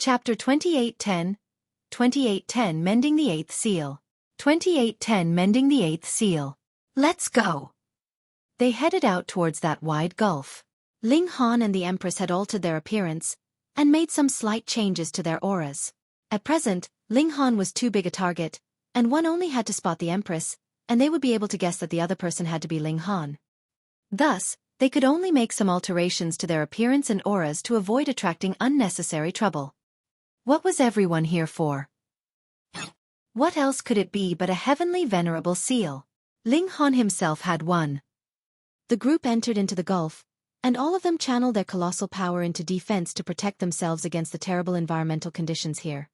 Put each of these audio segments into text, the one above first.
Chapter 2810 2810 Mending the Eighth Seal. 2810 Mending the Eighth Seal. Let's go! They headed out towards that wide gulf. Xinghai and the Empress had altered their appearance and made some slight changes to their auras. At present, Xinghai was too big a target, and one only had to spot the Empress, and they would be able to guess that the other person had to be Xinghai. Thus, they could only make some alterations to their appearance and auras to avoid attracting unnecessary trouble. What was everyone here for? What else could it be but a heavenly venerable seal? Xinghai himself had one. The group entered into the gulf, and all of them channeled their colossal power into defense to protect themselves against the terrible environmental conditions here.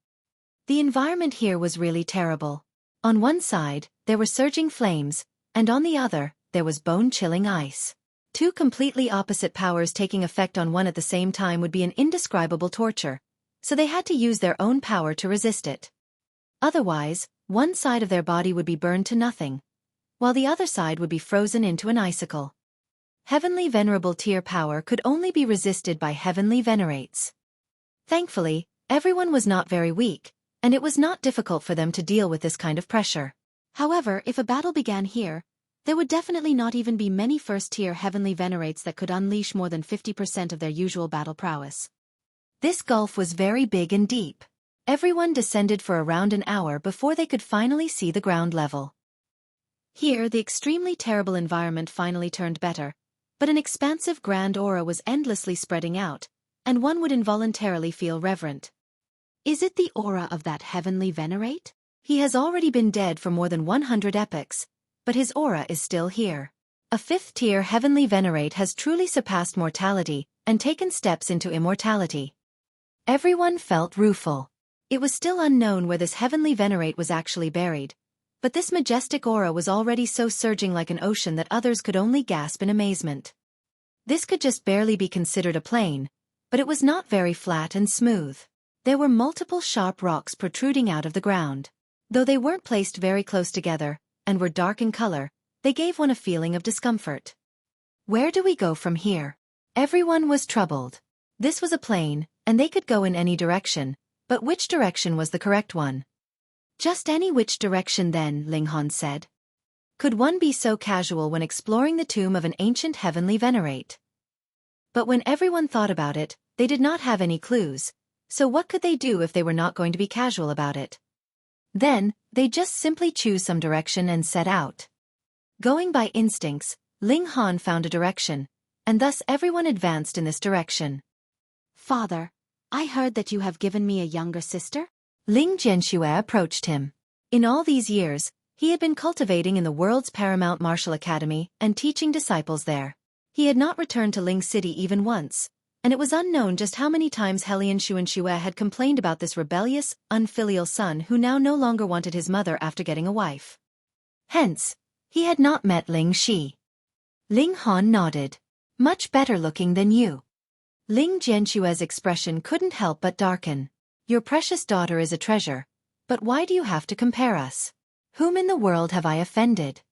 The environment here was really terrible. On one side, there were surging flames, and on the other, there was bone-chilling ice. Two completely opposite powers taking effect on one at the same time would be an indescribable torture, so they had to use their own power to resist it. Otherwise, one side of their body would be burned to nothing, while the other side would be frozen into an icicle. Heavenly Venerable tier power could only be resisted by heavenly venerates. Thankfully, everyone was not very weak, and it was not difficult for them to deal with this kind of pressure. However, if a battle began here, there would definitely not even be many first-tier heavenly venerates that could unleash more than 50% of their usual battle prowess. This gulf was very big and deep. Everyone descended for around an hour before they could finally see the ground level. Here, the extremely terrible environment finally turned better, but an expansive grand aura was endlessly spreading out, and one would involuntarily feel reverent. Is it the aura of that heavenly venerate? He has already been dead for more than 100 epochs, but his aura is still here. A fifth-tier heavenly venerate has truly surpassed mortality and taken steps into immortality. Everyone felt rueful. It was still unknown where this heavenly venerate was actually buried, but this majestic aura was already so surging like an ocean that others could only gasp in amazement. This could just barely be considered a plain, but it was not very flat and smooth. There were multiple sharp rocks protruding out of the ground. Though they weren't placed very close together, and were dark in color, they gave one a feeling of discomfort. Where do we go from here? Everyone was troubled. This was a plain, and they could go in any direction, but which direction was the correct one? Just any which direction then, Xinghai said. Could one be so casual when exploring the tomb of an ancient heavenly venerate? But when everyone thought about it, they did not have any clues, so what could they do if they were not going to be casual about it? Then, they just simply choose some direction and set out. Going by instincts, Xinghai found a direction, and thus everyone advanced in this direction. Father, I heard that you have given me a younger sister? Xinkuan approached him. In all these years, he had been cultivating in the world's paramount martial academy and teaching disciples there. He had not returned to Ling City even once, and it was unknown just how many times Hellion Xueqi had complained about this rebellious, unfilial son who now no longer wanted his mother after getting a wife. Hence, he had not met Ling Shi. Xinghai nodded. Much better looking than you. Xinkuan's expression couldn't help but darken. Your precious daughter is a treasure, but why do you have to compare us? Whom in the world have I offended?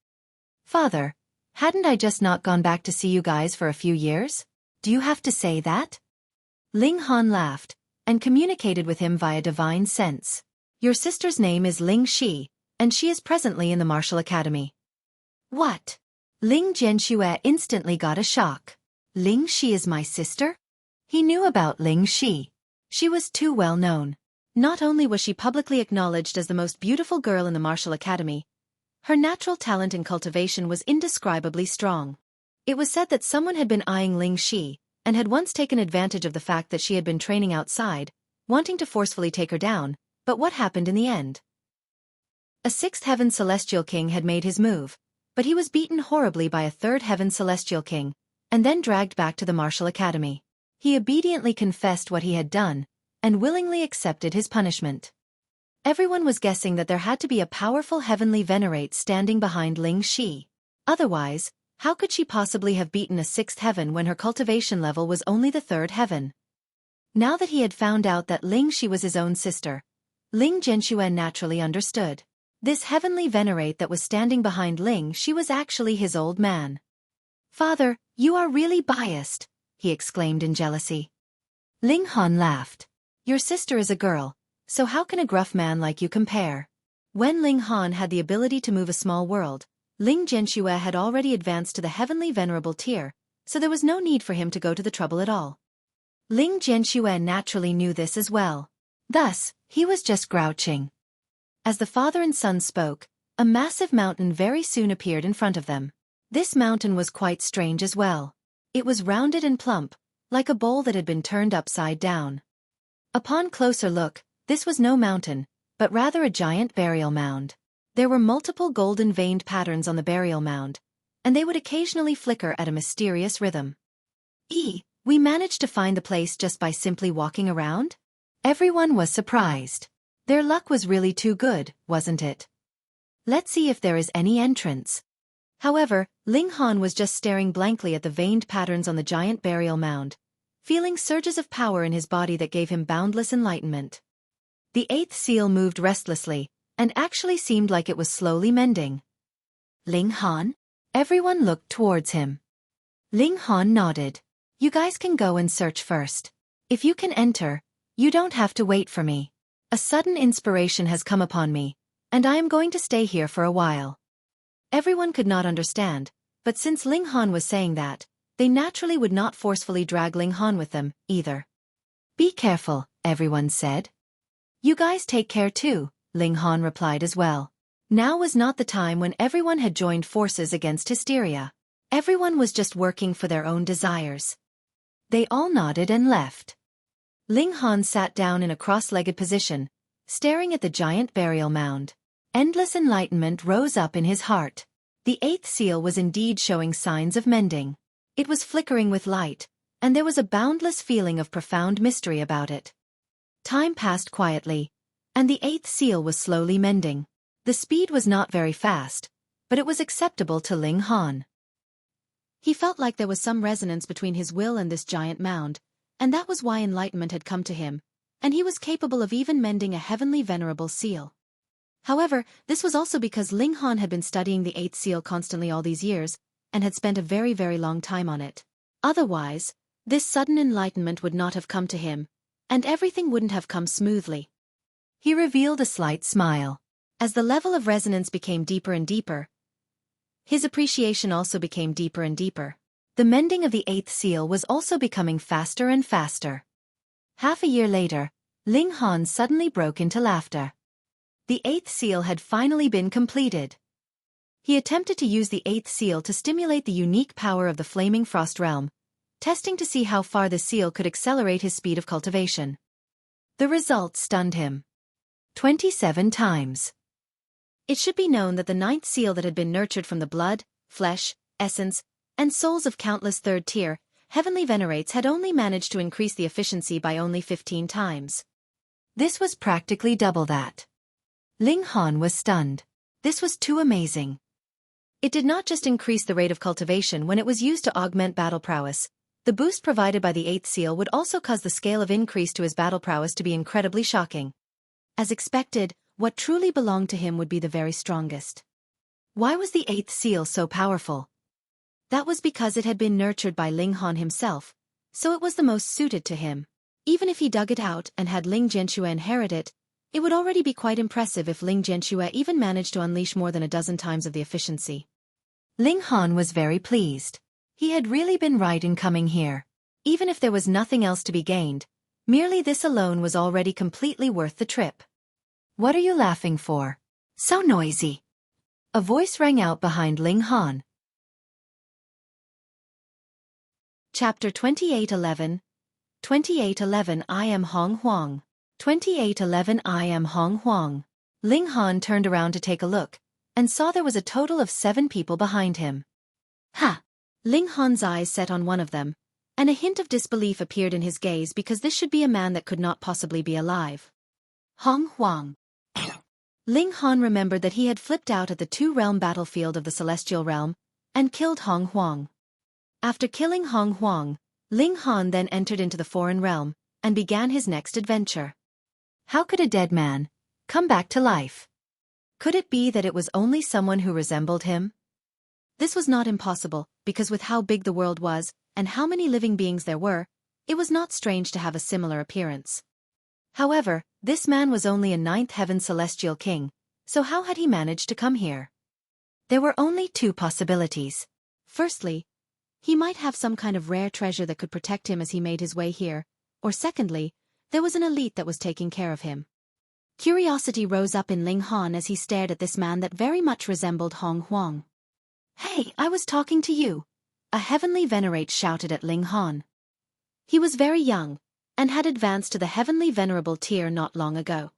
Father, hadn't I just not gone back to see you guys for a few years? Do you have to say that? Xinghai laughed, and communicated with him via divine sense. Your sister's name is Ling Shi, and she is presently in the martial academy. What? Xinkuan instantly got a shock. Ling Shi is my sister? He knew about Ling Shi. She was too well known. Not only was she publicly acknowledged as the most beautiful girl in the martial academy, her natural talent and cultivation was indescribably strong. It was said that someone had been eyeing Ling Shi, and had once taken advantage of the fact that she had been training outside, wanting to forcefully take her down, but what happened in the end? A sixth heaven celestial king had made his move, but he was beaten horribly by a third heaven celestial king, and then dragged back to the martial academy. He obediently confessed what he had done, and willingly accepted his punishment. Everyone was guessing that there had to be a powerful heavenly venerate standing behind Ling Shi. Otherwise, how could she possibly have beaten a sixth heaven when her cultivation level was only the third heaven? Now that he had found out that Ling Shi was his own sister, Xinkuan naturally understood. This heavenly venerate that was standing behind Ling Shi was actually his old man. Father, you are really biased, he exclaimed in jealousy. Xinghai laughed. Your sister is a girl, so how can a gruff man like you compare? When Ling Han had the ability to move a small world, Ling Jianxue had already advanced to the heavenly venerable tier, so there was no need for him to go to the trouble at all. Ling Jianxue naturally knew this as well. Thus, he was just grouching. As the father and son spoke, a massive mountain very soon appeared in front of them. This mountain was quite strange as well. It was rounded and plump, like a bowl that had been turned upside down. Upon closer look, this was no mountain, but rather a giant burial mound. There were multiple golden veined patterns on the burial mound, and they would occasionally flicker at a mysterious rhythm. We managed to find the place just by simply walking around? Everyone was surprised. Their luck was really too good, wasn't it? Let's see if there is any entrance. However, Ling Han was just staring blankly at the veined patterns on the giant burial mound, feeling surges of power in his body that gave him boundless enlightenment. The eighth seal moved restlessly, and actually seemed like it was slowly mending. Ling Han? Everyone looked towards him. Ling Han nodded. You guys can go and search first. If you can enter, you don't have to wait for me. A sudden inspiration has come upon me, and I am going to stay here for a while. Everyone could not understand, but since Ling Han was saying that, they naturally would not forcefully drag Ling Han with them, either. Be careful, everyone said. You guys take care too, Ling Han replied as well. Now was not the time when everyone had joined forces against hysteria. Everyone was just working for their own desires. They all nodded and left. Ling Han sat down in a cross-legged position, staring at the giant burial mound. Endless enlightenment rose up in his heart. The eighth seal was indeed showing signs of mending. It was flickering with light, and there was a boundless feeling of profound mystery about it. Time passed quietly, and the eighth seal was slowly mending. The speed was not very fast, but it was acceptable to Ling Han. He felt like there was some resonance between his will and this giant mound, and that was why enlightenment had come to him, and he was capable of even mending a heavenly venerable seal. However, this was also because Ling Han had been studying the eighth seal constantly all these years, and had spent a very, very long time on it. Otherwise, this sudden enlightenment would not have come to him, and everything wouldn't have come smoothly. He revealed a slight smile. As the level of resonance became deeper and deeper, his appreciation also became deeper and deeper. The mending of the eighth seal was also becoming faster and faster. Half a year later, Ling Han suddenly broke into laughter. The eighth seal had finally been completed. He attempted to use the eighth seal to stimulate the unique power of the flaming frost realm, testing to see how far the seal could accelerate his speed of cultivation. The result stunned him. 27 times. It should be known that the ninth seal that had been nurtured from the blood, flesh, essence, and souls of countless third-tier, heavenly venerates had only managed to increase the efficiency by only 15 times. This was practically double that. Ling Han was stunned. This was too amazing. It did not just increase the rate of cultivation when it was used to augment battle prowess. The boost provided by the eighth seal would also cause the scale of increase to his battle prowess to be incredibly shocking. As expected, what truly belonged to him would be the very strongest. Why was the eighth seal so powerful? That was because it had been nurtured by Ling Han himself, so it was the most suited to him. Even if he dug it out and had Ling Jianxue inherit it, it would already be quite impressive if Ling Jianxue even managed to unleash more than a dozen times of the efficiency. Ling Han was very pleased. He had really been right in coming here. Even if there was nothing else to be gained, merely this alone was already completely worth the trip. What are you laughing for? So noisy. A voice rang out behind Ling Han. Chapter 2811. 2811 I am Huang. 2811 I am Huang. Ling Han turned around to take a look, and saw there was a total of 7 people behind him. Ha! Ling Han's eyes set on one of them, and a hint of disbelief appeared in his gaze because this should be a man that could not possibly be alive. Huang. Ling Han remembered that he had flipped out at the 2-realm battlefield of the celestial realm, and killed Huang. After killing Huang, Ling Han then entered into the foreign realm, and began his next adventure. How could a dead man come back to life? Could it be that it was only someone who resembled him? This was not impossible, because with how big the world was, and how many living beings there were, it was not strange to have a similar appearance. However, this man was only a ninth heaven celestial king, so how had he managed to come here? There were only two possibilities. Firstly, he might have some kind of rare treasure that could protect him as he made his way here, or secondly, there was an elite that was taking care of him. Curiosity rose up in Ling Han as he stared at this man that very much resembled Huang. "Hey, I was talking to you," a heavenly venerate shouted at Ling Han. He was very young, and had advanced to the heavenly venerable tier not long ago.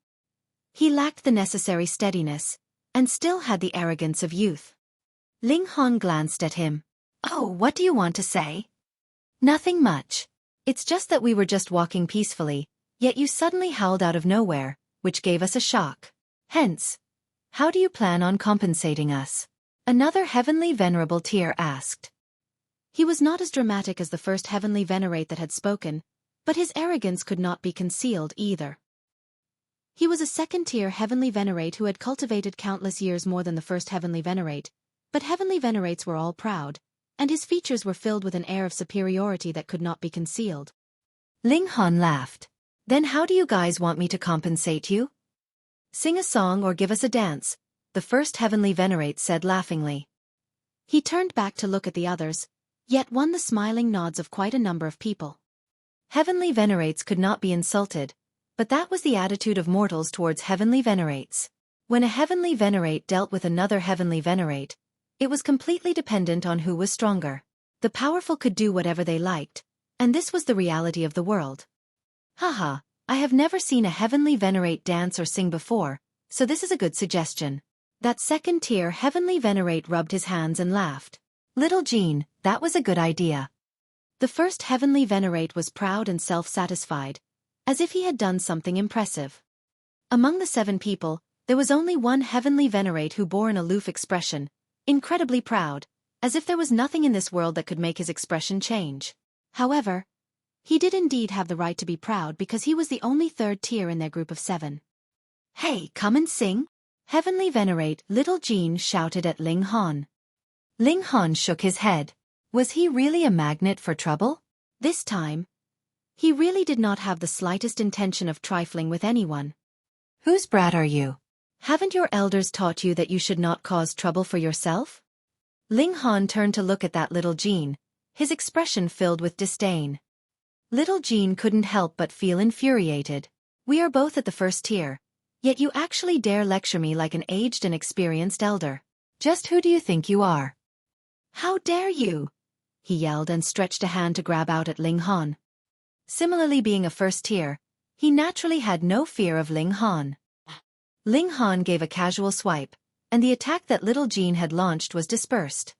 He lacked the necessary steadiness, and still had the arrogance of youth. Ling Han glanced at him. "Oh, what do you want to say?" "Nothing much. It's just that we were just walking peacefully, yet you suddenly howled out of nowhere, which gave us a shock. Hence, how do you plan on compensating us?" Another heavenly venerable tier asked. He was not as dramatic as the first heavenly venerate that had spoken, but his arrogance could not be concealed either. He was a second-tier heavenly venerate who had cultivated countless years more than the first heavenly venerate, but heavenly venerates were all proud, and his features were filled with an air of superiority that could not be concealed. Ling Han laughed. "Then how do you guys want me to compensate you?" "Sing a song or give us a dance," the first heavenly venerate said laughingly. He turned back to look at the others, yet won the smiling nods of quite a number of people. Heavenly venerates could not be insulted, but that was the attitude of mortals towards heavenly venerates. When a heavenly venerate dealt with another heavenly venerate, it was completely dependent on who was stronger. The powerful could do whatever they liked, and this was the reality of the world. "Haha, I have never seen a heavenly venerate dance or sing before, so this is a good suggestion." That second-tier heavenly venerate rubbed his hands and laughed. "Little Jean, that was a good idea." The first heavenly venerate was proud and self-satisfied, as if he had done something impressive. Among the 7 people, there was only one heavenly venerate who bore an aloof expression, incredibly proud, as if there was nothing in this world that could make his expression change. However, he did indeed have the right to be proud because he was the only third tier in their group of 7. "Hey, come and sing!" Heavenly venerate Little Jean shouted at Ling Han. Ling Han shook his head. Was he really a magnet for trouble? This time, he really did not have the slightest intention of trifling with anyone. "Whose brat are you? Haven't your elders taught you that you should not cause trouble for yourself?" Ling Han turned to look at that Little Jean, his expression filled with disdain. Little Jean couldn't help but feel infuriated. "We are both at the first tier, yet you actually dare lecture me like an aged and experienced elder. Just who do you think you are?" "How dare you?" he yelled and stretched a hand to grab out at Ling Han. Similarly, being a first tier, he naturally had no fear of Ling Han. Ling Han gave a casual swipe, and the attack that Little Jean had launched was dispersed.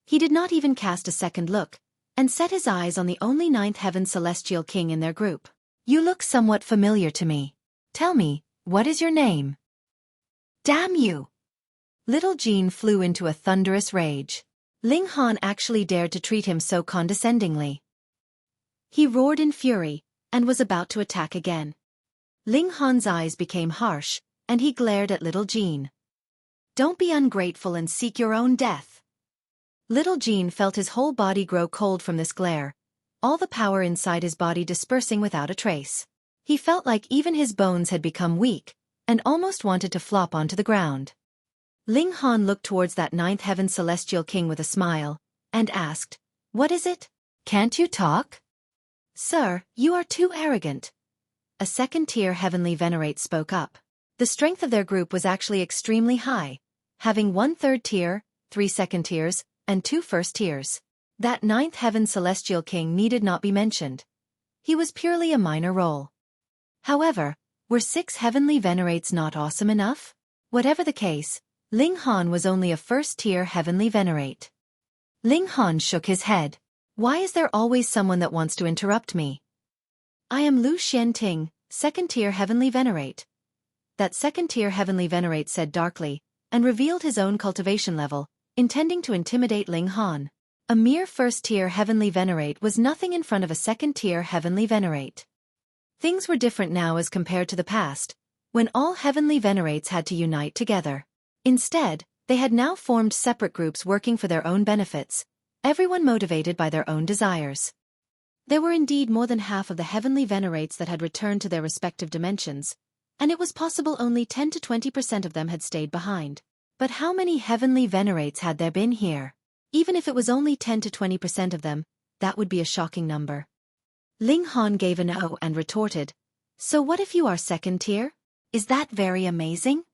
He did not even cast a second look, and set his eyes on the only 9th heaven celestial king in their group. "You look somewhat familiar to me. Tell me, what is your name?" "Damn you!" Little Jean flew into a thunderous rage. Ling Han actually dared to treat him so condescendingly. He roared in fury, and was about to attack again. Ling Han's eyes became harsh, and he glared at Little Jean. "Don't be ungrateful and seek your own death." Little Jean felt his whole body grow cold from this glare, all the power inside his body dispersing without a trace. He felt like even his bones had become weak, and almost wanted to flop onto the ground. Ling Han looked towards that 9th heaven celestial king with a smile, and asked, "What is it? Can't you talk?" "Sir, you are too arrogant." A second-tier heavenly venerate spoke up. The strength of their group was actually extremely high, having 1 third tier, 3 second tiers, and 2 first tiers. That 9th heaven celestial king needed not be mentioned. He was purely a minor role. However, were 6 heavenly venerates not awesome enough? Whatever the case, Ling Han was only a first-tier heavenly venerate. Ling Han shook his head. "Why is there always someone that wants to interrupt me?" "I am Lu Xianting, second-tier heavenly venerate." That second-tier heavenly venerate said darkly, and revealed his own cultivation level, intending to intimidate Ling Han. A mere first-tier heavenly venerate was nothing in front of a second-tier heavenly venerate. Things were different now as compared to the past, when all heavenly venerates had to unite together. Instead, they had now formed separate groups working for their own benefits, everyone motivated by their own desires. There were indeed more than half of the heavenly venerates that had returned to their respective dimensions, and it was possible only 10 to 20% of them had stayed behind. But how many heavenly venerates had there been here? Even if it was only 10 to 20% of them, that would be a shocking number. Xinghai gave an "oh" and retorted, "So what if you are second tier? Is that very amazing?"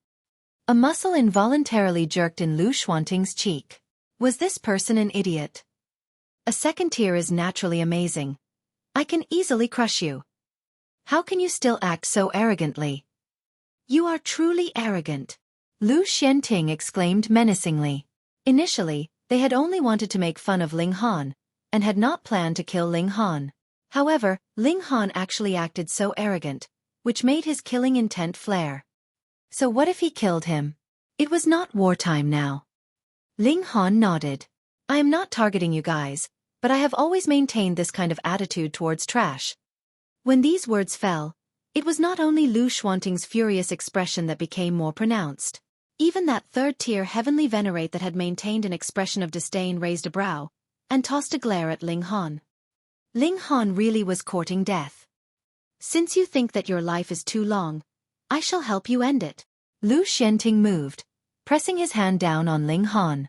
A muscle involuntarily jerked in Lu Xuanting's cheek. Was this person an idiot? A second tier is naturally amazing. I can easily crush you. How can you still act so arrogantly? You are truly arrogant, Lu Xuanting exclaimed menacingly. Initially, they had only wanted to make fun of Xinghai, and had not planned to kill Xinghai. However, Xinghai actually acted so arrogant, which made his killing intent flare. So what if he killed him? It was not wartime now. Xinghai nodded. I am not targeting you guys, but I have always maintained this kind of attitude towards trash. When these words fell, it was not only Lu Xuanting's furious expression that became more pronounced. Even that third-tier heavenly venerate that had maintained an expression of disdain raised a brow, and tossed a glare at Xinghai. Xinghai really was courting death. Since you think that your life is too long, I shall help you end it. Lu Xuanting moved, pressing his hand down on Xinghai.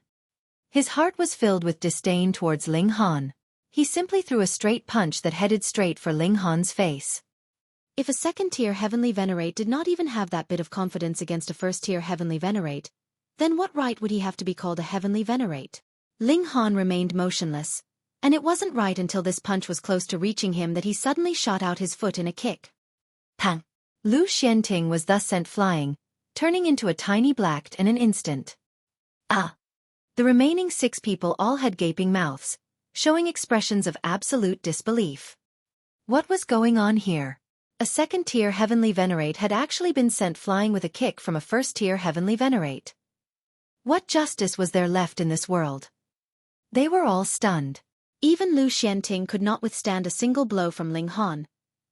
His heart was filled with disdain towards Xinghai. He simply threw a straight punch that headed straight for Xinghai's face. If a second-tier heavenly venerate did not even have that bit of confidence against a first-tier heavenly venerate, then what right would he have to be called a heavenly venerate? Xinghai remained motionless, and it wasn't right until this punch was close to reaching him that he suddenly shot out his foot in a kick. Pang! Lu Xuanting was thus sent flying, turning into a tiny black in an instant. Ah! The remaining 6 people all had gaping mouths, showing expressions of absolute disbelief. What was going on here? A second-tier heavenly venerate had actually been sent flying with a kick from a first-tier heavenly venerate. What justice was there left in this world? They were all stunned. Even Lu Xuanting could not withstand a single blow from Xinghai.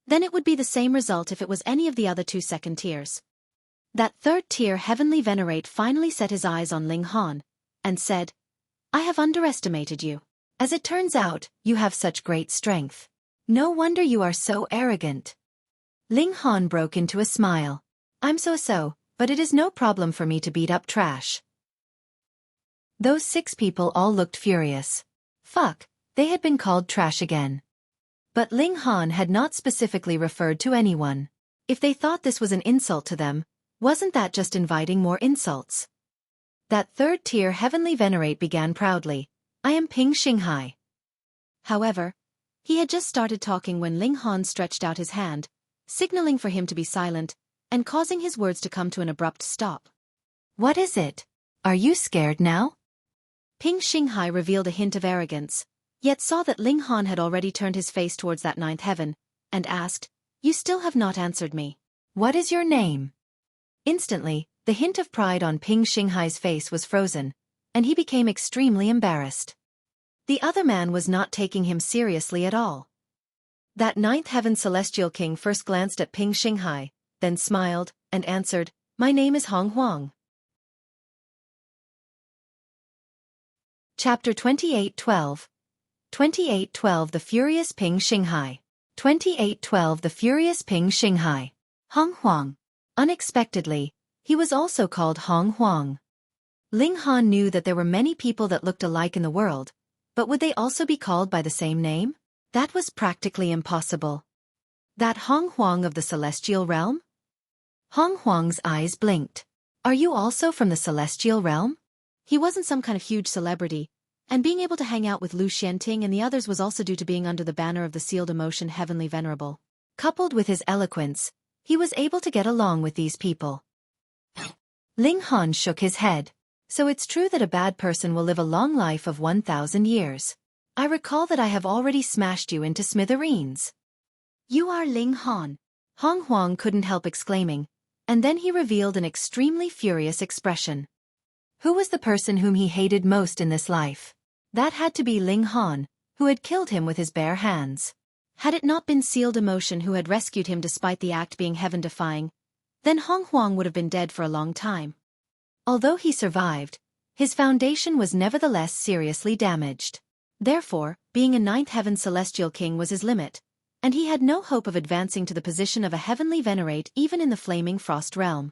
Then it would be the same result if it was any of the other 2 second tiers. That third-tier heavenly venerate finally set his eyes on Xinghai, and said, I have underestimated you. As it turns out, you have such great strength. No wonder you are so arrogant. Xinghai broke into a smile. I'm so, but it is no problem for me to beat up trash. Those 6 people all looked furious. Fuck, they had been called trash again. But Xinghai had not specifically referred to anyone. If they thought this was an insult to them, wasn't that just inviting more insults? That third-tier heavenly venerate began proudly, I am Ping Xinghai. However, he had just started talking when Xinghai stretched out his hand, signaling for him to be silent, and causing his words to come to an abrupt stop. What is it? Are you scared now? Ping Xinghai revealed a hint of arrogance, yet saw that Xinghai had already turned his face towards that 9th heaven, and asked, You still have not answered me. What is your name? Instantly, the hint of pride on Ping Xinghai's face was frozen, and he became extremely embarrassed. The other man was not taking him seriously at all. That 9th heaven celestial king first glanced at Ping Xinghai, then smiled, and answered, My name is Huang. Chapter 28:12. 28:12 The Furious Ping Xinghai. 28:12 The Furious Ping Xinghai. Huang. Unexpectedly, he was also called Huang. Xinghai knew that there were many people that looked alike in the world, but would they also be called by the same name? That was practically impossible. That Huang of the celestial realm? Huang's eyes blinked. Are you also from the celestial realm? He wasn't some kind of huge celebrity, and being able to hang out with Lu Xuanting and the others was also due to being under the banner of the sealed emotion Heavenly Venerable. Coupled with his eloquence, he was able to get along with these people. Xinghai shook his head. So it's true that a bad person will live a long life of 1,000 years. I recall that I have already smashed you into smithereens. You are Xinghai. Huang couldn't help exclaiming, and then he revealed an extremely furious expression. Who was the person whom he hated most in this life? That had to be Xinghai, who had killed him with his bare hands. Had it not been sealed emotion who had rescued him despite the act being heaven-defying, then Huang would have been dead for a long time. Although he survived, his foundation was nevertheless seriously damaged. Therefore, being a ninth heaven celestial king was his limit, and he had no hope of advancing to the position of a heavenly venerate even in the flaming frost realm.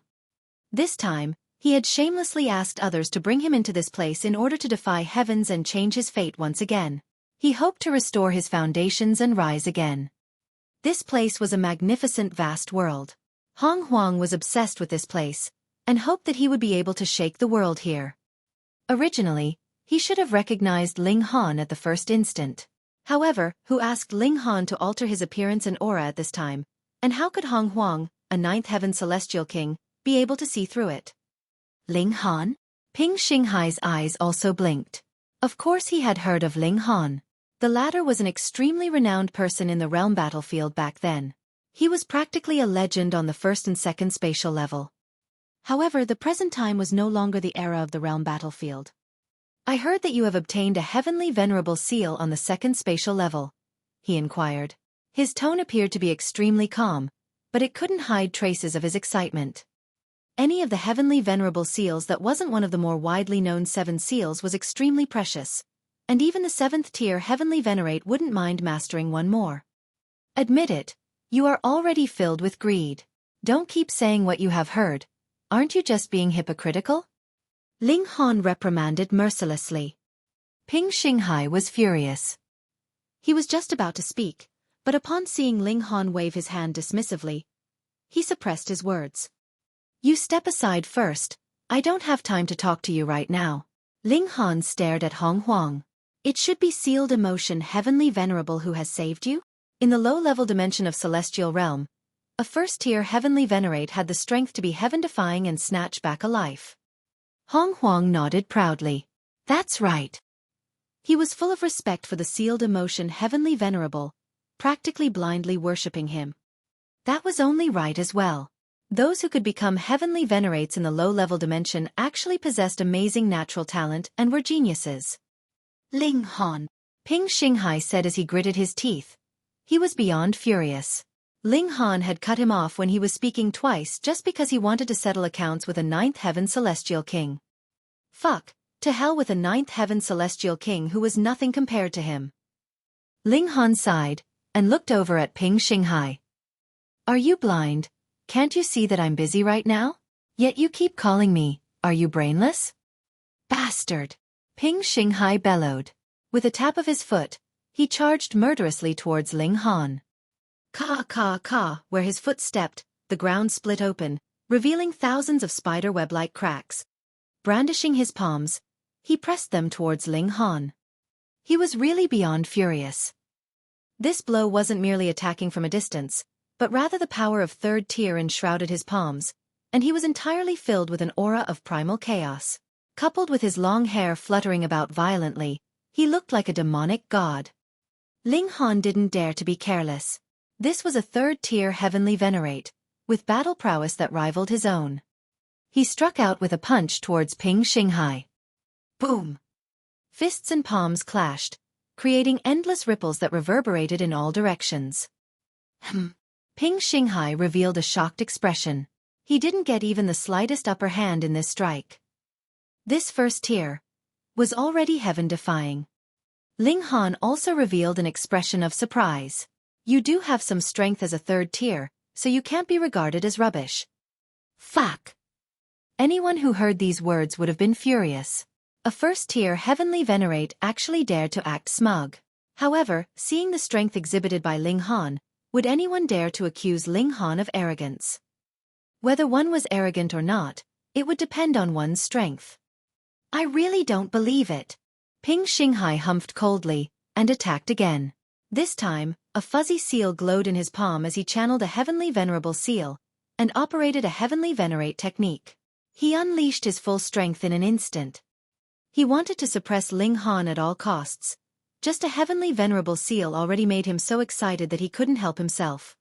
This time, he had shamelessly asked others to bring him into this place in order to defy heavens and change his fate once again. He hoped to restore his foundations and rise again. This place was a magnificent vast world. Huang was obsessed with this place, and hoped that he would be able to shake the world here. Originally, he should have recognized Ling Han at the first instant. However, who asked Ling Han to alter his appearance and aura at this time, and how could Huang, a ninth heaven celestial king, be able to see through it? Ling Han? Ping Xinghai's eyes also blinked. Of course he had heard of Ling Han. The latter was an extremely renowned person in the realm battlefield back then. He was practically a legend on the first and second spatial level. However, the present time was no longer the era of the realm battlefield. I heard that you have obtained a heavenly venerable seal on the second spatial level, he inquired. His tone appeared to be extremely calm, but it couldn't hide traces of his excitement. Any of the heavenly venerable seals that wasn't one of the more widely known 7 seals was extremely precious, and even the 7th tier heavenly venerate wouldn't mind mastering one more. Admit it, you are already filled with greed. Don't keep saying what you have heard. Aren't you just being hypocritical? Ling Han reprimanded mercilessly. Ping Xinghai was furious. He was just about to speak, but upon seeing Ling Han wave his hand dismissively, he suppressed his words. You step aside first, I don't have time to talk to you right now. Ling Han stared at Huang. It should be sealed emotion heavenly venerable who has saved you? In the low-level dimension of celestial realm, a first-tier heavenly venerate had the strength to be heaven-defying and snatch back a life. Huang nodded proudly. That's right. He was full of respect for the sealed emotion heavenly venerable, practically blindly worshipping him. That was only right as well. Those who could become heavenly venerates in the low-level dimension actually possessed amazing natural talent and were geniuses. Ling Han, Ping Xinghai said as he gritted his teeth. He was beyond furious. Ling Han had cut him off when he was speaking twice just because he wanted to settle accounts with a ninth heaven celestial king. Fuck, to hell with a ninth heaven celestial king who was nothing compared to him. Ling Han sighed, and looked over at Ping Xinghai. Are you blind? Can't you see that I'm busy right now? Yet you keep calling me, are you brainless? Bastard! Ping Xinghai bellowed. With a tap of his foot, he charged murderously towards Ling Han. Ka, where his foot stepped, the ground split open, revealing thousands of spider web-like cracks. Brandishing his palms, he pressed them towards Ling Han. He was really beyond furious. This blow wasn't merely attacking from a distance, but rather the power of third tier enshrouded his palms, and he was entirely filled with an aura of primal chaos. Coupled with his long hair fluttering about violently, he looked like a demonic god. Ling Han didn't dare to be careless. This was a third-tier heavenly venerate, with battle prowess that rivaled his own. He struck out with a punch towards Ping Xinghai. Boom! Fists and palms clashed, creating endless ripples that reverberated in all directions. Ping Xinghai revealed a shocked expression. He didn't get even the slightest upper hand in this strike. This first tier was already heaven-defying. Ling Han also revealed an expression of surprise. You do have some strength as a third tier, so you can't be regarded as rubbish. Fuck! Anyone who heard these words would have been furious. A first-tier heavenly venerate actually dared to act smug. However, seeing the strength exhibited by Ling Han, would anyone dare to accuse Ling Han of arrogance? Whether one was arrogant or not, it would depend on one's strength. I really don't believe it. Ping Xinghai humphed coldly, and attacked again. This time, a fuzzy seal glowed in his palm as he channeled a heavenly venerable seal, and operated a heavenly venerate technique. He unleashed his full strength in an instant. He wanted to suppress Ling Han at all costs. Just a heavenly venerable seal already made him so excited that he couldn't help himself.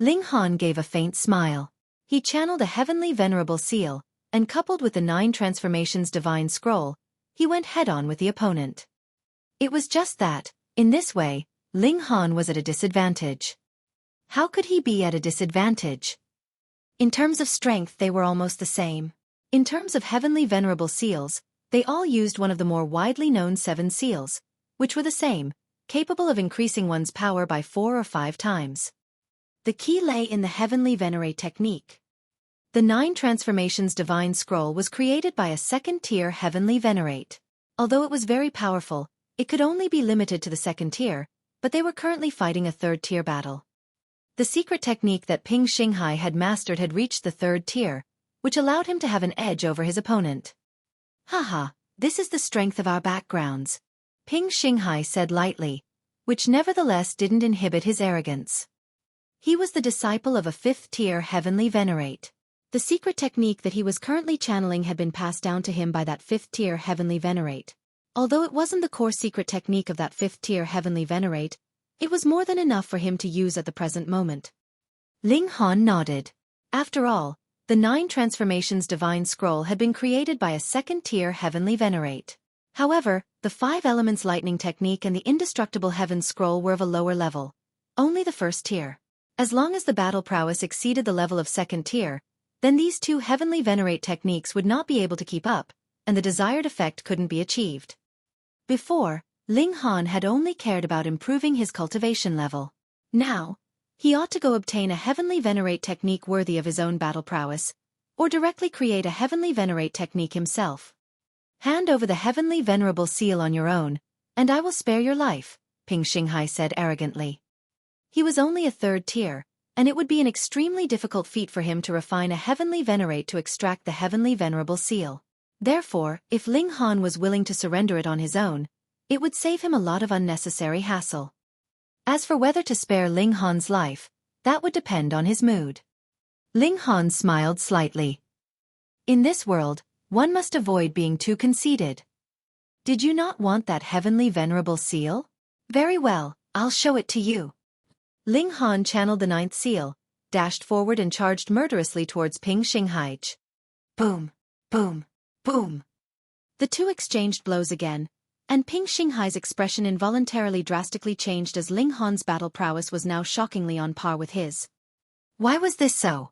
Ling Han gave a faint smile. He channeled a heavenly venerable seal, and coupled with the 9 transformations divine scroll, he went head-on with the opponent. It was just that, in this way, Ling Han was at a disadvantage. How could he be at a disadvantage? In terms of strength they were almost the same. In terms of heavenly venerable seals, they all used one of the more widely known 7 seals, which were the same, capable of increasing one's power by 4 or 5 times. The key lay in the Heavenly Venerate technique. The 9 Transformations Divine Scroll was created by a second-tier Heavenly Venerate. Although it was very powerful, it could only be limited to the second tier, but they were currently fighting a third-tier battle. The secret technique that Ping Xinghai had mastered had reached the third tier, which allowed him to have an edge over his opponent. Haha, this is the strength of our backgrounds, Ping Xinghai said lightly, which nevertheless didn't inhibit his arrogance. He was the disciple of a 5th-tier Heavenly Venerate. The secret technique that he was currently channeling had been passed down to him by that 5th-tier Heavenly Venerate. Although it wasn't the core secret technique of that 5th-tier Heavenly Venerate, it was more than enough for him to use at the present moment. Ling Han nodded. After all, the 9 Transformations Divine Scroll had been created by a second-tier Heavenly Venerate. However, the 5 Elements Lightning Technique and the Indestructible Heaven Scroll were of a lower level. Only the first tier. As long as the battle prowess exceeded the level of second tier, then these 2 Heavenly Venerate techniques would not be able to keep up, and the desired effect couldn't be achieved. Before, Ling Han had only cared about improving his cultivation level. Now, he ought to go obtain a Heavenly Venerate technique worthy of his own battle prowess, or directly create a Heavenly Venerate technique himself. Hand over the Heavenly Venerable Seal on your own, and I will spare your life, Ping Xinghai said arrogantly. He was only a 3rd tier, and it would be an extremely difficult feat for him to refine a Heavenly Venerate to extract the Heavenly Venerable Seal. Therefore, if Ling Han was willing to surrender it on his own, it would save him a lot of unnecessary hassle. As for whether to spare Ling Han's life, that would depend on his mood. Ling Han smiled slightly. In this world, one must avoid being too conceited. Did you not want that Heavenly Venerable Seal? Very well, I'll show it to you. Ling Han channeled the 9th seal, dashed forward and charged murderously towards Ping Xinghai. Boom, boom, boom. The 2 exchanged blows again, and Ping Xinghai's expression involuntarily drastically changed as Ling Han's battle prowess was now shockingly on par with his. Why was this so?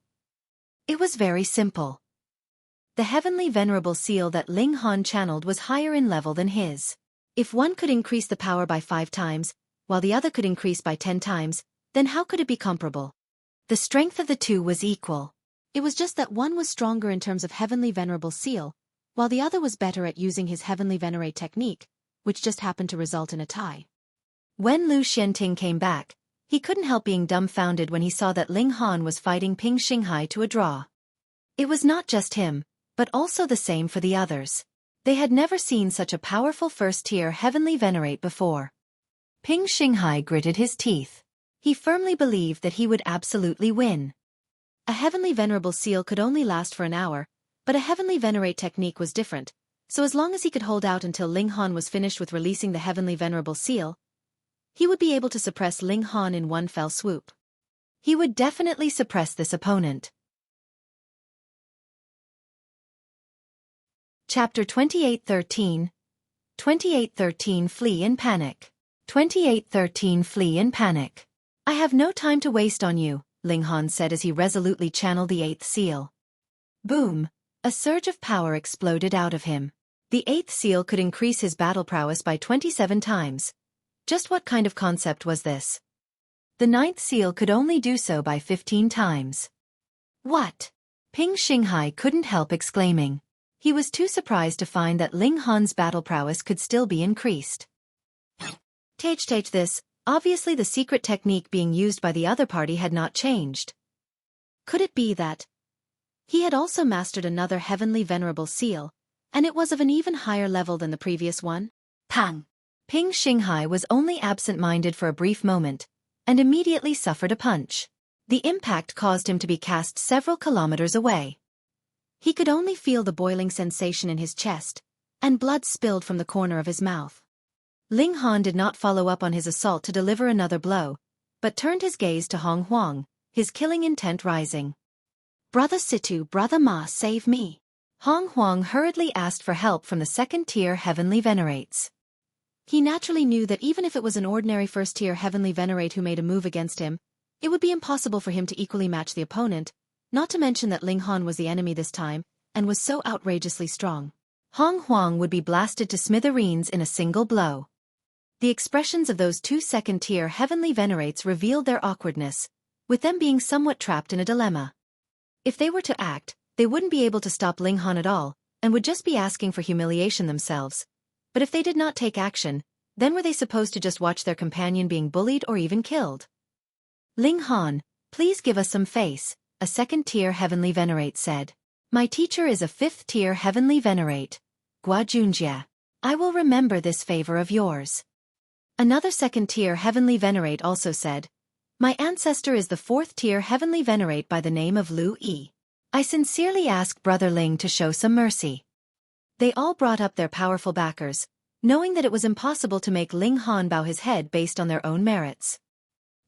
It was very simple. The Heavenly Venerable Seal that Ling Han channeled was higher in level than his. If one could increase the power by 5 times, while the other could increase by 10 times, then how could it be comparable? The strength of the 2 was equal. It was just that one was stronger in terms of Heavenly Venerable Seal, while the other was better at using his Heavenly Venerate technique, which just happened to result in a tie. When Lu Xianting came back, he couldn't help being dumbfounded when he saw that Ling Han was fighting Ping Xinghai to a draw. It was not just him, but also the same for the others. They had never seen such a powerful 1st-tier Heavenly Venerate before. Ping Xinghai gritted his teeth. He firmly believed that he would absolutely win. A Heavenly Venerable Seal could only last for an hour, but a Heavenly Venerate technique was different, so as long as he could hold out until Ling Han was finished with releasing the Heavenly Venerable Seal, he would be able to suppress Ling Han in one fell swoop. He would definitely suppress this opponent. Chapter 2813. 2813 Flee in Panic. 2813 Flee in Panic. I have no time to waste on you, Ling Han said as he resolutely channeled the 8th seal. Boom! A surge of power exploded out of him. The 8th seal could increase his battle prowess by 27 times. Just what kind of concept was this? The 9th seal could only do so by 15 times. What? Ping Xinghai couldn't help exclaiming. He was too surprised to find that Ling Han's battle prowess could still be increased. Take this. Obviously the secret technique being used by the other party had not changed. Could it be that he had also mastered another Heavenly Venerable Seal, and it was of an even higher level than the previous one? Pang! Ping Xinghai was only absent-minded for a brief moment, and immediately suffered a punch. The impact caused him to be cast several kilometers away. He could only feel the boiling sensation in his chest, and blood spilled from the corner of his mouth. Ling Han did not follow up on his assault to deliver another blow, but turned his gaze to Huang, his killing intent rising. Brother Situ, Brother Ma, save me. Huang hurriedly asked for help from the 2nd-tier Heavenly Venerates. He naturally knew that even if it was an ordinary 1st-tier Heavenly Venerate who made a move against him, it would be impossible for him to equally match the opponent, not to mention that Ling Han was the enemy this time, and was so outrageously strong. Huang would be blasted to smithereens in a single blow. The expressions of those two second-tier heavenly venerates revealed their awkwardness, with them being somewhat trapped in a dilemma. If they were to act, they wouldn't be able to stop Ling Han at all, and would just be asking for humiliation themselves. But if they did not take action, then were they supposed to just watch their companion being bullied or even killed? Ling Han, please give us some face, a second-tier heavenly venerate said. My teacher is a fifth-tier heavenly venerate, Gua Junjie. I will remember this favor of yours. Another second-tier heavenly venerate also said, my ancestor is the fourth-tier heavenly venerate by the name of Lu Yi. I sincerely ask Brother Ling to show some mercy. They all brought up their powerful backers, knowing that it was impossible to make Ling Han bow his head based on their own merits.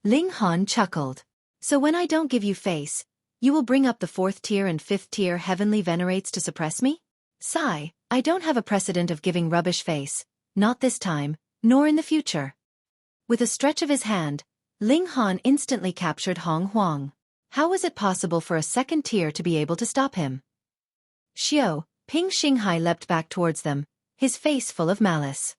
Ling Han chuckled. So when I don't give you face, you will bring up the fourth-tier and fifth-tier heavenly venerates to suppress me? Sigh, I don't have a precedent of giving rubbish face, not this time, nor in the future. With a stretch of his hand, Ling Han instantly captured Huang. How was it possible for a second tier to be able to stop him? Ping Xinghai leapt back towards them, his face full of malice.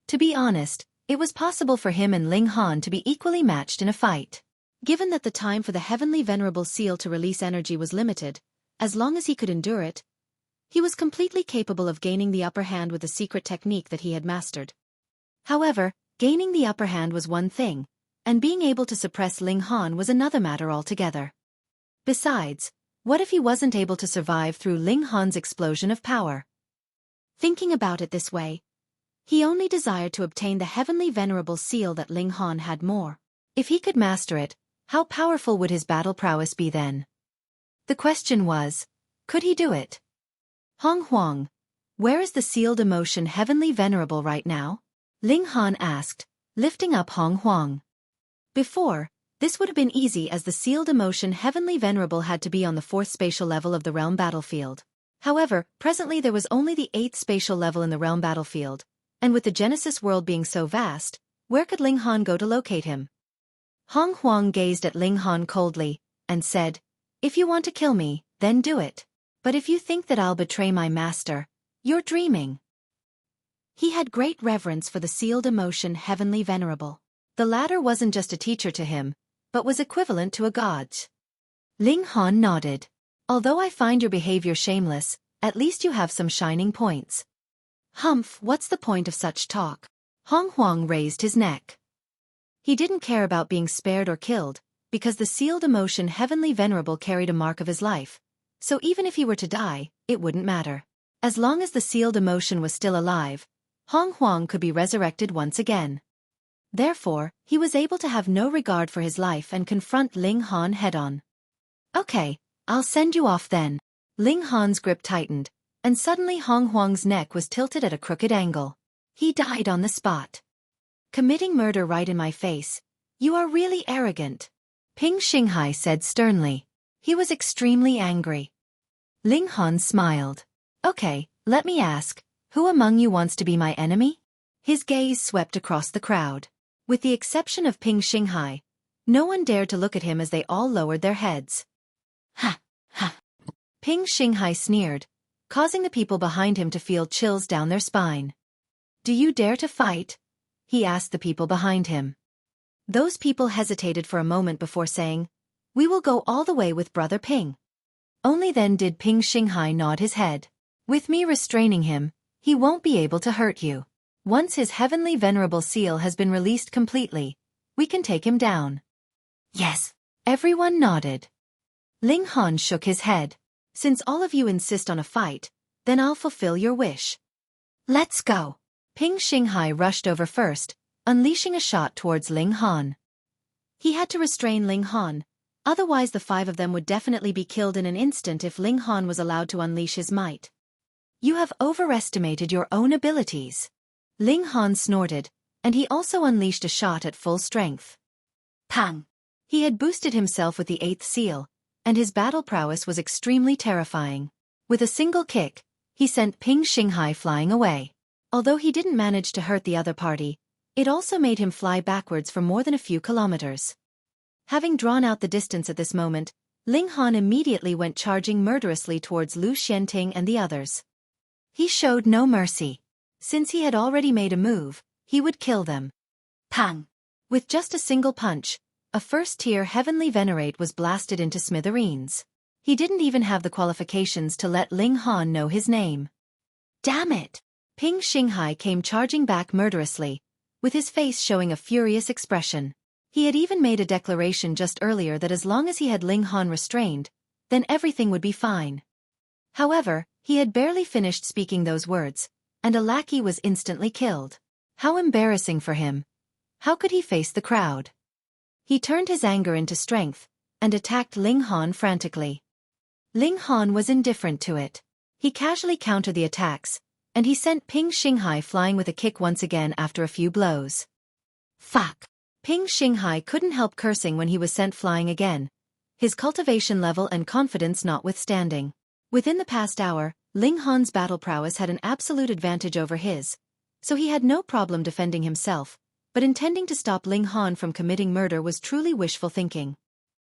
To be honest, it was possible for him and Ling Han to be equally matched in a fight. Given that the time for the heavenly venerable seal to release energy was limited, as long as he could endure it, he was completely capable of gaining the upper hand with a secret technique that he had mastered. However, gaining the upper hand was one thing, and being able to suppress Ling Han was another matter altogether. Besides, what if he wasn't able to survive through Ling Han's explosion of power? Thinking about it this way, he only desired to obtain the heavenly venerable seal that Ling Han had more. If he could master it, how powerful would his battle prowess be then? The question was, could he do it? Huang, where is the sealed emotion heavenly venerable right now? Ling Han asked, lifting up Huang. Before, this would have been easy as the sealed emotion heavenly venerable had to be on the fourth spatial level of the realm battlefield. However, presently there was only the eighth spatial level in the realm battlefield, and with the Genesis world being so vast, where could Ling Han go to locate him? Huang gazed at Ling Han coldly, and said, if you want to kill me, then do it. But if you think that I'll betray my master, you're dreaming. He had great reverence for the sealed emotion heavenly venerable. The latter wasn't just a teacher to him, but was equivalent to a god. Ling Han nodded. Although I find your behavior shameless, at least you have some shining points. Humph, what's the point of such talk? Huang raised his neck. He didn't care about being spared or killed, because the sealed emotion heavenly venerable carried a mark of his life, so even if he were to die, it wouldn't matter. As long as the sealed emotion was still alive, Huang could be resurrected once again. Therefore, he was able to have no regard for his life and confront Ling Han head-on. Okay, I'll send you off then. Ling Han's grip tightened, and suddenly Huang's neck was tilted at a crooked angle. He died on the spot. Committing murder right in my face. You are really arrogant. Ping Xinghai said sternly. He was extremely angry. Ling Han smiled. Okay, let me ask, who among you wants to be my enemy? His gaze swept across the crowd. With the exception of Ping Xinghai, no one dared to look at him as they all lowered their heads. Ha! Ping Xinghai sneered, causing the people behind him to feel chills down their spine. Do you dare to fight? He asked the people behind him. Those people hesitated for a moment before saying, we will go all the way with Brother Ping. Only then did Ping Xinghai nod his head. With me restraining him, he won't be able to hurt you. Once his heavenly venerable seal has been released completely, we can take him down. Yes. Everyone nodded. Ling Han shook his head. Since all of you insist on a fight, then I'll fulfill your wish. Let's go. Ping Xinghai rushed over first, unleashing a shot towards Ling Han. He had to restrain Ling Han, otherwise the five of them would definitely be killed in an instant if Ling Han was allowed to unleash his might. You have overestimated your own abilities. Ling Han snorted, and he also unleashed a shot at full strength. Pang! He had boosted himself with the eighth seal, and his battle prowess was extremely terrifying. With a single kick, he sent Ping Xinghai flying away. Although he didn't manage to hurt the other party, it also made him fly backwards for more than a few kilometers. Having drawn out the distance at this moment, Ling Han immediately went charging murderously towards Lu Xianting and the others. He showed no mercy. Since he had already made a move, he would kill them. Pang! With just a single punch, a first-tier heavenly venerate was blasted into smithereens. He didn't even have the qualifications to let Ling Han know his name. Damn it! Ping Xinghai came charging back murderously, with his face showing a furious expression. He had even made a declaration just earlier that as long as he had Ling Han restrained, then everything would be fine. However, he had barely finished speaking those words, and a lackey was instantly killed. How embarrassing for him. How could he face the crowd? He turned his anger into strength, and attacked Ling Han frantically. Ling Han was indifferent to it. He casually countered the attacks, and he sent Ping Xinghai flying with a kick once again after a few blows. Fuck! Ping Xinghai couldn't help cursing when he was sent flying again, his cultivation level and confidence notwithstanding. Within the past hour, Ling Han's battle prowess had an absolute advantage over his, so he had no problem defending himself, but intending to stop Ling Han from committing murder was truly wishful thinking.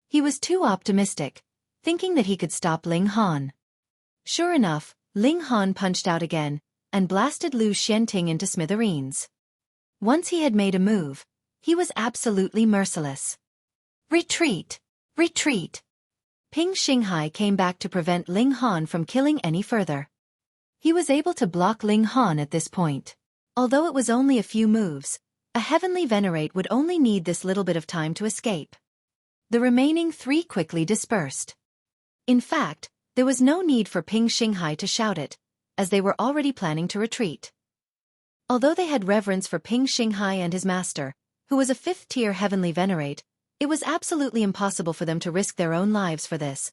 He was too optimistic, thinking that he could stop Ling Han. Sure enough, Ling Han punched out again, and blasted Lu Xianting into smithereens. Once he had made a move, he was absolutely merciless. Retreat! Retreat! Ping Xinghai came back to prevent Ling Han from killing any further. He was able to block Ling Han at this point. Although it was only a few moves, a heavenly venerate would only need this little bit of time to escape. The remaining three quickly dispersed. In fact, there was no need for Ping Xinghai to shout it, as they were already planning to retreat. Although they had reverence for Ping Xinghai and his master, who was a fifth-tier heavenly venerate, it was absolutely impossible for them to risk their own lives for this.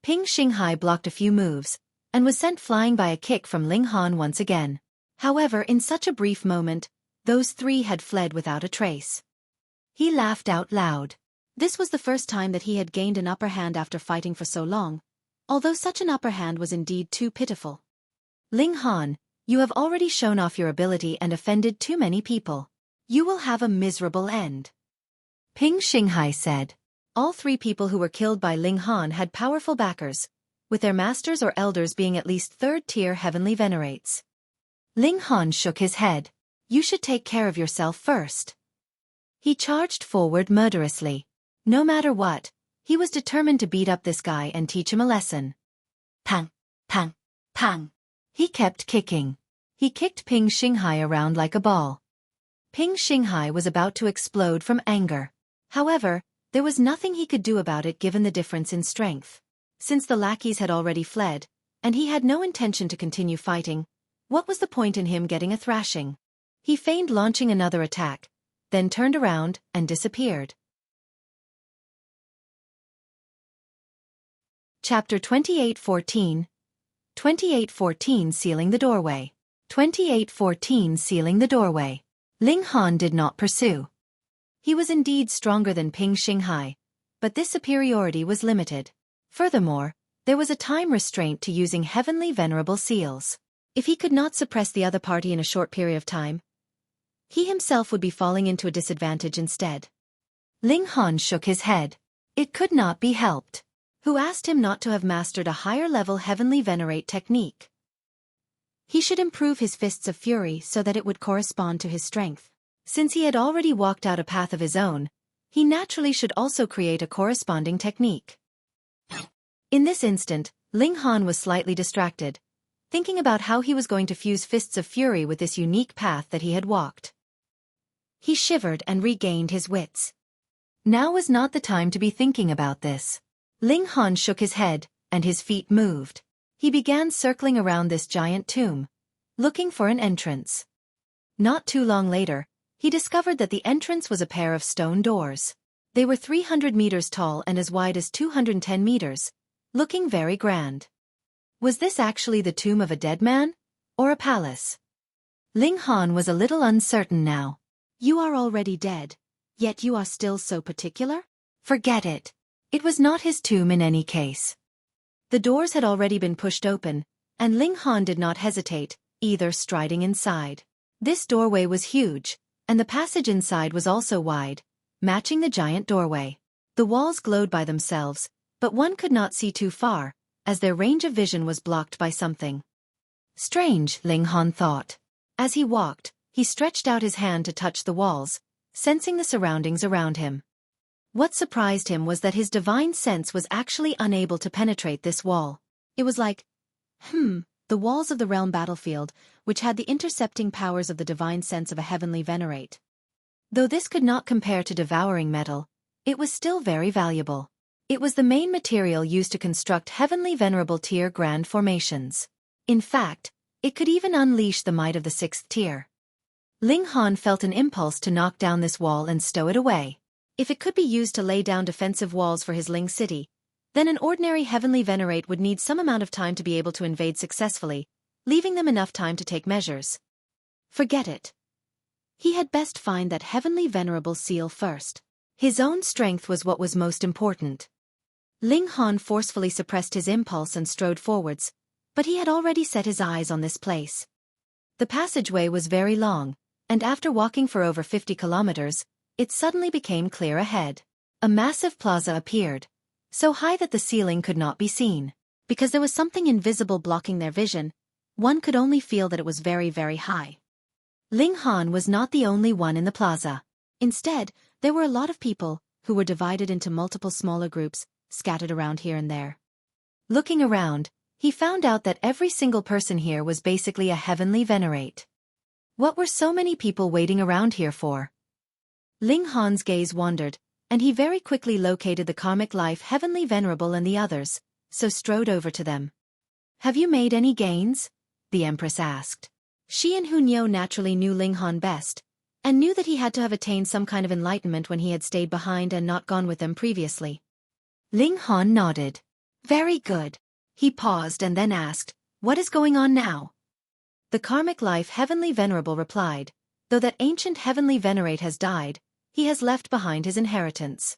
Ping Xinghai blocked a few moves, and was sent flying by a kick from Ling Han once again. However, in such a brief moment, those three had fled without a trace. He laughed out loud. This was the first time that he had gained an upper hand after fighting for so long, although such an upper hand was indeed too pitiful. Ling Han, you have already shown off your ability and offended too many people. You will have a miserable end. Ping Xinghai said. All three people who were killed by Ling Han had powerful backers, with their masters or elders being at least third-tier heavenly venerates. Ling Han shook his head. You should take care of yourself first. He charged forward murderously. No matter what, he was determined to beat up this guy and teach him a lesson. Pang! Pang! Pang! He kept kicking. He kicked Ping Xinghai around like a ball. Ping Xinghai was about to explode from anger. However, there was nothing he could do about it given the difference in strength. Since the lackeys had already fled, and he had no intention to continue fighting, what was the point in him getting a thrashing? He feigned launching another attack, then turned around and disappeared. Chapter 28:14. 28:14 Sealing the doorway. 28:14 Sealing the doorway. Ling Han did not pursue. He was indeed stronger than Ping Xinghai, but this superiority was limited. Furthermore, there was a time restraint to using heavenly venerable seals. If he could not suppress the other party in a short period of time, he himself would be falling into a disadvantage instead. Ling Han shook his head. It could not be helped. Who asked him not to have mastered a higher-level heavenly venerate technique? He should improve his fists of fury so that it would correspond to his strength. Since he had already walked out a path of his own, he naturally should also create a corresponding technique. In this instant, Ling Han was slightly distracted, thinking about how he was going to fuse fists of fury with this unique path that he had walked. He shivered and regained his wits. Now was not the time to be thinking about this. Ling Han shook his head, and his feet moved. He began circling around this giant tomb, looking for an entrance. Not too long later, he discovered that the entrance was a pair of stone doors. They were 300 meters tall and as wide as 210 meters, looking very grand. Was this actually the tomb of a dead man, or a palace? Ling Han was a little uncertain now. You are already dead, yet you are still so particular? Forget it. It was not his tomb in any case. The doors had already been pushed open, and Ling Han did not hesitate, either striding inside. This doorway was huge, and the passage inside was also wide, matching the giant doorway. The walls glowed by themselves, but one could not see too far, as their range of vision was blocked by something. Strange, Ling Han thought. As he walked, He stretched out his hand to touch the walls, sensing the surroundings around him. What surprised him was that his divine sense was actually unable to penetrate this wall. It was like, the walls of the realm battlefield, which had the intercepting powers of the divine sense of a heavenly venerate. Though this could not compare to devouring metal, it was still very valuable. It was the main material used to construct heavenly venerable tier grand formations. In fact, it could even unleash the might of the 6th tier. Ling Han felt an impulse to knock down this wall and stow it away. If it could be used to lay down defensive walls for his Ling city, then an ordinary heavenly venerate would need some amount of time to be able to invade successfully, leaving them enough time to take measures. Forget it. He had best find that heavenly venerable seal first. His own strength was what was most important. Ling Han forcefully suppressed his impulse and strode forwards, but he had already set his eyes on this place. The passageway was very long, and after walking for over 50 kilometers, it suddenly became clear ahead. A massive plaza appeared, so high that the ceiling could not be seen. Because there was something invisible blocking their vision, one could only feel that it was very, very high. Ling Han was not the only one in the plaza. Instead, there were a lot of people, who were divided into multiple smaller groups, scattered around here and there. Looking around, he found out that every single person here was basically a heavenly venerate. What were so many people waiting around here for? Ling Han's gaze wandered, and he very quickly located the karmic life heavenly venerable and the others, so strode over to them. Have you made any gains? The Empress asked. She and Hunyao naturally knew Ling Han best, and knew that he had to have attained some kind of enlightenment when he had stayed behind and not gone with them previously. Ling Han nodded. Very good. He paused and then asked, what is going on now? The karmic life heavenly venerable replied, though that ancient heavenly venerate has died, he has left behind his inheritance.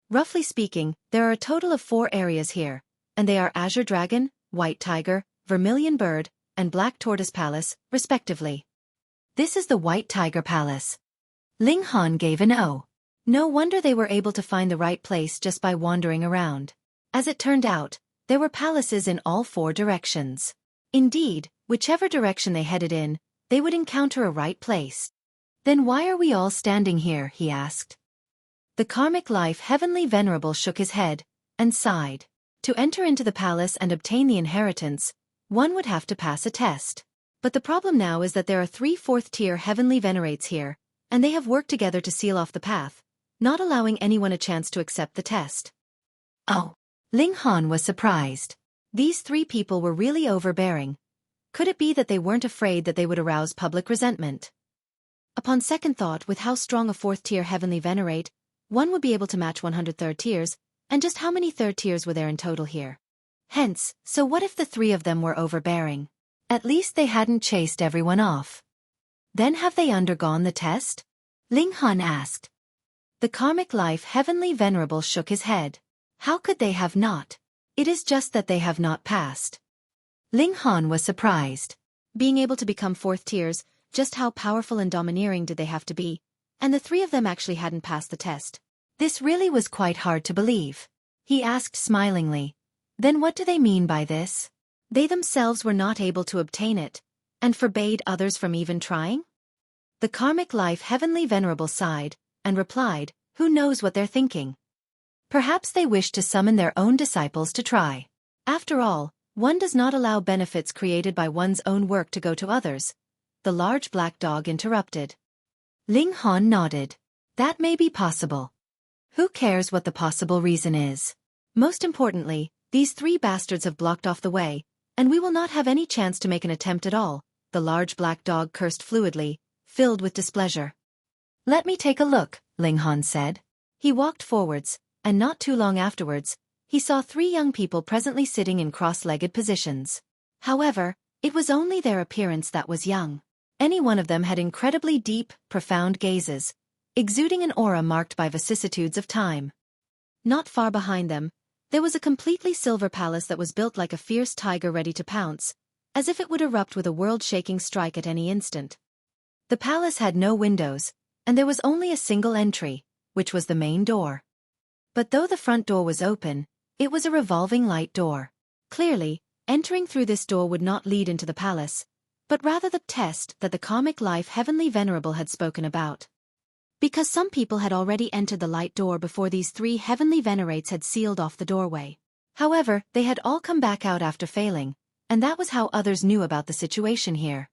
Roughly speaking, there are a total of 4 areas here, and they are Azure Dragon, White Tiger, Vermillion Bird, and Black Tortoise Palace, respectively. This is the White Tiger Palace. Ling Han gave an O. No wonder they were able to find the right place just by wandering around. As it turned out, there were palaces in all 4 directions. Indeed, whichever direction they headed in, they would encounter a right place. Then why are we all standing here? He asked. The karmic life heavenly venerable shook his head, and sighed. To enter into the palace and obtain the inheritance, one would have to pass a test. But the problem now is that there are 3 4th-tier heavenly venerates here, and they have worked together to seal off the path, not allowing anyone a chance to accept the test. Oh. Ling Han was surprised. These 3 people were really overbearing. Could it be that they weren't afraid that they would arouse public resentment? Upon second thought, with how strong a 4th-tier heavenly venerate, one would be able to match 100 3rd tiers, and just how many 3rd tiers were there in total here? Hence, so what if the 3 of them were overbearing? At least they hadn't chased everyone off. Then have they undergone the test? Ling Han asked. The karmic life heavenly venerable shook his head. How could they have not? It is just that they have not passed. Ling Han was surprised. Being able to become 4th tiers, just how powerful and domineering did they have to be? And the 3 of them actually hadn't passed the test. This really was quite hard to believe. He asked smilingly, then what do they mean by this? They themselves were not able to obtain it, and forbade others from even trying? The karmic life heavenly venerable sighed, and replied, who knows what they're thinking? Perhaps they wish to summon their own disciples to try. After all, one does not allow benefits created by one's own work to go to others. The large black dog interrupted. Ling Han nodded. That may be possible. Who cares what the possible reason is? Most importantly, these 3 bastards have blocked off the way, and we will not have any chance to make an attempt at all, the large black dog cursed fluidly, filled with displeasure. Let me take a look, Ling Han said. He walked forwards, and not too long afterwards, he saw 3 young people presently sitting in cross-legged positions. However, it was only their appearance that was young. Any one of them had incredibly deep, profound gazes, exuding an aura marked by vicissitudes of time. Not far behind them, there was a completely silver palace that was built like a fierce tiger ready to pounce, as if it would erupt with a world-shaking strike at any instant. The palace had no windows, and there was only a single entry, which was the main door. But though the front door was open, it was a revolving light door. Clearly, entering through this door would not lead into the palace, but rather the test that the comic life Heavenly Venerable had spoken about. Because some people had already entered the light door before these 3 Heavenly Venerates had sealed off the doorway. However, they had all come back out after failing, and that was how others knew about the situation here.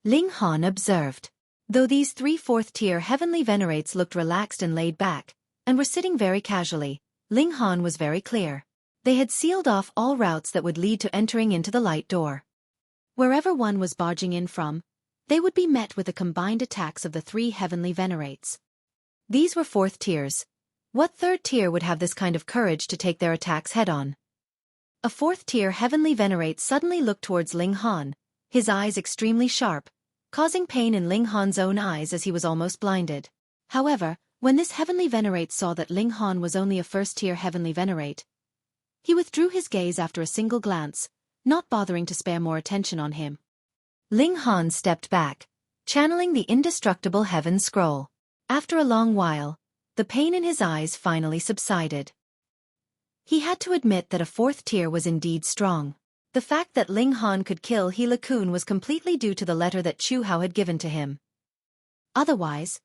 Ling Han observed. Though these 3 4th-tier Heavenly Venerates looked relaxed and laid back, and were sitting very casually, Ling Han was very clear. They had sealed off all routes that would lead to entering into the light door. Wherever one was barging in from, they would be met with the combined attacks of the 3 Heavenly Venerates. These were 4th tiers. What 3rd tier would have this kind of courage to take their attacks head-on? A 4th-tier Heavenly Venerate suddenly looked towards Ling Han, his eyes extremely sharp, causing pain in Ling Han's own eyes as he was almost blinded. However, when this Heavenly Venerate saw that Ling Han was only a 1st-tier Heavenly Venerate, he withdrew his gaze after a single glance, not bothering to spare more attention on him. Ling Han stepped back, channeling the indestructible Heaven Scroll. After a long while, the pain in his eyes finally subsided. He had to admit that a 4th tier was indeed strong. The fact that Ling Han could kill He Le Kun was completely due to the letter that Chu Hao had given to him. Otherwise,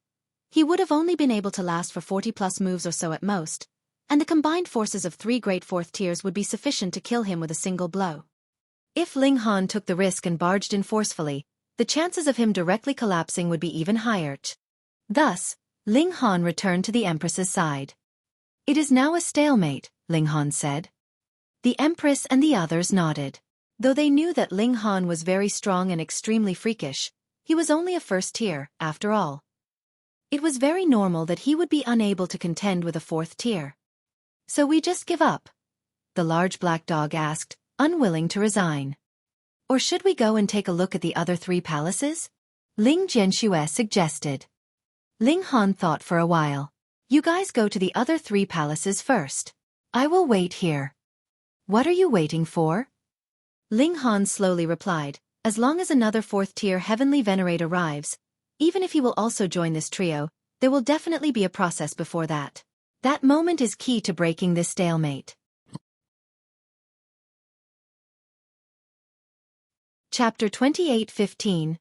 he would have only been able to last for 40+ moves or so at most, and the combined forces of 3 great 4th tiers would be sufficient to kill him with a single blow. If Ling Han took the risk and barged in forcefully, the chances of him directly collapsing would be even higher. Thus, Ling Han returned to the Empress's side. "It is now a stalemate," Ling Han said. The Empress and the others nodded. Though they knew that Ling Han was very strong and extremely freakish, he was only a 1st tier, after all. It was very normal that he would be unable to contend with a 4th tier. "So we just give up?" the large black dog asked, unwilling to resign. "Or should we go and take a look at the other 3 palaces?" Ling Jianxue suggested. Ling Han thought for a while. "You guys go to the other 3 palaces first. I will wait here." "What are you waiting for?" Ling Han slowly replied. "As long as another 4th-tier Heavenly Venerate arrives, even if he will also join this trio, there will definitely be a process before that. That moment is key to breaking this stalemate." Chapter 28:15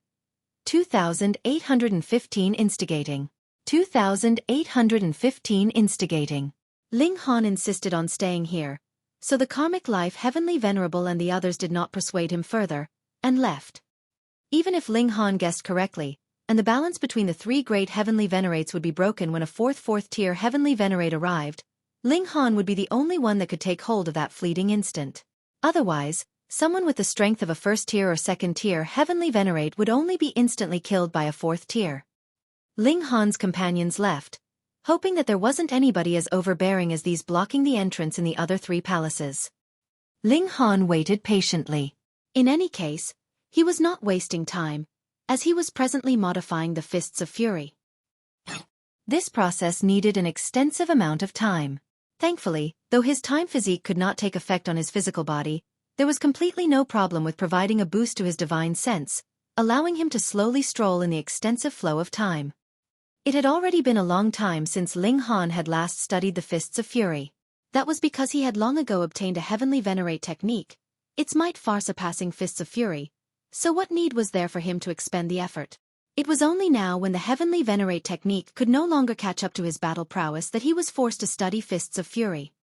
2815 Instigating 2815 Instigating. Ling Han insisted on staying here, so the comic life Heavenly Venerable and the others did not persuade him further, and left. Even if Ling Han guessed correctly, and the balance between the 3 great Heavenly Venerates would be broken when a 4th-tier Heavenly Venerate arrived, Ling Han would be the only one that could take hold of that fleeting instant. Otherwise, someone with the strength of a 1st-tier or 2nd-tier Heavenly Venerate would only be instantly killed by a 4th tier. Ling Han's companions left, hoping that there wasn't anybody as overbearing as these blocking the entrance in the other 3 palaces. Ling Han waited patiently. In any case, he was not wasting time, as he was presently modifying the Fists of Fury. This process needed an extensive amount of time. Thankfully, though his time physique could not take effect on his physical body, there was completely no problem with providing a boost to his divine sense, allowing him to slowly stroll in the extensive flow of time. It had already been a long time since Ling Han had last studied the Fists of Fury. That was because he had long ago obtained a Heavenly Venerate technique, its might far surpassing Fists of Fury, so what need was there for him to expend the effort? It was only now when the Heavenly Venerate technique could no longer catch up to his battle prowess that he was forced to study Fists of Fury.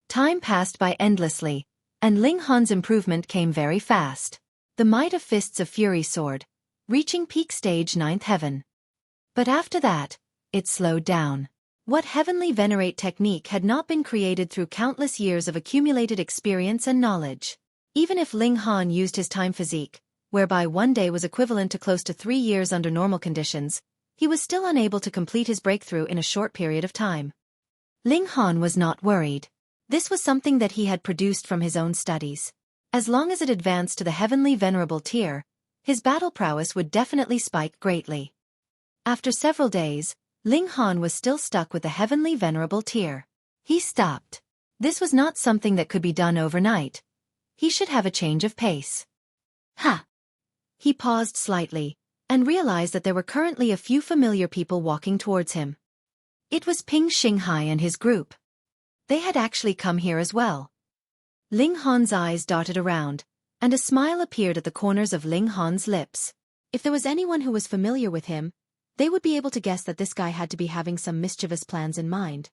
Time passed by endlessly, and Ling Han's improvement came very fast. The might of Fists of Fury soared, reaching peak stage 9th heaven. But after that, it slowed down. What Heavenly Venerate technique had not been created through countless years of accumulated experience and knowledge? Even if Ling Han used his time physique, whereby one day was equivalent to close to 3 years under normal conditions, he was still unable to complete his breakthrough in a short period of time. Ling Han was not worried. This was something that he had produced from his own studies. As long as it advanced to the Heavenly Venerable tier, his battle prowess would definitely spike greatly. After several days, Ling Han was still stuck with the Heavenly Venerable tier. He stopped. This was not something that could be done overnight. He should have a change of pace. Ha! He paused slightly, and realized that there were currently a few familiar people walking towards him. It was Ping Xinghai and his group. They had actually come here as well. Ling Han's eyes darted around, and a smile appeared at the corners of Ling Han's lips. If there was anyone who was familiar with him, they would be able to guess that this guy had to be having some mischievous plans in mind.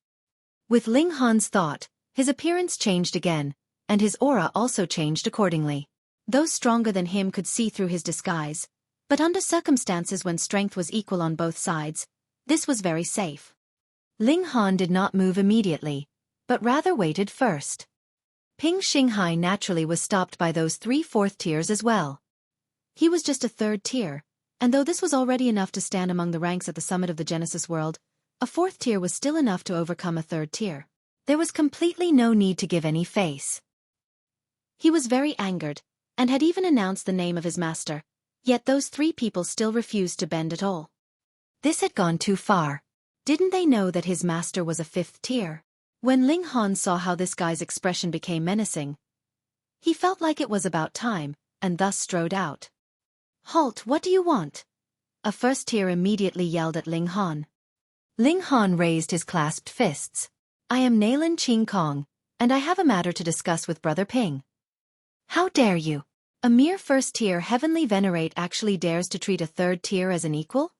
With Ling Han's thought, his appearance changed again, and his aura also changed accordingly. Those stronger than him could see through his disguise, but under circumstances when strength was equal on both sides, this was very safe. Ling Han did not move immediately, but rather waited first. Ping Xinghai naturally was stopped by those 3 fourth tiers as well. He was just a 3rd tier, and though this was already enough to stand among the ranks at the summit of the Genesis world, a 4th tier was still enough to overcome a 3rd tier. There was completely no need to give any face. He was very angered, and had even announced the name of his master, yet those 3 people still refused to bend at all. This had gone too far. Didn't they know that his master was a 5th tier? When Ling Han saw how this guy's expression became menacing, he felt like it was about time, and thus strode out. "Halt, what do you want?" A 1st tier immediately yelled at Ling Han. Ling Han raised his clasped fists. "I am Nalan Xingkong, and I have a matter to discuss with Brother Ping." "How dare you? A mere 1st tier Heavenly Venerate actually dares to treat a 3rd tier as an equal?"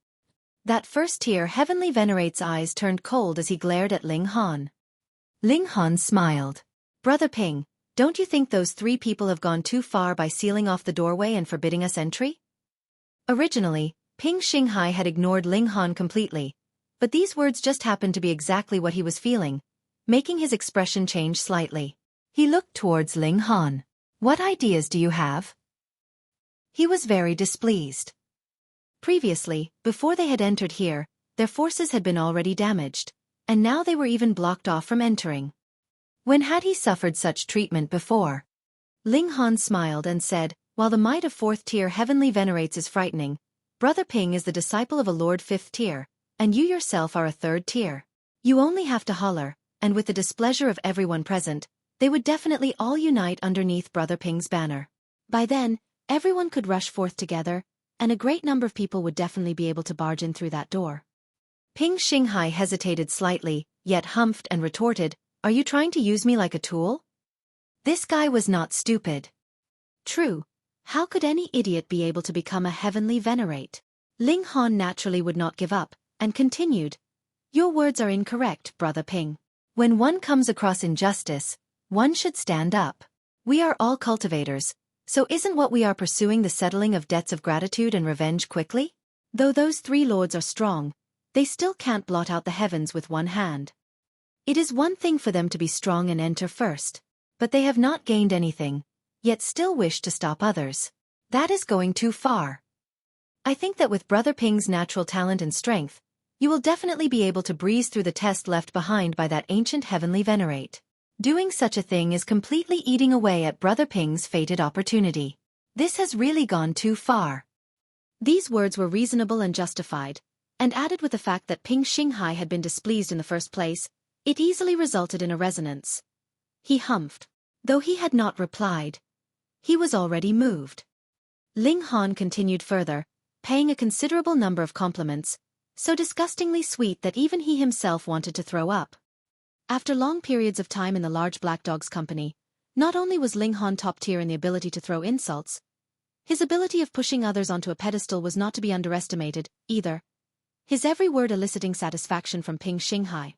That 1st tier Heavenly Venerate's eyes turned cold as he glared at Ling Han. Ling Han smiled. "Brother Ping, don't you think those 3 people have gone too far by sealing off the doorway and forbidding us entry?" Originally, Ping Xinghai had ignored Ling Han completely, but these words just happened to be exactly what he was feeling, making his expression change slightly. He looked towards Ling Han. "What ideas do you have?" He was very displeased. Previously, before they had entered here, their forces had been already damaged, and now they were even blocked off from entering. When had he suffered such treatment before? Ling Han smiled and said, "While the might of 4th tier Heavenly Venerates is frightening, Brother Ping is the disciple of a Lord 5th tier, and you yourself are a 3rd tier. You only have to holler, and with the displeasure of everyone present, they would definitely all unite underneath Brother Ping's banner. By then, everyone could rush forth together, and a great number of people would definitely be able to barge in through that door." Ping Xinghai hesitated slightly, yet humphed and retorted, "Are you trying to use me like a tool?" This guy was not stupid. True, how could any idiot be able to become a Heavenly Venerate? Ling Han naturally would not give up, and continued, "Your words are incorrect, Brother Ping. When one comes across injustice, one should stand up. We are all cultivators, so isn't what we are pursuing the settling of debts of gratitude and revenge quickly? Though those 3 lords are strong, they still can't blot out the heavens with one hand. It is one thing for them to be strong and enter first, but they have not gained anything, yet still wish to stop others. That is going too far. I think that with Brother Ping's natural talent and strength, you will definitely be able to breeze through the test left behind by that ancient Heavenly Venerate. Doing such a thing is completely eating away at Brother Ping's fated opportunity. This has really gone too far." These words were reasonable and justified, and added with the fact that Ping Xinghai had been displeased in the first place, it easily resulted in a resonance. He humphed. Though he had not replied, he was already moved. Ling Han continued further, paying a considerable number of compliments, so disgustingly sweet that even he himself wanted to throw up. After long periods of time in the large black dog's company, not only was Ling Han top tier in the ability to throw insults, his ability of pushing others onto a pedestal was not to be underestimated, either, his every word eliciting satisfaction from Ping Xinghai.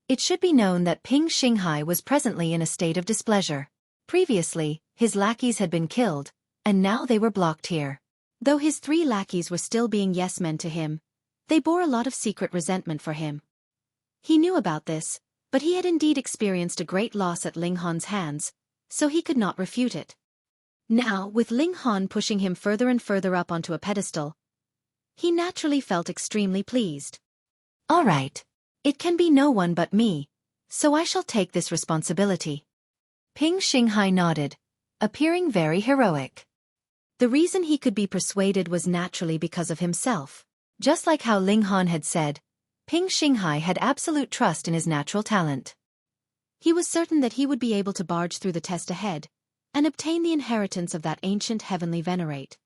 It should be known that Ping Xinghai was presently in a state of displeasure. Previously, his lackeys had been killed, and now they were blocked here. Though his 3 lackeys were still being yes-men to him, they bore a lot of secret resentment for him. He knew about this, but he had indeed experienced a great loss at Ling Han's hands, so he could not refute it. Now, with Ling Han pushing him further and further up onto a pedestal, he naturally felt extremely pleased. "All right. It can be no one but me, so I shall take this responsibility." Ping Xinghai nodded, appearing very heroic. The reason he could be persuaded was naturally because of himself. Just like how Ling Han had said, Ping Xinghai had absolute trust in his natural talent. He was certain that he would be able to barge through the test ahead, and obtain the inheritance of that ancient Heavenly Venerate.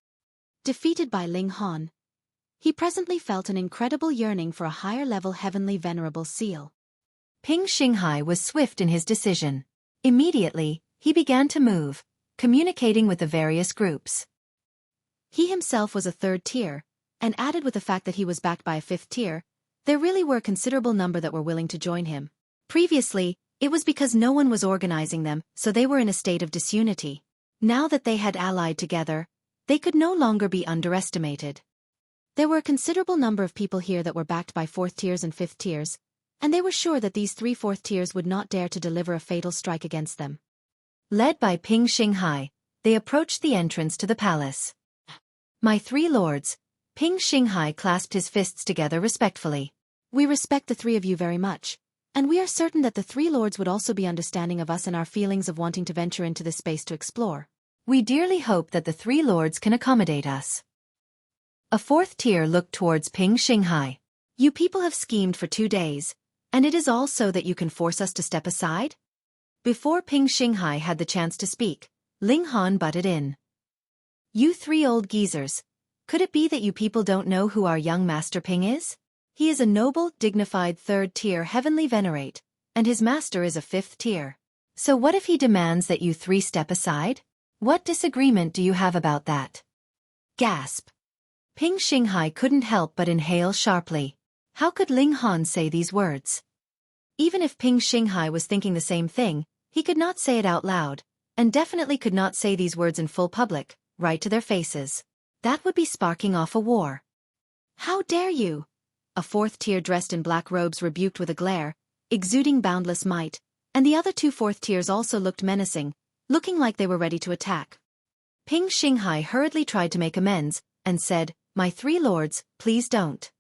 Defeated by Ling Han, he presently felt an incredible yearning for a higher-level Heavenly Venerable seal. Ping Xinghai was swift in his decision. Immediately, he began to move, communicating with the various groups. He himself was a third tier, and added with the fact that he was backed by a fifth tier, there really were a considerable number that were willing to join him. Previously, it was because no one was organizing them, so they were in a state of disunity. Now that they had allied together, they could no longer be underestimated. There were a considerable number of people here that were backed by fourth tiers and fifth tiers, and they were sure that these three fourth tiers would not dare to deliver a fatal strike against them. Led by Ping Xinghai, they approached the entrance to the palace. My three lords, Ping Xinghai clasped his fists together respectfully. We respect the three of you very much, and we are certain that the three lords would also be understanding of us and our feelings of wanting to venture into this space to explore. We dearly hope that the three lords can accommodate us. A fourth tier looked towards Ping Xinghai. You people have schemed for 2 days, and it is all so that you can force us to step aside? Before Ping Xinghai had the chance to speak, Ling Han butted in. You three old geezers, could it be that you people don't know who our young master Ping is? He is a noble, dignified third-tier heavenly venerate, and his master is a fifth tier. So what if he demands that you three step aside? What disagreement do you have about that? Gasp. Ping Xinghai couldn't help but inhale sharply. How could Ling Han say these words? Even if Ping Xinghai was thinking the same thing, he could not say it out loud, and definitely could not say these words in full public, right to their faces. That would be sparking off a war. How dare you? A fourth tier dressed in black robes rebuked with a glare, exuding boundless might, and the other two fourth tiers also looked menacing, looking like they were ready to attack. Ping Xinghai hurriedly tried to make amends, and said, My three lords, please don't.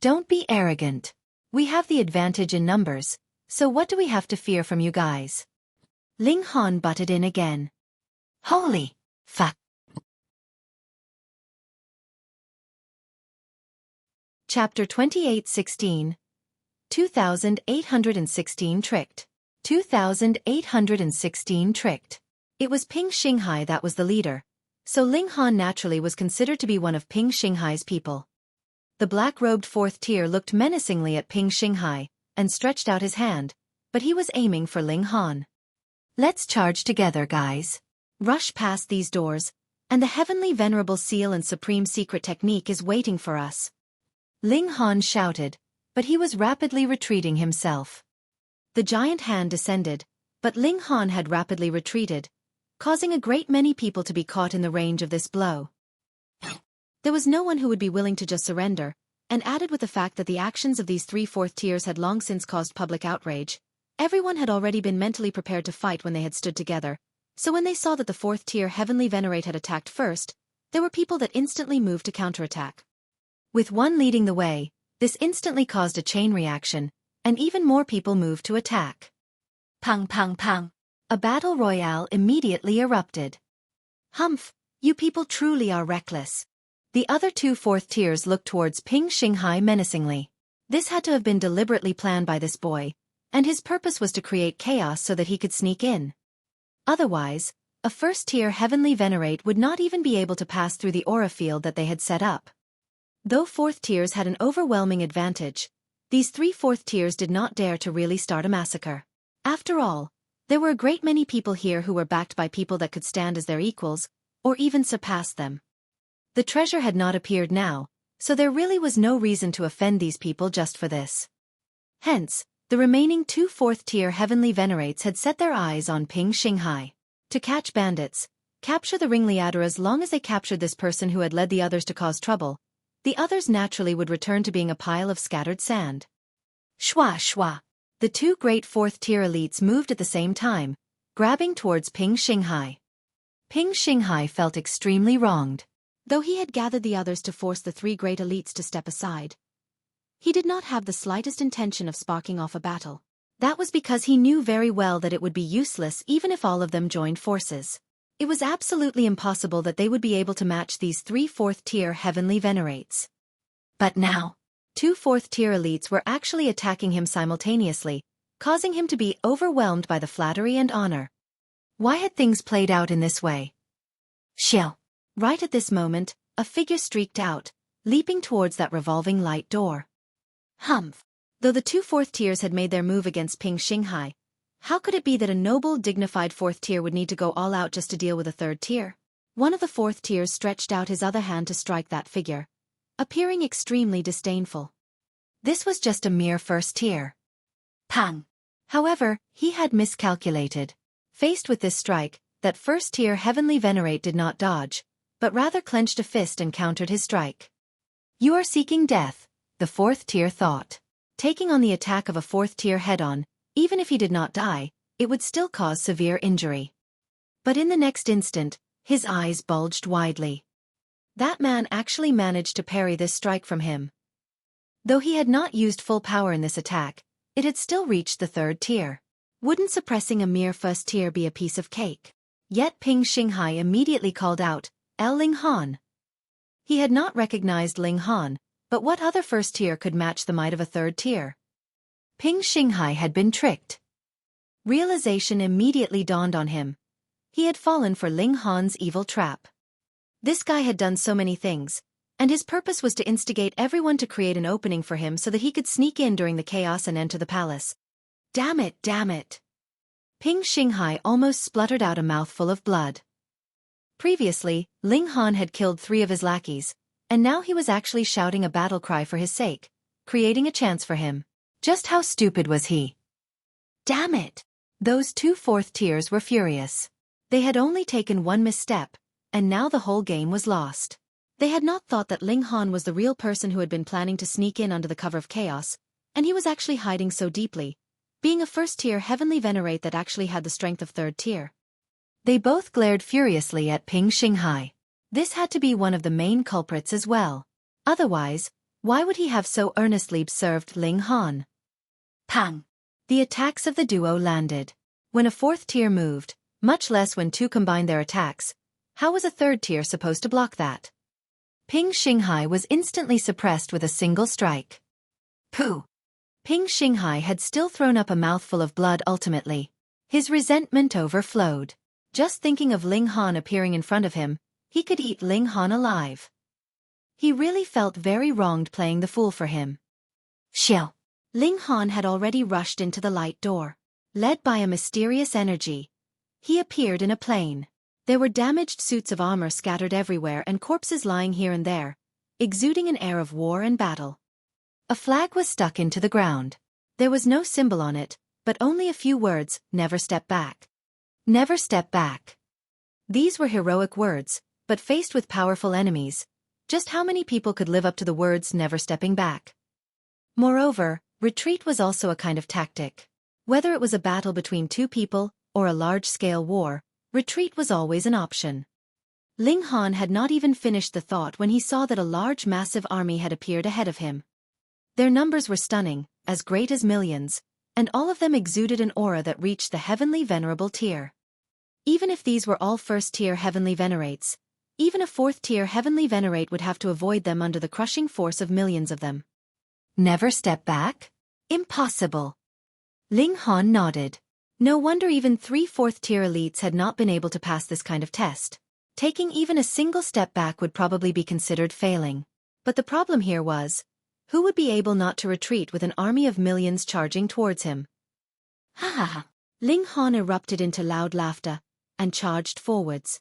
Don't be arrogant. We have the advantage in numbers, so what do we have to fear from you guys? Ling Han butted in again. Holy fuck. Chapter 28:16 2816 Tricked. 2816 Tricked. It was Ping Xinghai that was the leader, so Ling Han naturally was considered to be one of Ping Xinghai's people. The black-robed fourth tier looked menacingly at Ping Xinghai, and stretched out his hand, but he was aiming for Ling Han. Let's charge together, guys. Rush past these doors, and the heavenly venerable seal and supreme secret technique is waiting for us. Ling Han shouted, but he was rapidly retreating himself. The giant hand descended, but Ling Han had rapidly retreated, causing a great many people to be caught in the range of this blow. There was no one who would be willing to just surrender, and added with the fact that the actions of these three fourth tiers had long since caused public outrage, everyone had already been mentally prepared to fight when they had stood together, so when they saw that the fourth tier heavenly venerate had attacked first, there were people that instantly moved to counterattack. With one leading the way, this instantly caused a chain reaction, and even more people moved to attack. Pang pang pang. A battle royale immediately erupted. Humph, you people truly are reckless. The other two fourth tiers looked towards Ping Xinghai menacingly. This had to have been deliberately planned by this boy, and his purpose was to create chaos so that he could sneak in. Otherwise, a first-tier heavenly venerate would not even be able to pass through the aura field that they had set up. Though fourth tiers had an overwhelming advantage, these three fourth tiers did not dare to really start a massacre. After all, there were a great many people here who were backed by people that could stand as their equals, or even surpass them. The treasure had not appeared now, so there really was no reason to offend these people just for this. Hence, the remaining two fourth-tier heavenly venerates had set their eyes on Ping Xinghai. To catch bandits, capture the ringleader. As long as they captured this person who had led the others to cause trouble, the others naturally would return to being a pile of scattered sand. Shwa shwa. The two great fourth-tier elites moved at the same time, grabbing towards Ping Xinghai. Ping Xinghai felt extremely wronged. Though he had gathered the others to force the three great elites to step aside, he did not have the slightest intention of sparking off a battle. That was because he knew very well that it would be useless even if all of them joined forces. It was absolutely impossible that they would be able to match these three fourth-tier heavenly venerates. But now, two fourth-tier elites were actually attacking him simultaneously, causing him to be overwhelmed by the flattery and honor. Why had things played out in this way? Shill. Right at this moment, a figure streaked out, leaping towards that revolving light door. Humph. Though the two fourth tiers had made their move against Ping Xinghai, How could it be that a noble, dignified 4th tier would need to go all out just to deal with a 3rd tier? One of the 4th tiers stretched out his other hand to strike that figure, appearing extremely disdainful. This was just a mere 1st tier. Pang! However, he had miscalculated. Faced with this strike, that 1st tier Heavenly Venerate did not dodge, but rather clenched a fist and countered his strike. You are seeking death, the 4th tier thought. Taking on the attack of a 4th tier head-on, even if he did not die, it would still cause severe injury. But in the next instant, his eyes bulged widely. That man actually managed to parry this strike from him. Though he had not used full power in this attack, it had still reached the 3rd tier. Wouldn't suppressing a mere 1st tier be a piece of cake? Yet Ping Xinghai immediately called out, Ling Han. He had not recognized Ling Han, but what other 1st tier could match the might of a 3rd tier? Ping Xinghai had been tricked. Realization immediately dawned on him. He had fallen for Ling Han's evil trap. This guy had done so many things, and his purpose was to instigate everyone to create an opening for him so that he could sneak in during the chaos and enter the palace. Damn it, damn it. Ping Xinghai almost spluttered out a mouthful of blood. Previously, Ling Han had killed 3 of his lackeys, and now he was actually shouting a battle cry for his sake, creating a chance for him. Just how stupid was he? Damn it! Those 2 4th tiers were furious. They had only taken one misstep, and now the whole game was lost. They had not thought that Ling Han was the real person who had been planning to sneak in under the cover of chaos, and he was actually hiding so deeply, being a 1st tier Heavenly Venerate that actually had the strength of 3rd tier. They both glared furiously at Ping Xinghai. This had to be one of the main culprits as well. Otherwise, why would he have so earnestly served Ling Han? Pang! The attacks of the duo landed. When a 4th tier moved, much less when 2 combined their attacks, how was a 3rd tier supposed to block that? Ping Xinghai was instantly suppressed with a single strike. Pooh! Ping Xinghai had still thrown up a mouthful of blood ultimately. His resentment overflowed. Just thinking of Ling Han appearing in front of him, he could eat Ling Han alive. He really felt very wronged playing the fool for him. Xiao! Ling Han had already rushed into the light door. Led by a mysterious energy, he appeared in a plane. There were damaged suits of armor scattered everywhere and corpses lying here and there, exuding an air of war and battle. A flag was stuck into the ground. There was no symbol on it, but only a few words, never step back. Never step back. These were heroic words, but faced with powerful enemies, just how many people could live up to the words never stepping back? Moreover, retreat was also a kind of tactic. Whether it was a battle between 2 people, or a large-scale war, retreat was always an option. Ling Han had not even finished the thought when he saw that a large massive army had appeared ahead of him. Their numbers were stunning, as great as millions, and all of them exuded an aura that reached the Heavenly Venerable tier. Even if these were all 1st tier Heavenly Venerates, even a 4th tier Heavenly Venerate would have to avoid them under the crushing force of millions of them. Never step back? Impossible. Ling Han nodded. No wonder even 3 4th tier elites had not been able to pass this kind of test. Taking even a single step back would probably be considered failing. But the problem here was, who would be able not to retreat with an army of millions charging towards him? Ha ha ha! Ling Han erupted into loud laughter, and charged forwards.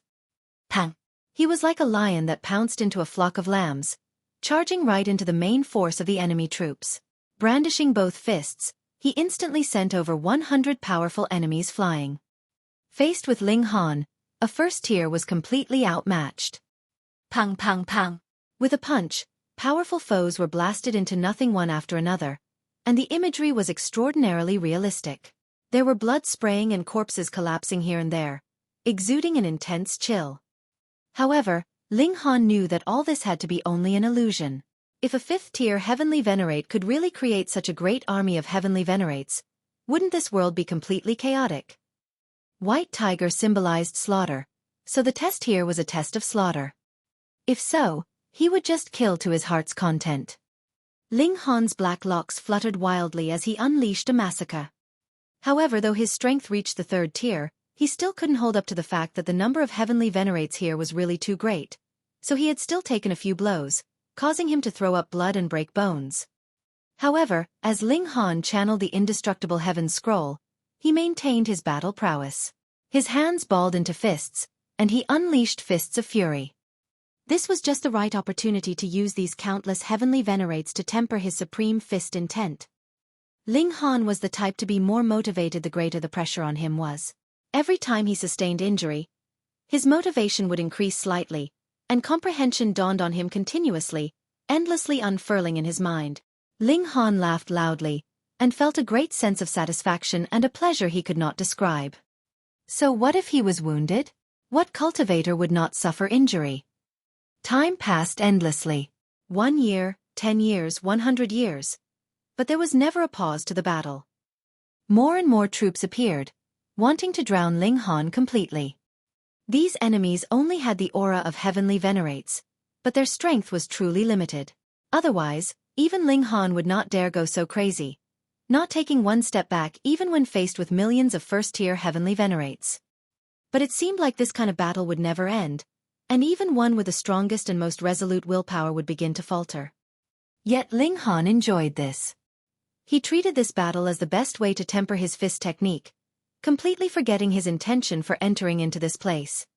Pang! He was like a lion that pounced into a flock of lambs, charging right into the main force of the enemy troops. Brandishing both fists, he instantly sent over 100 powerful enemies flying. Faced with Ling Han, a 1st tier was completely outmatched. Pang pang pang! With a punch, powerful foes were blasted into nothing one after another, and the imagery was extraordinarily realistic. There were blood spraying and corpses collapsing here and there, exuding an intense chill. However, Ling Han knew that all this had to be only an illusion. If a 5th tier Heavenly Venerate could really create such a great army of Heavenly Venerates, wouldn't this world be completely chaotic? White tiger symbolized slaughter, so the test here was a test of slaughter. If so, he would just kill to his heart's content. Ling Han's black locks fluttered wildly as he unleashed a massacre. However, though his strength reached the 3rd tier, he still couldn't hold up to the fact that the number of Heavenly Venerates here was really too great, so he had still taken a few blows, causing him to throw up blood and break bones. However, as Ling Han channeled the indestructible Heaven Scroll, he maintained his battle prowess. His hands balled into fists, and he unleashed fists of fury. This was just the right opportunity to use these countless heavenly venerates to temper his supreme fist intent. Xinghai was the type to be more motivated the greater the pressure on him was. Every time he sustained injury, his motivation would increase slightly, and comprehension dawned on him continuously, endlessly unfurling in his mind. Xinghai laughed loudly, and felt a great sense of satisfaction and a pleasure he could not describe. So what if he was wounded? What cultivator would not suffer injury? Time passed endlessly. 1 year, 10 years, 100 years. But there was never a pause to the battle. More and more troops appeared, wanting to drown Xinghai completely. These enemies only had the aura of heavenly venerates, but their strength was truly limited. Otherwise, even Xinghai would not dare go so crazy, not taking one step back even when faced with millions of first-tier heavenly venerates. But it seemed like this kind of battle would never end, and even one with the strongest and most resolute willpower would begin to falter. Yet Xinghai enjoyed this. He treated this battle as the best way to temper his fist technique, completely forgetting his intention for entering into this place.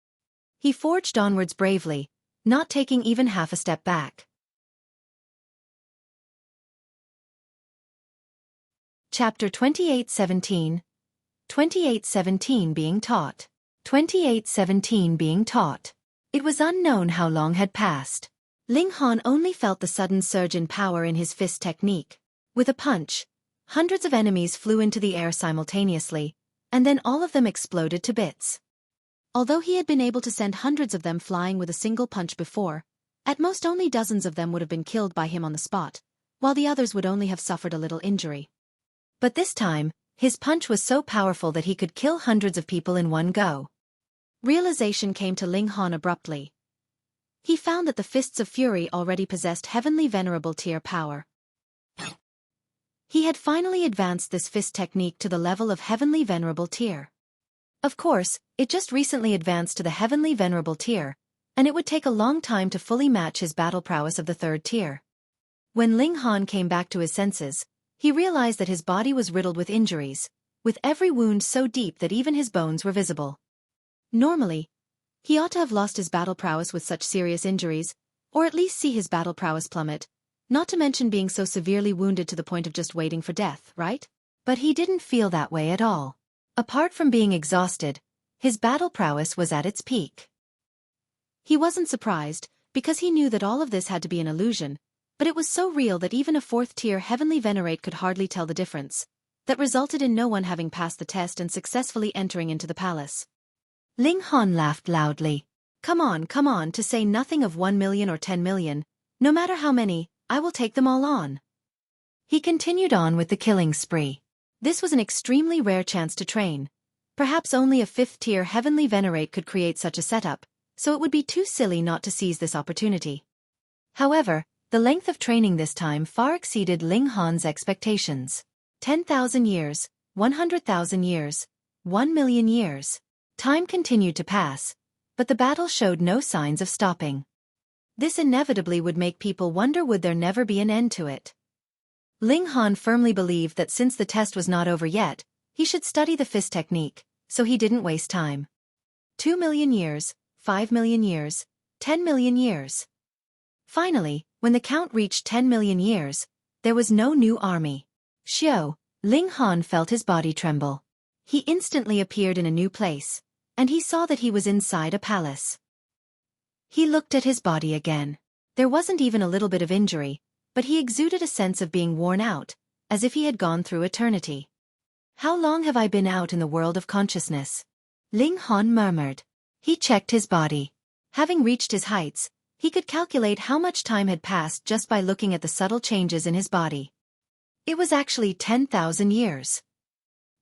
He forged onwards bravely, not taking even half a step back. Chapter 28:17. 28:17 Being Taught. 28:17 Being Taught. It was unknown how long had passed. Xinghai only felt the sudden surge in power in his fist technique. With a punch, hundreds of enemies flew into the air simultaneously, and then all of them exploded to bits. Although he had been able to send hundreds of them flying with a single punch before, at most only dozens of them would have been killed by him on the spot, while the others would only have suffered a little injury. But this time, his punch was so powerful that he could kill hundreds of people in one go. Realization came to Xinghai abruptly. He found that the Fists of Fury already possessed heavenly venerable tier power. He had finally advanced this fist technique to the level of heavenly venerable tier. Of course, it just recently advanced to the heavenly venerable tier, and it would take a long time to fully match his battle prowess of the 3rd tier. When Xinghai came back to his senses, he realized that his body was riddled with injuries, with every wound so deep that even his bones were visible. Normally, he ought to have lost his battle prowess with such serious injuries, or at least see his battle prowess plummet, not to mention being so severely wounded to the point of just waiting for death, right? But he didn't feel that way at all. Apart from being exhausted, his battle prowess was at its peak. He wasn't surprised, because he knew that all of this had to be an illusion, but it was so real that even a 4th-tier heavenly venerate could hardly tell the difference, that resulted in no one having passed the test and successfully entering into the palace. Xinghai laughed loudly. Come on, to say nothing of 1 million or 10 million, no matter how many, I will take them all on. He continued on with the killing spree. This was an extremely rare chance to train. Perhaps only a 5th-tier heavenly venerate could create such a setup, so it would be too silly not to seize this opportunity. However, the length of training this time far exceeded Xinghai's expectations. 10,000 years, 100,000 years, 1 million years. Time continued to pass, but the battle showed no signs of stopping. This inevitably would make people wonder would there never be an end to it. Xinghai firmly believed that since the test was not over yet, he should study the fist technique, so he didn't waste time. 2 million years, 5 million years, 10 million years. Finally, when the count reached 10 million years, there was no new army. Xinghai felt his body tremble. He instantly appeared in a new place, and he saw that he was inside a palace. He looked at his body again. There wasn't even a little bit of injury, but he exuded a sense of being worn out, as if he had gone through eternity. How long have I been out in the world of consciousness? Xinghai murmured. He checked his body. Having reached his heights, he could calculate how much time had passed just by looking at the subtle changes in his body. It was actually 10,000 years.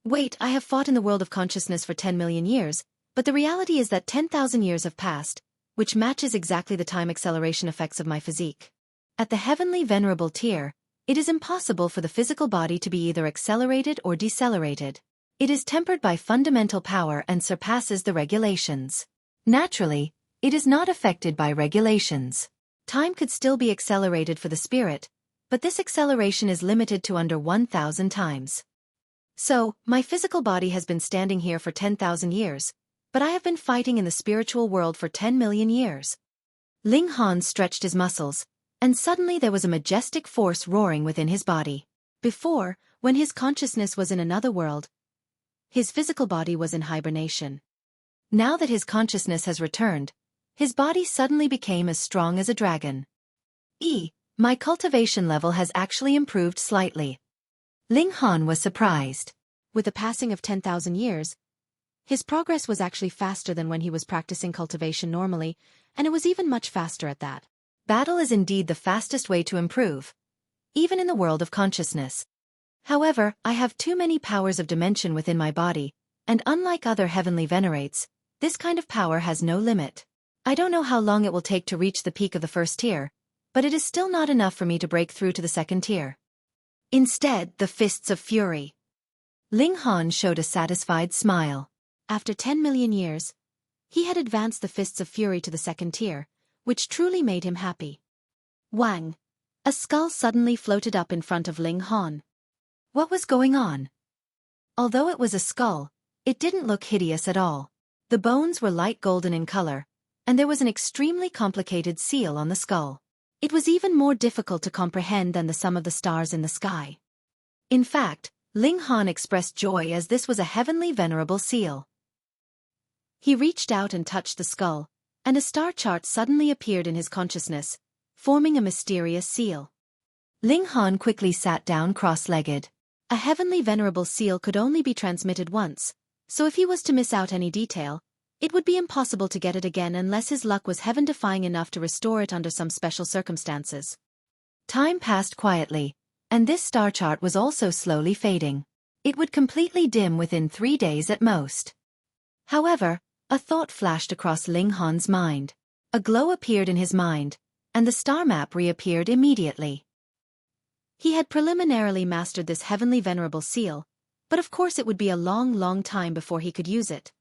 Wait, I have fought in the world of consciousness for 10 million years, but the reality is that 10,000 years have passed, which matches exactly the time acceleration effects of my physique. At the heavenly venerable tier, it is impossible for the physical body to be either accelerated or decelerated. It is tempered by fundamental power and surpasses the regulations. Naturally, it is not affected by regulations. Time could still be accelerated for the spirit, but this acceleration is limited to under 1,000 times. So, my physical body has been standing here for 10,000 years, but I have been fighting in the spiritual world for 10 million years. Ling Han stretched his muscles, and suddenly there was a majestic force roaring within his body. Before, when his consciousness was in another world, his physical body was in hibernation. Now that his consciousness has returned, his body suddenly became as strong as a dragon. My cultivation level has actually improved slightly. Ling Han was surprised. With the passing of 10,000 years, his progress was actually faster than when he was practicing cultivation normally, and it was even much faster at that. Battle is indeed the fastest way to improve, even in the world of consciousness. However, I have too many powers of dimension within my body, and unlike other heavenly venerates, this kind of power has no limit. I don't know how long it will take to reach the peak of the first tier, but it is still not enough for me to break through to the second tier. Instead, the Fists of Fury. Ling Han showed a satisfied smile. After 10 million years, he had advanced the Fists of Fury to the second tier, which truly made him happy. Huang. A skull suddenly floated up in front of Ling Han. What was going on? Although it was a skull, it didn't look hideous at all. The bones were light golden in color, and there was an extremely complicated seal on the skull. It was even more difficult to comprehend than the sum of the stars in the sky. In fact, Ling Han expressed joy as this was a heavenly venerable seal. He reached out and touched the skull, and a star chart suddenly appeared in his consciousness, forming a mysterious seal. Ling Han quickly sat down cross-legged. A heavenly venerable seal could only be transmitted once, so if he was to miss out any detail, it would be impossible to get it again unless his luck was heaven-defying enough to restore it under some special circumstances. Time passed quietly, and this star chart was also slowly fading. It would completely dim within 3 days at most. However, a thought flashed across Ling Han's mind. A glow appeared in his mind, and the star map reappeared immediately. He had preliminarily mastered this heavenly venerable seal, but of course it would be a long time before he could use it.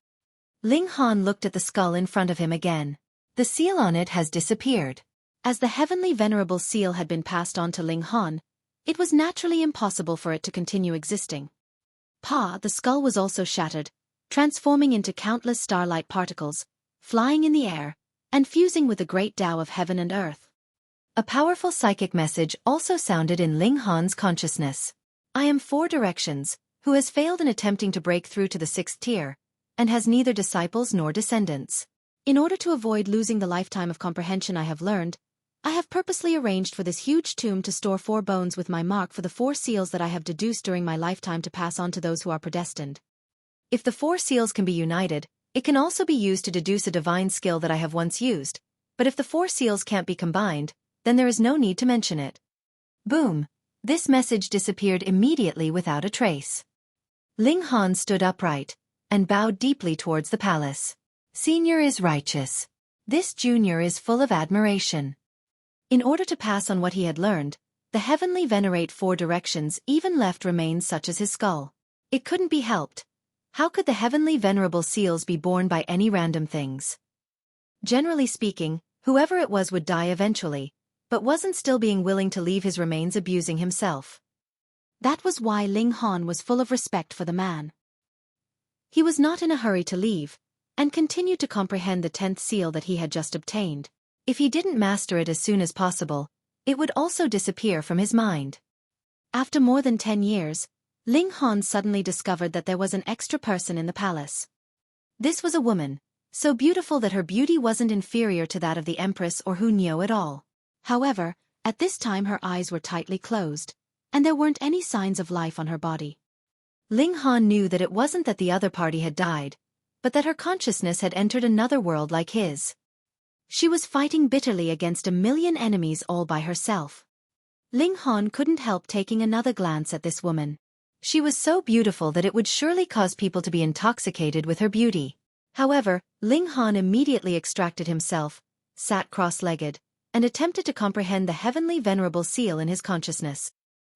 Ling Han looked at the skull in front of him again. The seal on it has disappeared. As the heavenly venerable seal had been passed on to Ling Han, it was naturally impossible for it to continue existing. The skull was also shattered, transforming into countless starlight particles, flying in the air, and fusing with the great Tao of heaven and earth. A powerful psychic message also sounded in Ling Han's consciousness. I am 4 directions, who has failed in attempting to break through to the 6th tier, and has neither disciples nor descendants. In order to avoid losing the lifetime of comprehension I have learned, I have purposely arranged for this huge tomb to store 4 bones with my mark for the 4 seals that I have deduced during my lifetime to pass on to those who are predestined. If the 4 seals can be united, it can also be used to deduce a divine skill that I have once used, but if the 4 seals can't be combined, then there is no need to mention it. Boom! This message disappeared immediately without a trace. Ling Han stood upright and bowed deeply towards the palace. Senior is righteous. This junior is full of admiration. In order to pass on what he had learned, the heavenly venerate 4 directions even left remains such as his skull. It couldn't be helped. How could the heavenly venerable seals be born by any random things? Generally speaking, whoever it was would die eventually, but wasn't still being willing to leave his remains abusing himself. That was why Ling Han was full of respect for the man. He was not in a hurry to leave, and continued to comprehend the 10th seal that he had just obtained. If he didn't master it as soon as possible, it would also disappear from his mind. After more than 10 years, Ling Han suddenly discovered that there was an extra person in the palace. This was a woman, so beautiful that her beauty wasn't inferior to that of the Empress or Huang at all. However, at this time her eyes were tightly closed, and there weren't any signs of life on her body. Ling Han knew that it wasn't that the other party had died, but that her consciousness had entered another world like his. She was fighting bitterly against a million enemies all by herself. Ling Han couldn't help taking another glance at this woman. She was so beautiful that it would surely cause people to be intoxicated with her beauty. However, Ling Han immediately extracted himself, sat cross-legged, and attempted to comprehend the heavenly venerable seal in his consciousness.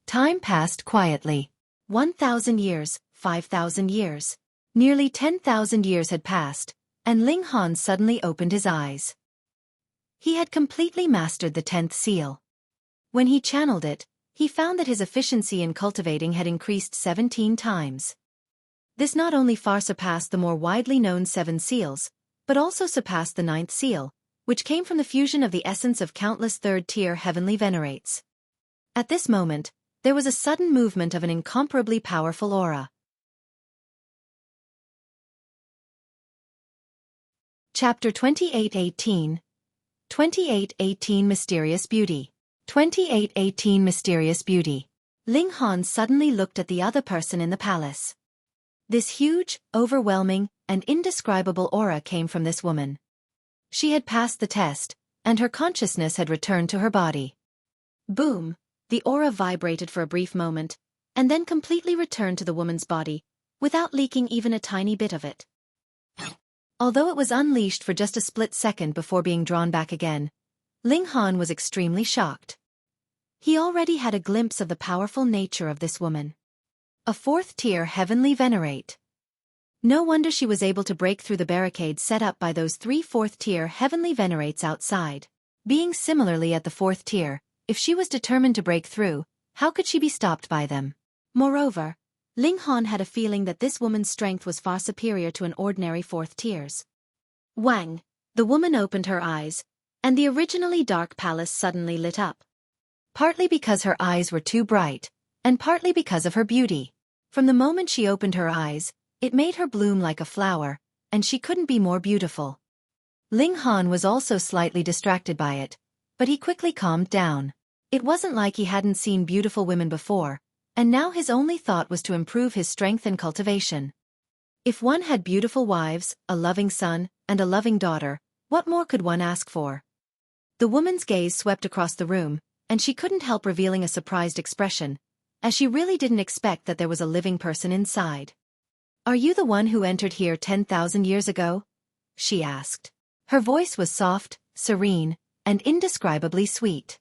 Time passed quietly. 1,000 years, 5,000 years. Nearly 10,000 years had passed, and Ling Han suddenly opened his eyes. He had completely mastered the 10th seal. When he channeled it, He found that his efficiency in cultivating had increased 17 times. This not only far surpassed the more widely known 7 seals, but also surpassed the 9th seal, which came from the fusion of the essence of countless third-tier heavenly venerates. At this moment, there was a sudden movement of an incomparably powerful aura. Chapter 2818 2818 Mysterious Beauty 2818 Mysterious Beauty. Ling Han suddenly looked at the other person in the palace. This huge, overwhelming, and indescribable aura came from this woman. She had passed the test, and her consciousness had returned to her body. Boom! The aura vibrated for a brief moment, and then completely returned to the woman's body, without leaking even a tiny bit of it. Although it was unleashed for just a split second before being drawn back again, Ling Han was extremely shocked. He already had a glimpse of the powerful nature of this woman. A 4th-tier heavenly venerate. No wonder she was able to break through the barricades set up by those 3 4th-tier heavenly venerates outside. Being similarly at the 4th tier, if she was determined to break through, how could she be stopped by them? Moreover, Ling Han had a feeling that this woman's strength was far superior to an ordinary 4th tier's. Huang, the woman opened her eyes, and the originally dark palace suddenly lit up. Partly because her eyes were too bright, and partly because of her beauty. From the moment she opened her eyes, it made her bloom like a flower, and she couldn't be more beautiful. Ling Han was also slightly distracted by it, but he quickly calmed down. It wasn't like he hadn't seen beautiful women before, and now his only thought was to improve his strength and cultivation. If one had beautiful wives, a loving son, and a loving daughter, what more could one ask for? The woman's gaze swept across the room, and she couldn't help revealing a surprised expression, as she really didn't expect that there was a living person inside. "Are you the one who entered here 10,000 years ago?" she asked. Her voice was soft, serene, and indescribably sweet.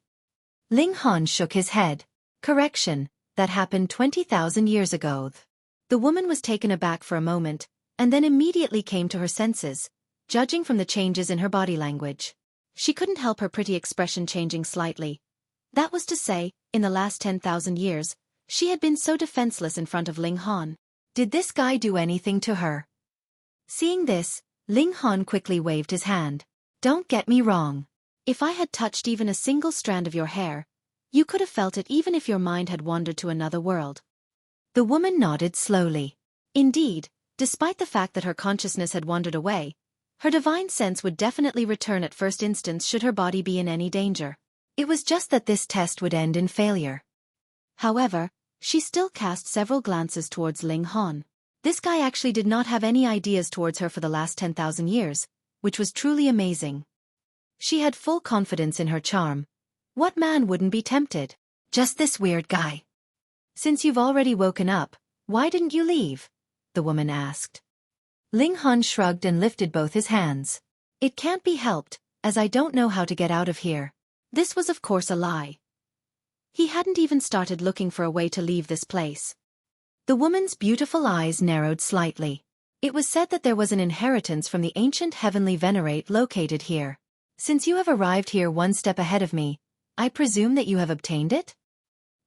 Ling Han shook his head. Correction, that happened 20,000 years ago. The woman was taken aback for a moment, and then immediately came to her senses, judging from the changes in her body language. She couldn't help her pretty expression changing slightly. That was to say, in the last 10,000 years, she had been so defenseless in front of Ling Han. Did this guy do anything to her? Seeing this, Ling Han quickly waved his hand. "Don't get me wrong. If I had touched even a single strand of your hair, you could have felt it even if your mind had wandered to another world." The woman nodded slowly. Indeed, despite the fact that her consciousness had wandered away, her divine sense would definitely return at first instance should her body be in any danger. It was just that this test would end in failure. However, she still cast several glances towards Ling Han. This guy actually did not have any ideas towards her for the last 10,000 years, which was truly amazing. She had full confidence in her charm. What man wouldn't be tempted? Just this weird guy. "Since you've already woken up, why didn't you leave?" the woman asked. Ling Han shrugged and lifted both his hands. "It can't be helped, as I don't know how to get out of here." This was of course a lie. He hadn't even started looking for a way to leave this place. The woman's beautiful eyes narrowed slightly. "It was said that there was an inheritance from the ancient heavenly venerate located here. Since you have arrived here one step ahead of me, I presume that you have obtained it?"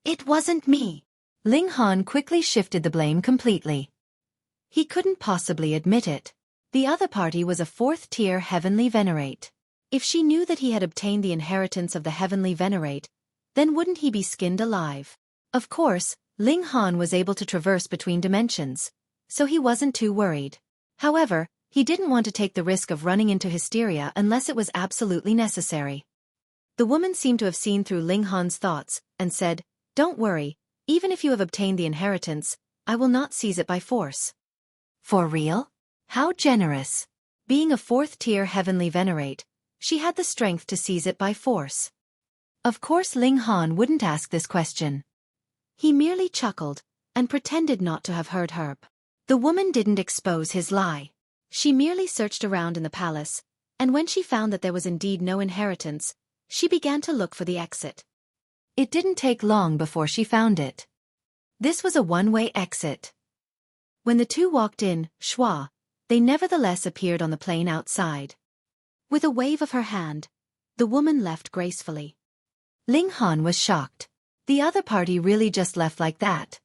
"It wasn't me." Ling Han quickly shifted the blame completely. He couldn't possibly admit it. The other party was a 4th-tier heavenly venerate. If she knew that he had obtained the inheritance of the heavenly venerate, then wouldn't he be skinned alive? Of course, Ling Han was able to traverse between dimensions, so he wasn't too worried. However, he didn't want to take the risk of running into hysteria unless it was absolutely necessary. The woman seemed to have seen through Ling Han's thoughts, and said, "Don't worry, even if you have obtained the inheritance, I will not seize it by force." For real? How generous. Being a 4th-tier heavenly venerate, she had the strength to seize it by force. Of course Ling Han wouldn't ask this question. He merely chuckled, and pretended not to have heard her. The woman didn't expose his lie. She merely searched around in the palace, and when she found that there was indeed no inheritance, she began to look for the exit. It didn't take long before she found it. This was a one-way exit. When the two walked in, they nevertheless appeared on the plain outside. With a wave of her hand, the woman left gracefully. Ling Han was shocked. The other party really just left like that.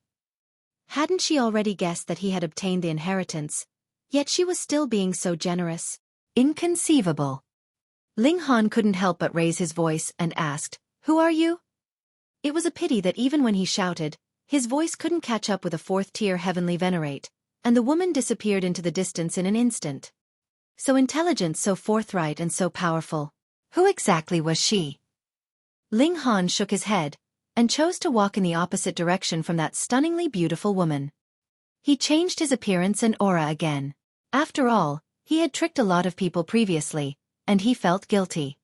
Hadn't she already guessed that he had obtained the inheritance? Yet she was still being so generous. Inconceivable. Ling Han couldn't help but raise his voice and asked, "Who are you?" It was a pity that even when he shouted, his voice couldn't catch up with a fourth-tier heavenly venerate, and the woman disappeared into the distance in an instant. So intelligent, so forthright, and so powerful. Who exactly was she? Ling Han shook his head, and chose to walk in the opposite direction from that stunningly beautiful woman. He changed his appearance and aura again. After all, he had tricked a lot of people previously, and he felt guilty.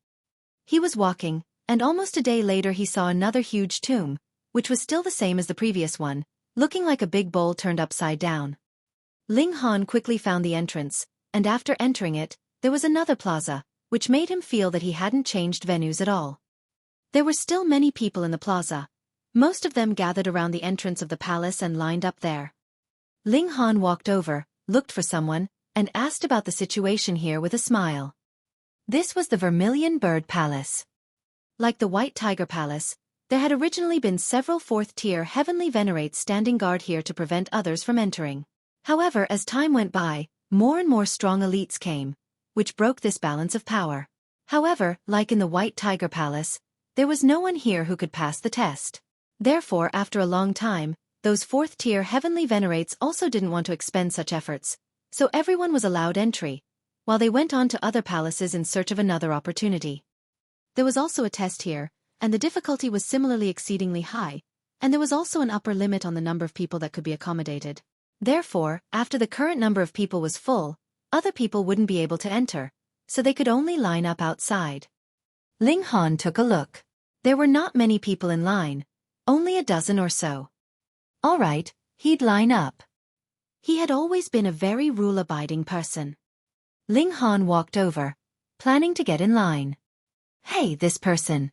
He was walking, and almost a day later he saw another huge tomb, which was still the same as the previous one, looking like a big bowl turned upside down. Ling Han quickly found the entrance, and after entering it, there was another plaza, which made him feel that he hadn't changed venues at all. There were still many people in the plaza. Most of them gathered around the entrance of the palace and lined up there. Ling Han walked over, looked for someone, and asked about the situation here with a smile. This was the Vermillion Bird Palace. Like the White Tiger Palace, there had originally been several fourth-tier heavenly venerates standing guard here to prevent others from entering. However, as time went by, more and more strong elites came, which broke this balance of power. However, like in the White Tiger Palace, there was no one here who could pass the test. Therefore, after a long time, those fourth-tier heavenly venerates also didn't want to expend such efforts, so everyone was allowed entry, while they went on to other palaces in search of another opportunity. There was also a test here, and the difficulty was similarly exceedingly high, and there was also an upper limit on the number of people that could be accommodated. Therefore, after the current number of people was full, other people wouldn't be able to enter, so they could only line up outside. Ling Han took a look. There were not many people in line, only a dozen or so. All right, he'd line up. He had always been a very rule-abiding person. Ling Han walked over, planning to get in line. Hey, this person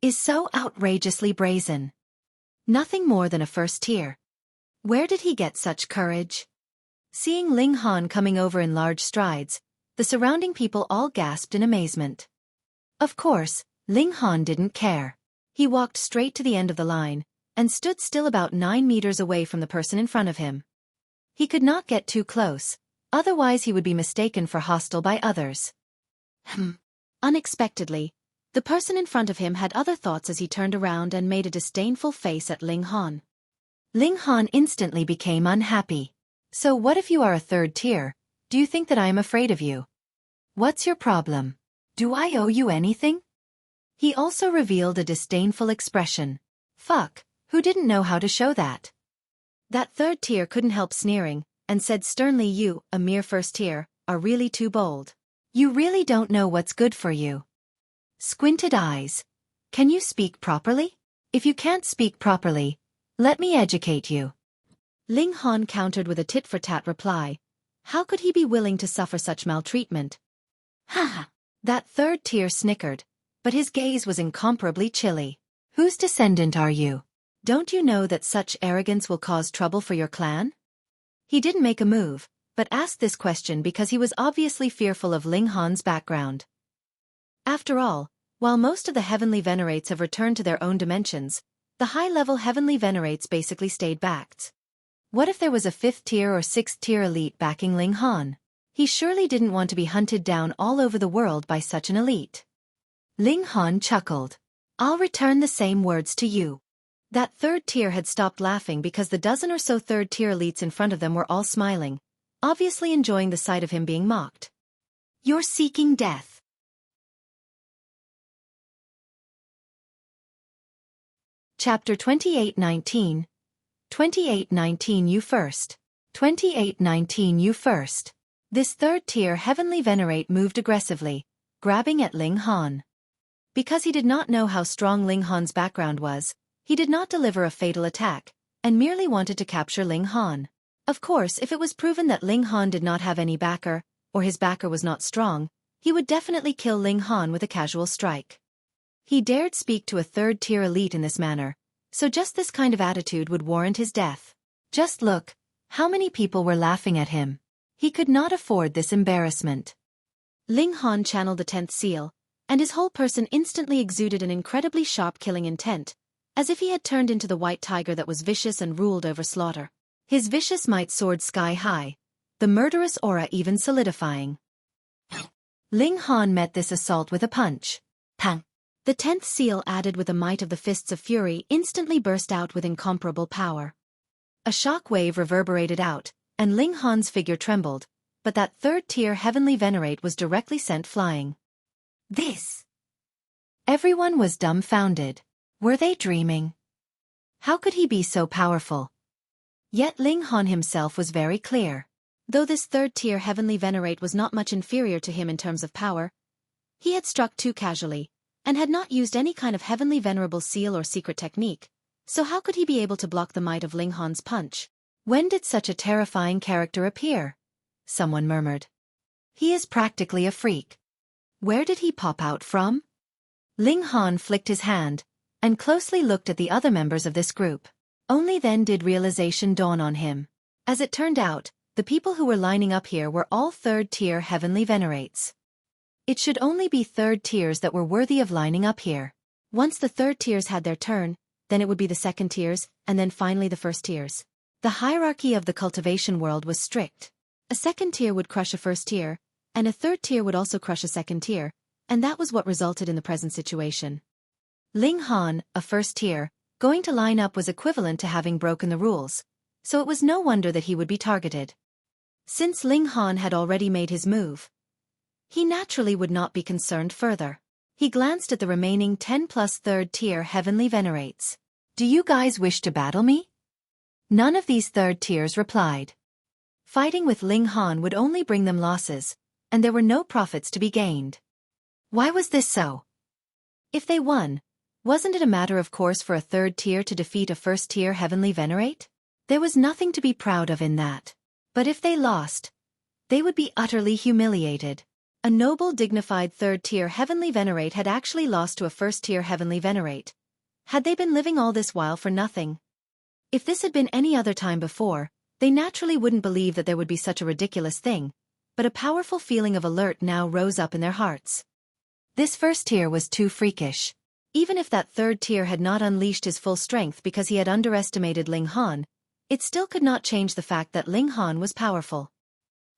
is so outrageously brazen. Nothing more than a first tier. Where did he get such courage? Seeing Ling Han coming over in large strides, the surrounding people all gasped in amazement. Of course, Ling Han didn't care. He walked straight to the end of the line, and stood still about 9 meters away from the person in front of him. He could not get too close, otherwise he would be mistaken for hostile by others. Unexpectedly, the person in front of him had other thoughts as he turned around and made a disdainful face at Ling Han. Ling Han instantly became unhappy. So what if you are a third tier? Do you think that I am afraid of you? What's your problem? Do I owe you anything? He also revealed a disdainful expression. Fuck, who didn't know how to show that? That third tier couldn't help sneering, and said sternly, "You, a mere first tier, are really too bold. You really don't know what's good for you." Squinted eyes. Can you speak properly? If you can't speak properly, let me educate you. Ling Han countered with a tit-for-tat reply. How could he be willing to suffer such maltreatment? Ha! That third tier snickered, but his gaze was incomparably chilly. Whose descendant are you? Don't you know that such arrogance will cause trouble for your clan? He didn't make a move, but asked this question because he was obviously fearful of Ling Han's background. After all, while most of the heavenly venerates have returned to their own dimensions, the high-level heavenly venerates basically stayed backed. What if there was a 5th tier or 6th tier elite backing Ling Han? He surely didn't want to be hunted down all over the world by such an elite. Ling Han chuckled. I'll return the same words to you. That third tier had stopped laughing because the dozen or so third tier elites in front of them were all smiling, obviously enjoying the sight of him being mocked. You're seeking death. Chapter 2819. 2819 You first. 2819 You first. This third tier heavenly venerate moved aggressively, grabbing at Ling Han. Because he did not know how strong Ling Han's background was, he did not deliver a fatal attack, and merely wanted to capture Ling Han. Of course, if it was proven that Ling Han did not have any backer, or his backer was not strong, he would definitely kill Ling Han with a casual strike. He dared speak to a third-tier elite in this manner, so just this kind of attitude would warrant his death. Just look, how many people were laughing at him. He could not afford this embarrassment. Ling Han channeled the 10th seal, and his whole person instantly exuded an incredibly sharp killing intent, as if he had turned into the white tiger that was vicious and ruled over slaughter. His vicious might soared sky high, the murderous aura even solidifying. Xinghai met this assault with a punch. Pang! The 10th seal, added with the might of the fists of fury, instantly burst out with incomparable power. A shock wave reverberated out, and Xinghai's figure trembled, but that 3rd tier heavenly venerate was directly sent flying. This! Everyone was dumbfounded. Were they dreaming? How could he be so powerful? Yet Xinghai himself was very clear. Though this 3rd tier heavenly venerate was not much inferior to him in terms of power, he had struck too casually, and had not used any kind of heavenly venerable seal or secret technique, so how could he be able to block the might of Xinghai's punch? When did such a terrifying character appear? Someone murmured. He is practically a freak. Where did he pop out from? Xinghai flicked his hand, and closely looked at the other members of this group. Only then did realization dawn on him. As it turned out, the people who were lining up here were all 3rd tier heavenly venerates. It should only be 3rd tiers that were worthy of lining up here. Once the 3rd tiers had their turn, then it would be the 2nd tiers, and then finally the 1st tiers. The hierarchy of the cultivation world was strict. A 2nd tier would crush a 1st tier, and a 3rd tier would also crush a 2nd tier, and that was what resulted in the present situation. Xinghai, a 1st tier, going to line up was equivalent to having broken the rules, so it was no wonder that he would be targeted. Since Xinghai had already made his move, he naturally would not be concerned further. He glanced at the remaining 10 plus 3rd tier heavenly venerates. Do you guys wish to battle me? None of these 3rd tiers replied. Fighting with Xinghai would only bring them losses, and there were no profits to be gained. Why was this so? If they won, wasn't it a matter of course for a 3rd tier to defeat a 1st tier heavenly venerate? There was nothing to be proud of in that. But if they lost, they would be utterly humiliated. A noble, dignified 3rd tier heavenly venerate had actually lost to a 1st tier heavenly venerate. Had they been living all this while for nothing? If this had been any other time before, they naturally wouldn't believe that there would be such a ridiculous thing, but a powerful feeling of alert now rose up in their hearts. This 1st tier was too freakish. Even if that 3rd tier had not unleashed his full strength because he had underestimated Xinghai, it still could not change the fact that Xinghai was powerful.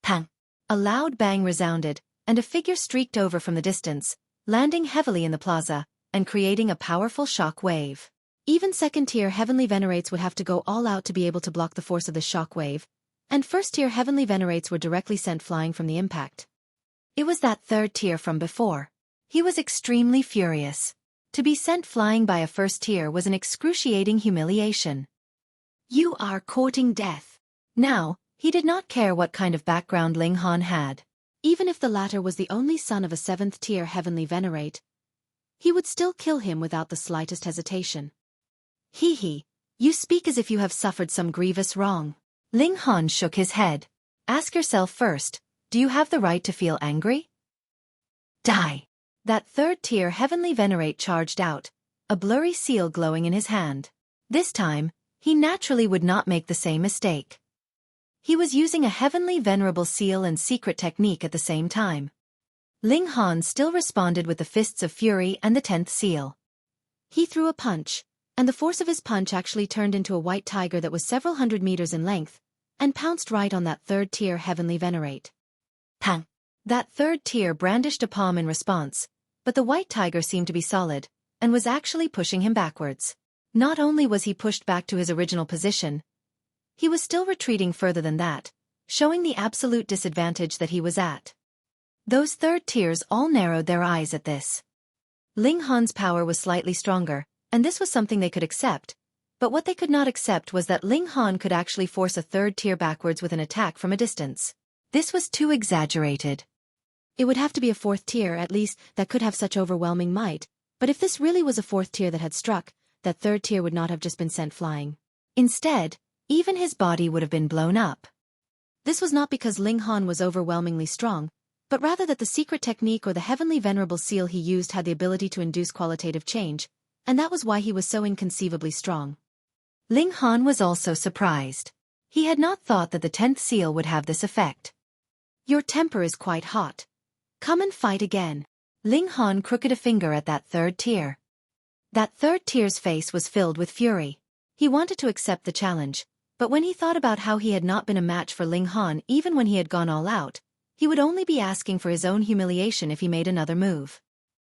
Pang! A loud bang resounded, and a figure streaked over from the distance, landing heavily in the plaza, and creating a powerful shock wave. Even 2nd tier heavenly venerates would have to go all out to be able to block the force of the shock wave, and 1st tier heavenly venerates were directly sent flying from the impact. It was that 3rd tier from before. He was extremely furious. To be sent flying by a 1st tier was an excruciating humiliation. You are courting death. Now, he did not care what kind of background Xinghai had. Even if the latter was the only son of a 7th tier heavenly venerate, he would still kill him without the slightest hesitation. Hee, you speak as if you have suffered some grievous wrong. Xinghai shook his head. Ask yourself first, do you have the right to feel angry? Die! That 3rd tier heavenly venerate charged out, a blurry seal glowing in his hand. This time, he naturally would not make the same mistake. He was using a heavenly venerable seal and secret technique at the same time. Xinghai still responded with the fists of fury and the 10th seal. He threw a punch, and the force of his punch actually turned into a white tiger that was several hundred meters in length, and pounced right on that 3rd tier heavenly venerate. Pang! That 3rd tier brandished a palm in response, but the white tiger seemed to be solid, and was actually pushing him backwards. Not only was he pushed back to his original position, he was still retreating further than that, showing the absolute disadvantage that he was at. Those 3rd tiers all narrowed their eyes at this. Xinghai's power was slightly stronger, and this was something they could accept, but what they could not accept was that Xinghai could actually force a 3rd tier backwards with an attack from a distance. This was too exaggerated. It would have to be a 4th tier, at least, that could have such overwhelming might, but if this really was a 4th tier that had struck, that 3rd tier would not have just been sent flying. Instead, even his body would have been blown up. This was not because Xinghai was overwhelmingly strong, but rather that the secret technique or the heavenly venerable seal he used had the ability to induce qualitative change, and that was why he was so inconceivably strong. Xinghai was also surprised. He had not thought that the 10th seal would have this effect. Your temper is quite hot. Come and fight again. Xinghai crooked a finger at that 3rd tier. That third tier's face was filled with fury. He wanted to accept the challenge, but when he thought about how he had not been a match for Ling Han even when he had gone all out, he would only be asking for his own humiliation if he made another move.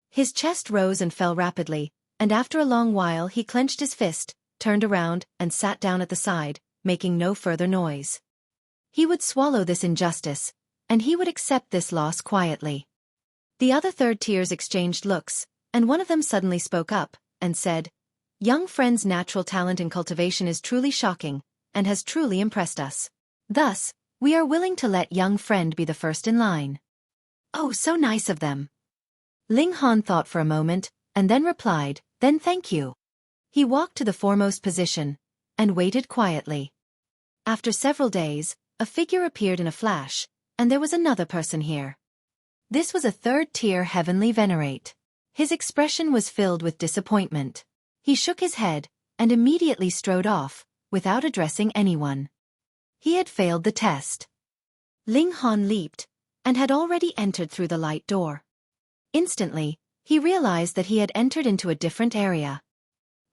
His chest rose and fell rapidly, and after a long while he clenched his fist, turned around, and sat down at the side, making no further noise. He would swallow this injustice, and he would accept this loss quietly. The other third tiers exchanged looks, and one of them suddenly spoke up, and said, "Young friend's natural talent in cultivation is truly shocking, and has truly impressed us. Thus, we are willing to let young friend be the first in line." "Oh, so nice of them." Ling Han thought for a moment, and then replied, "Then thank you." He walked to the foremost position, and waited quietly. After several days, a figure appeared in a flash, and there was another person here. This was a third-tier heavenly venerate. His expression was filled with disappointment. He shook his head, and immediately strode off, without addressing anyone. He had failed the test. Ling Han leaped, and had already entered through the light door. Instantly, he realized that he had entered into a different area.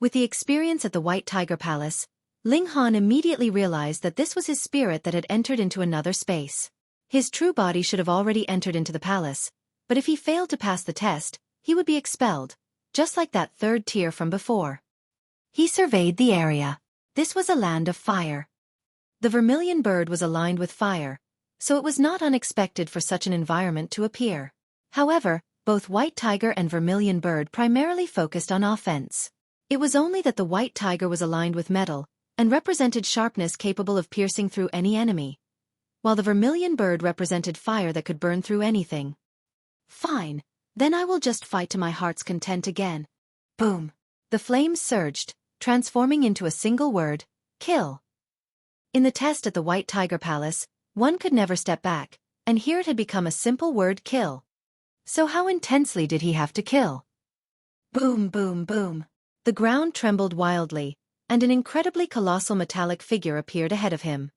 With the experience at the White Tiger Palace, Ling Han immediately realized that this was his spirit that had entered into another space. His true body should have already entered into the palace, but if he failed to pass the test, he would be expelled, just like that third tier from before. He surveyed the area. This was a land of fire. The Vermillion bird was aligned with fire, so it was not unexpected for such an environment to appear. However, both White Tiger and Vermillion bird primarily focused on offense. It was only that the White Tiger was aligned with metal, and represented sharpness capable of piercing through any enemy, while the Vermillion bird represented fire that could burn through anything. Fine, then I will just fight to my heart's content again. Boom! The flames surged, transforming into a single word, kill. In the test at the White Tiger Palace, one could never step back, and here it had become a simple word, kill. So how intensely did he have to kill? Boom, boom, boom. The ground trembled wildly, and an incredibly colossal metallic figure appeared ahead of him.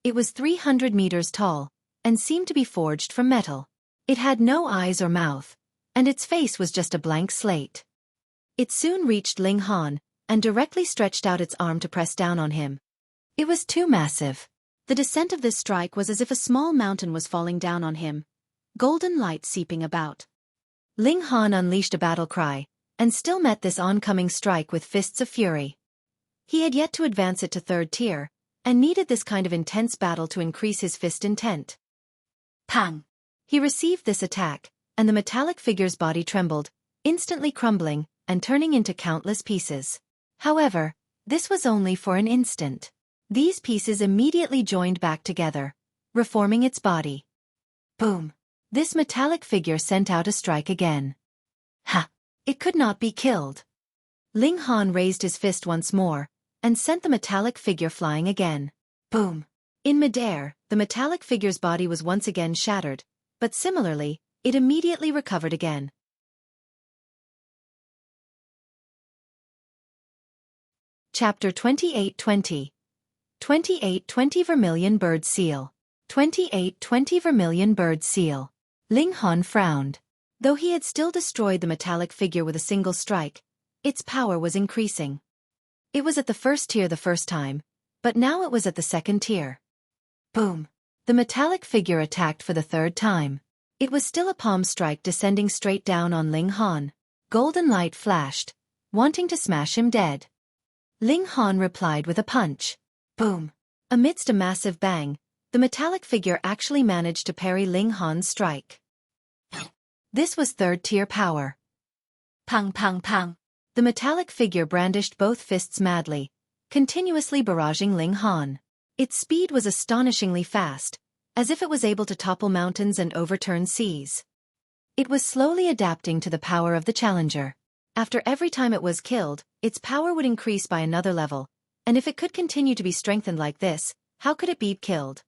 It was 300 meters tall, and seemed to be forged from metal. It had no eyes or mouth, and its face was just a blank slate. It soon reached Ling Han, and directly stretched out its arm to press down on him. It was too massive. The descent of this strike was as if a small mountain was falling down on him, golden light seeping about. Ling Han unleashed a battle cry, and still met this oncoming strike with fists of fury. He had yet to advance it to third tier, and needed this kind of intense battle to increase his fist intent. Pang! He received this attack, and the metallic figure's body trembled, instantly crumbling, and turning into countless pieces. However, this was only for an instant. These pieces immediately joined back together, reforming its body. Boom! This metallic figure sent out a strike again. Ha! It could not be killed. Ling Han raised his fist once more, and sent the metallic figure flying again. Boom! In midair, the metallic figure's body was once again shattered, but similarly, it immediately recovered again. Chapter 2820. 2820 Vermillion Bird Seal. 2820 Vermillion Bird Seal. Ling Han frowned. Though he had still destroyed the metallic figure with a single strike, its power was increasing. It was at the first tier the first time, but now it was at the second tier. Boom! The metallic figure attacked for the third time. It was still a palm strike descending straight down on Ling Han. Golden light flashed, wanting to smash him dead. Ling Han replied with a punch. Boom! Amidst a massive bang, the metallic figure actually managed to parry Ling Han's strike. This was third-tier power. Pang pang pang! The metallic figure brandished both fists madly, continuously barraging Ling Han. Its speed was astonishingly fast, as if it was able to topple mountains and overturn seas. It was slowly adapting to the power of the challenger. After every time it was killed, its power would increase by another level, and if it could continue to be strengthened like this, how could it be killed?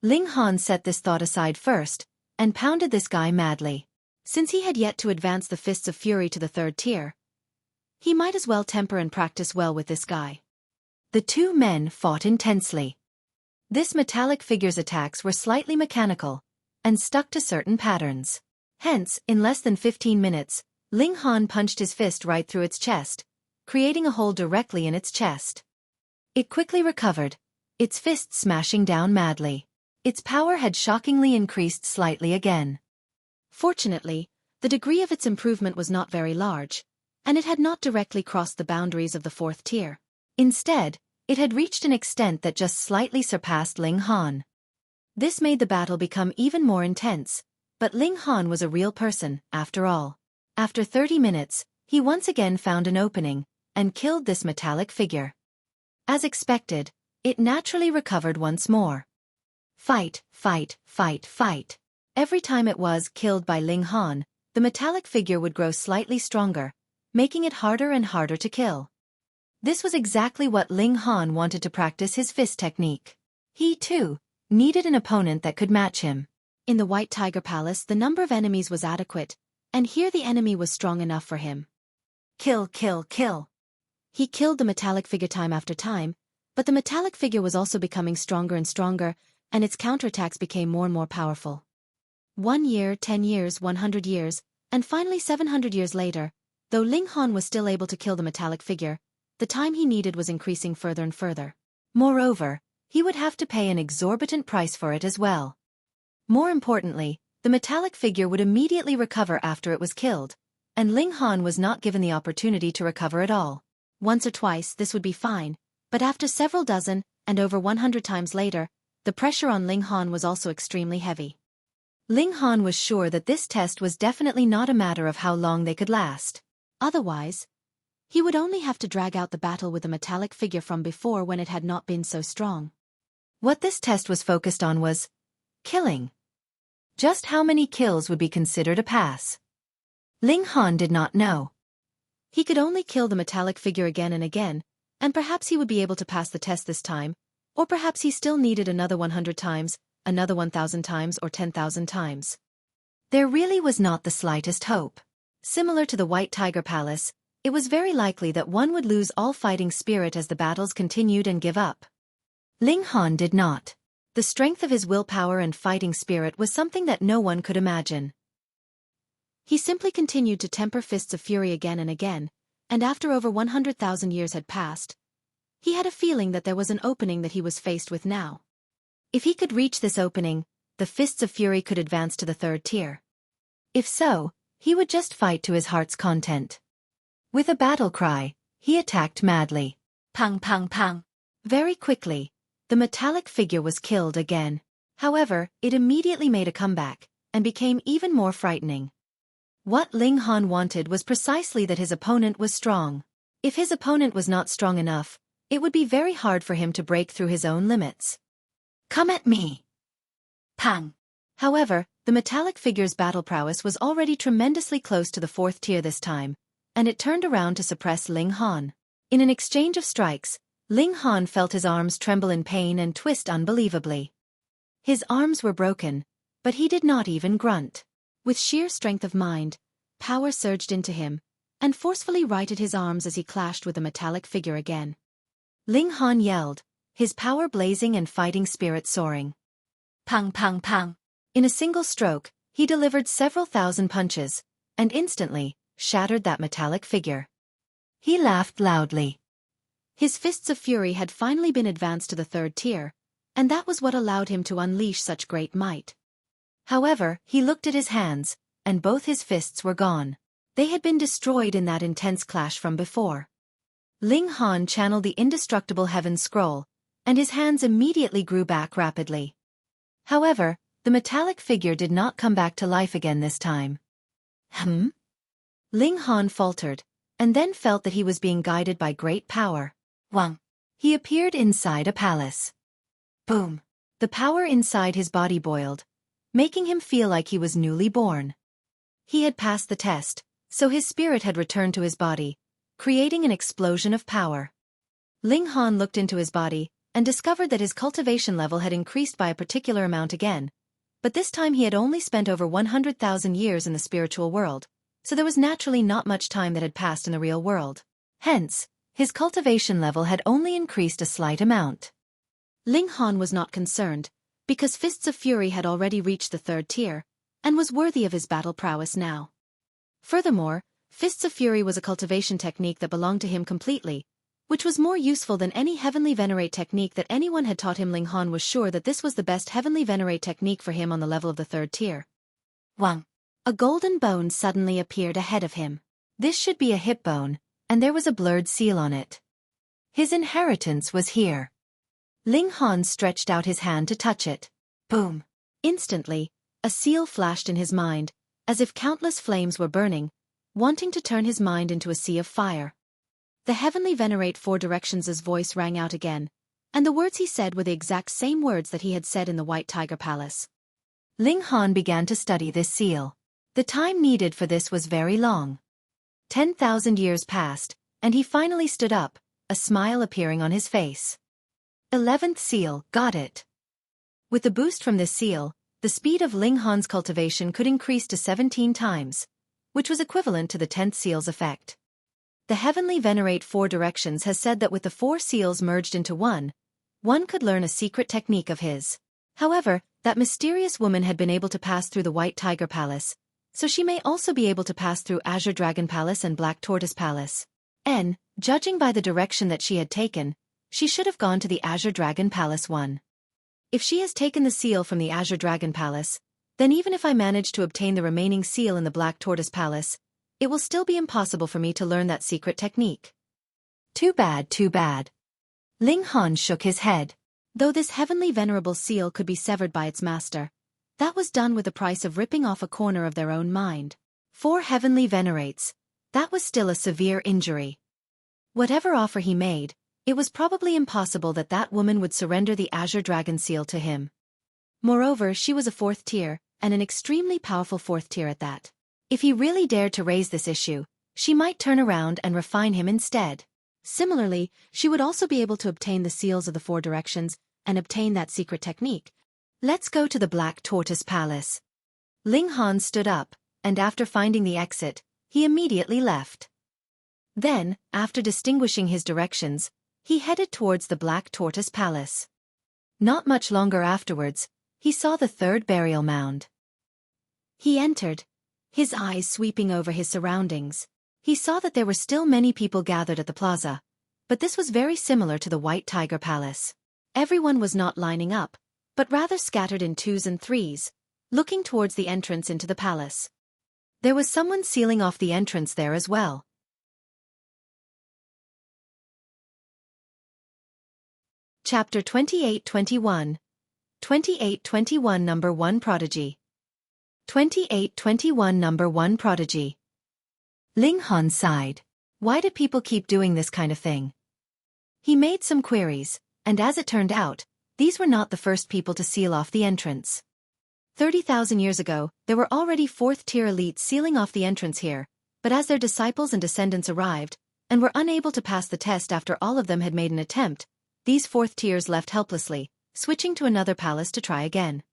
Ling Han set this thought aside first, and pounded this guy madly. Since he had yet to advance the fists of fury to the third tier, he might as well temper and practice well with this guy. The two men fought intensely. This metallic figure's attacks were slightly mechanical, and stuck to certain patterns. Hence, in less than 15 minutes, Ling Han punched his fist right through its chest, creating a hole directly in its chest. It quickly recovered, its fist smashing down madly. Its power had shockingly increased slightly again. Fortunately, the degree of its improvement was not very large, and it had not directly crossed the boundaries of the fourth tier. Instead, it had reached an extent that just slightly surpassed Ling Han. This made the battle become even more intense, but Ling Han was a real person, after all. After 30 minutes, he once again found an opening, and killed this metallic figure. As expected, it naturally recovered once more. Fight, fight, fight, fight. Every time it was killed by Ling Han, the metallic figure would grow slightly stronger, making it harder and harder to kill. This was exactly what Ling Han wanted to practice his fist technique. He, too, needed an opponent that could match him. In the White Tiger Palace, the number of enemies was adequate, and here the enemy was strong enough for him. Kill, kill, kill. He killed the metallic figure time after time, but the metallic figure was also becoming stronger and stronger, and its counterattacks became more and more powerful. 1 year, 10 years, 100 years, and finally 700 years later, though Ling Han was still able to kill the metallic figure, the time he needed was increasing further and further. Moreover, he would have to pay an exorbitant price for it as well. More importantly, the metallic figure would immediately recover after it was killed, and Ling Han was not given the opportunity to recover at all. Once or twice this would be fine, but after several dozen, and over 100 times later, the pressure on Ling Han was also extremely heavy. Ling Han was sure that this test was definitely not a matter of how long they could last. Otherwise, he would only have to drag out the battle with the metallic figure from before when it had not been so strong. What this test was focused on was killing. Just how many kills would be considered a pass? Ling Han did not know. He could only kill the metallic figure again and again, and perhaps he would be able to pass the test this time, or perhaps he still needed another 100 times, another 1,000 times, or 10,000 times. There really was not the slightest hope. Similar to the White Tiger Palace, it was very likely that one would lose all fighting spirit as the battles continued and give up. Ling Han did not. The strength of his willpower and fighting spirit was something that no one could imagine. He simply continued to temper fists of fury again and again, and after over 100,000 years had passed, he had a feeling that there was an opening that he was faced with now. If he could reach this opening, the fists of fury could advance to the third tier. If so, he would just fight to his heart's content. With a battle cry, he attacked madly. Pang, pang, pang. Very quickly, the metallic figure was killed again. However, it immediately made a comeback, and became even more frightening. What Ling Han wanted was precisely that his opponent was strong. If his opponent was not strong enough, it would be very hard for him to break through his own limits. Come at me! Pang! However, the metallic figure's battle prowess was already tremendously close to the fourth tier this time, and it turned around to suppress Ling Han. In an exchange of strikes, Ling Han felt his arms tremble in pain and twist unbelievably. His arms were broken, but he did not even grunt. With sheer strength of mind, power surged into him, and forcefully righted his arms as he clashed with the metallic figure again. Ling Han yelled, his power blazing and fighting spirit soaring. Pang, pang, pang. In a single stroke, he delivered several thousand punches, and instantly shattered that metallic figure. He laughed loudly. His fists of fury had finally been advanced to the third tier, and that was what allowed him to unleash such great might. However, he looked at his hands, and both his fists were gone. They had been destroyed in that intense clash from before. Ling Han channeled the indestructible heaven scroll, and his hands immediately grew back rapidly. However, the metallic figure did not come back to life again this time. Ling Han faltered, and then felt that he was being guided by great power. Huang. He appeared inside a palace. Boom. The power inside his body boiled, making him feel like he was newly born. He had passed the test, so his spirit had returned to his body, creating an explosion of power. Ling Han looked into his body, and discovered that his cultivation level had increased by a particular amount again, but this time he had only spent over 100,000 years in the spiritual world, so there was naturally not much time that had passed in the real world. Hence, his cultivation level had only increased a slight amount. Ling Han was not concerned, because Fists of Fury had already reached the third tier, and was worthy of his battle prowess now. Furthermore, Fists of Fury was a cultivation technique that belonged to him completely, which was more useful than any Heavenly Venerate technique that anyone had taught him. Ling Han was sure that this was the best Heavenly Venerate technique for him on the level of the 3rd tier. Huang. A golden bone suddenly appeared ahead of him. This should be a hip bone, and there was a blurred seal on it. His inheritance was here. Ling Han stretched out his hand to touch it. Boom. Instantly, a seal flashed in his mind, as if countless flames were burning, wanting to turn his mind into a sea of fire. The Heavenly Venerate 4 Directions' voice rang out again, and the words he said were the exact same words that he had said in the White Tiger Palace. Ling Han began to study this seal. The time needed for this was very long. 10,000 years passed, and he finally stood up, a smile appearing on his face. 11th seal, got it. With the boost from this seal, the speed of Ling Han's cultivation could increase to 17 times, which was equivalent to the 10th seal's effect. The Heavenly Venerate 4 Directions has said that with the 4 seals merged into one could learn a secret technique of his. However, that mysterious woman had been able to pass through the White Tiger Palace, so she may also be able to pass through Azure Dragon Palace and Black Tortoise Palace. Judging by the direction that she had taken, she should have gone to the Azure Dragon Palace 1. If she has taken the seal from the Azure Dragon Palace, then even if I manage to obtain the remaining seal in the Black Tortoise Palace, it will still be impossible for me to learn that secret technique. Too bad, too bad. Ling Han shook his head. Though this Heavenly Venerable seal could be severed by its master, that was done with the price of ripping off a corner of their own mind. 4 Heavenly Venerates. That was still a severe injury. Whatever offer he made, it was probably impossible that that woman would surrender the Azure Dragon seal to him. Moreover, she was a 4th tier, and an extremely powerful 4th tier at that. If he really dared to raise this issue, she might turn around and refine him instead. Similarly, she would also be able to obtain the seals of the 4 Directions and obtain that secret technique. Let's go to the Black Tortoise Palace. Ling Han stood up, and after finding the exit, he immediately left. Then, after distinguishing his directions, he headed towards the Black Tortoise Palace. Not much longer afterwards, he saw the 3rd burial mound. He entered, his eyes sweeping over his surroundings. He saw that there were still many people gathered at the plaza, but this was very similar to the White Tiger Palace. Everyone was not lining up, but rather scattered in 2s and 3s, looking towards the entrance into the palace. There was someone sealing off the entrance there as well. Chapter 28-21. 28-21 Number 1 Prodigy. 28-21 Number 1 Prodigy. Ling Han sighed. Why do people keep doing this kind of thing? He made some queries, and as it turned out, these were not the first people to seal off the entrance. 30,000 years ago, there were already 4th-tier elites sealing off the entrance here, but as their disciples and descendants arrived, and were unable to pass the test after all of them had made an attempt, these 4th tiers left helplessly, switching to another palace to try again.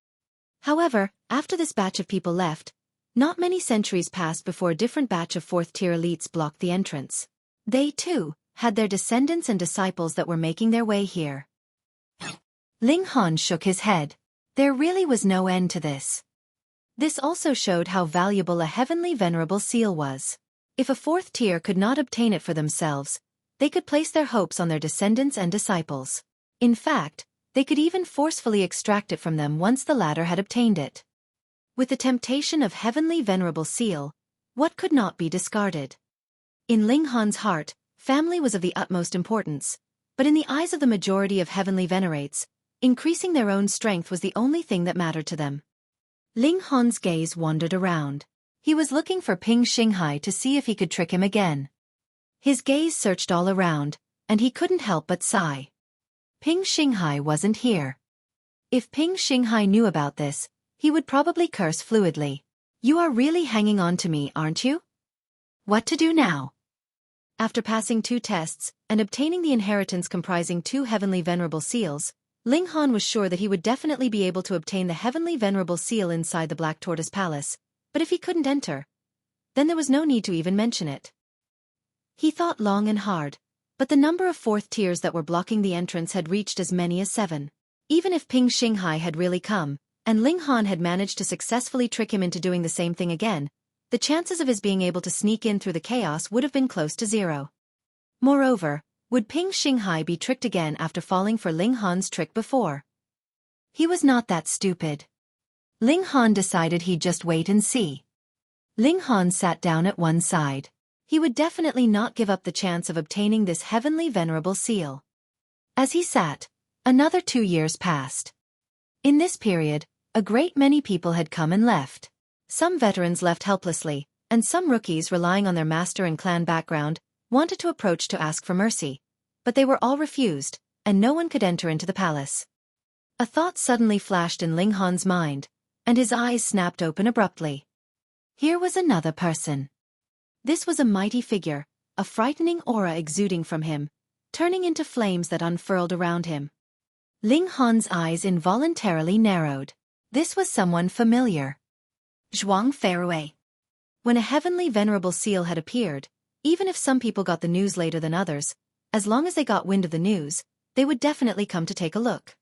However, after this batch of people left, not many centuries passed before a different batch of 4th-tier elites blocked the entrance. They, too, had their descendants and disciples that were making their way here. Ling Han shook his head. There really was no end to this. This also showed how valuable a Heavenly Venerable seal was. If a 4th tier could not obtain it for themselves, they could place their hopes on their descendants and disciples. In fact, they could even forcefully extract it from them once the latter had obtained it. With the temptation of Heavenly Venerable seal, what could not be discarded? In Ling Han's heart, family was of the utmost importance, but in the eyes of the majority of Heavenly Venerates, increasing their own strength was the only thing that mattered to them. Ling Han's gaze wandered around. He was looking for Ping Xinghai to see if he could trick him again. His gaze searched all around, and he couldn't help but sigh. Ping Xinghai wasn't here. If Ping Xinghai knew about this, he would probably curse fluidly. You are really hanging on to me, aren't you? What to do now? After passing 2 tests, and obtaining the inheritance comprising 2 Heavenly Venerable seals, Ling Han was sure that he would definitely be able to obtain the Heavenly Venerable seal inside the Black Tortoise Palace, but if he couldn't enter, then there was no need to even mention it. He thought long and hard, but the number of 4th tiers that were blocking the entrance had reached as many as 7. Even if Ping Xinghai had really come, and Ling Han had managed to successfully trick him into doing the same thing again, the chances of his being able to sneak in through the chaos would have been close to zero. Moreover, would Ping Xinghai be tricked again after falling for Ling Han's trick before? He was not that stupid. Ling Han decided he'd just wait and see. Ling Han sat down at one side. He would definitely not give up the chance of obtaining this heavenly venerable seal. As he sat, another 2 years passed. In this period, a great many people had come and left. Some veterans left helplessly, and some rookies relying on their master and clan background wanted to approach to ask for mercy, but they were all refused, and no one could enter into the palace. A thought suddenly flashed in Ling Han's mind, and his eyes snapped open abruptly. Here was another person. This was a mighty figure, a frightening aura exuding from him, turning into flames that unfurled around him. Ling Han's eyes involuntarily narrowed. This was someone familiar. Zhuang Feiwei. When a heavenly venerable seal had appeared, even if some people got the news later than others, as long as they got wind of the news, they would definitely come to take a look.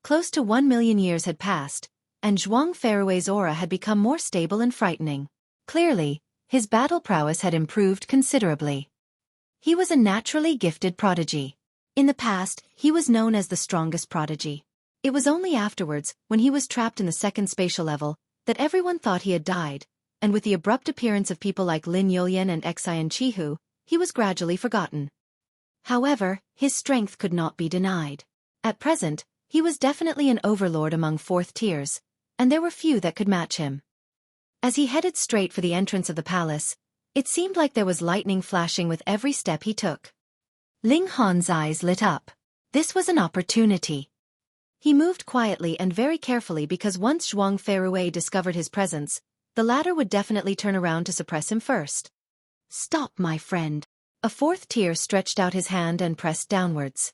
Close to 1 million years had passed, and Zhuang Feiwei's aura had become more stable and frightening. Clearly, his battle prowess had improved considerably. He was a naturally gifted prodigy. In the past, he was known as the strongest prodigy. It was only afterwards, when he was trapped in the second spatial level, that everyone thought he had died, and with the abrupt appearance of people like Lin Yulian and Xian Chihu, he was gradually forgotten. However, his strength could not be denied. At present, he was definitely an overlord among fourth tiers, and there were few that could match him. As he headed straight for the entrance of the palace, it seemed like there was lightning flashing with every step he took. Ling Han's eyes lit up. This was an opportunity. He moved quietly and very carefully because once Zhuang Feiwei discovered his presence, the latter would definitely turn around to suppress him first. Stop, my friend. A fourth tier stretched out his hand and pressed downwards.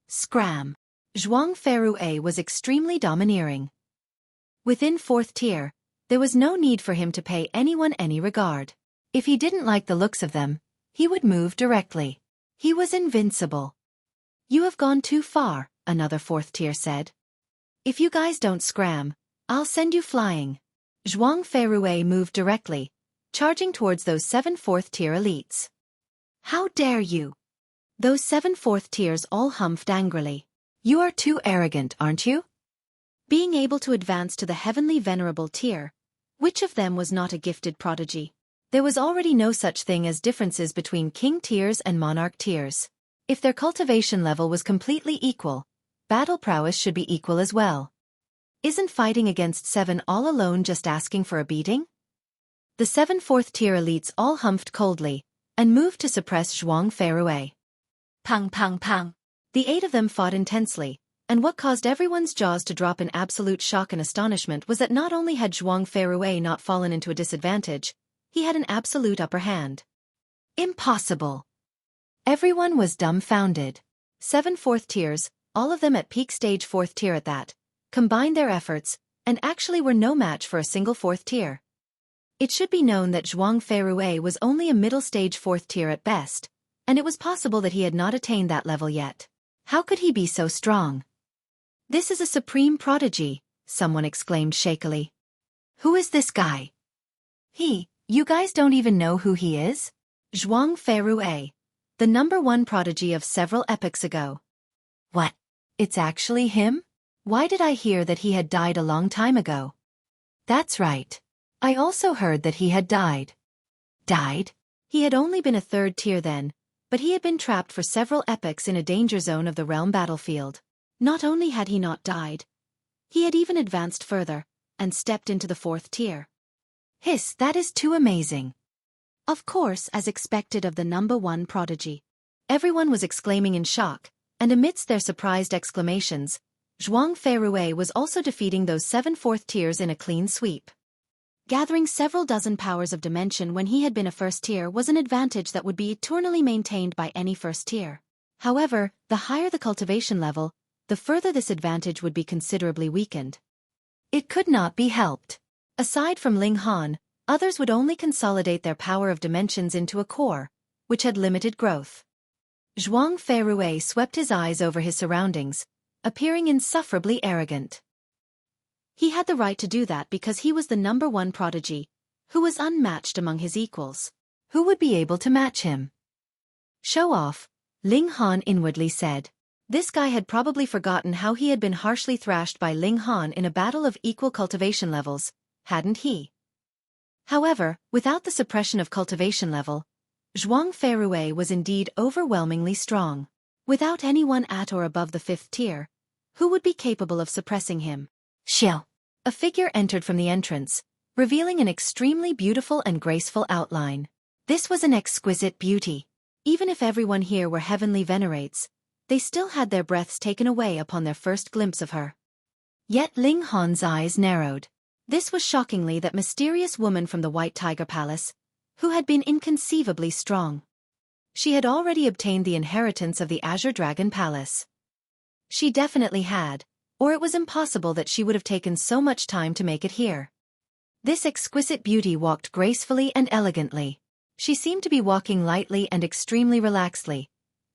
Scram. Zhuang Feiwei was extremely domineering. Within fourth tier, there was no need for him to pay anyone any regard. If he didn't like the looks of them, he would move directly. He was invincible. You have gone too far, another fourth tier said. If you guys don't scram, I'll send you flying. Zhuang Feiwei moved directly, charging towards those 7 fourth tier elites. How dare you? Those 7 fourth tiers all humphed angrily. You are too arrogant, aren't you? Being able to advance to the heavenly venerable tier, which of them was not a gifted prodigy? There was already no such thing as differences between king tiers and monarch tiers. If their cultivation level was completely equal, battle prowess should be equal as well. Isn't fighting against 7 all alone just asking for a beating? The 7 fourth tier elites all humphed coldly, and moved to suppress Zhuang Feiwei. Pang pang pang. The 8 of them fought intensely, and what caused everyone's jaws to drop in absolute shock and astonishment was that not only had Zhuang Feiwei not fallen into a disadvantage, he had an absolute upper hand. Impossible! Everyone was dumbfounded. 7 fourth tiers, all of them at peak stage 4th tier at that, combined their efforts, and actually were no match for a single 4th tier. It should be known that Zhuang Feiwei was only a middle stage 4th tier at best, and it was possible that he had not attained that level yet. How could he be so strong? This is a supreme prodigy, someone exclaimed shakily. Who is this guy? You guys don't even know who he is? Zhuang Feiwei, the #1 prodigy of several epochs ago. What? It's actually him? Why did I hear that he had died a long time ago? That's right. I also heard that he had died. Died? He had only been a 3rd tier then, but he had been trapped for several epochs in a danger zone of the realm battlefield. Not only had he not died, he had even advanced further, and stepped into the 4th tier. Hiss, that is too amazing. Of course, as expected of the #1 prodigy. Everyone was exclaiming in shock, and amidst their surprised exclamations, Zhuang Feiwei was also defeating those 7 4th tiers in a clean sweep. Gathering several dozen powers of dimension when he had been a 1st tier was an advantage that would be eternally maintained by any 1st tier. However, the higher the cultivation level, the further this advantage would be considerably weakened. It could not be helped. Aside from Ling Han, others would only consolidate their power of dimensions into a core, which had limited growth. Zhuang Feiwei swept his eyes over his surroundings, appearing insufferably arrogant. He had the right to do that because he was the #1 prodigy, who was unmatched among his equals. Who would be able to match him? Show off, Ling Han inwardly said. This guy had probably forgotten how he had been harshly thrashed by Ling Han in a battle of equal cultivation levels, hadn't he? However, without the suppression of cultivation level, Zhuang Feirue was indeed overwhelmingly strong. Without anyone at or above the 5th tier, who would be capable of suppressing him? Xiao. A figure entered from the entrance, revealing an extremely beautiful and graceful outline. This was an exquisite beauty. Even if everyone here were heavenly venerates, they still had their breaths taken away upon their first glimpse of her. Yet Ling Han's eyes narrowed. This was shockingly that mysterious woman from the White Tiger Palace, who had been inconceivably strong. She had already obtained the inheritance of the Azure Dragon Palace. She definitely had, or it was impossible that she would have taken so much time to make it here. This exquisite beauty walked gracefully and elegantly. She seemed to be walking lightly and extremely relaxedly,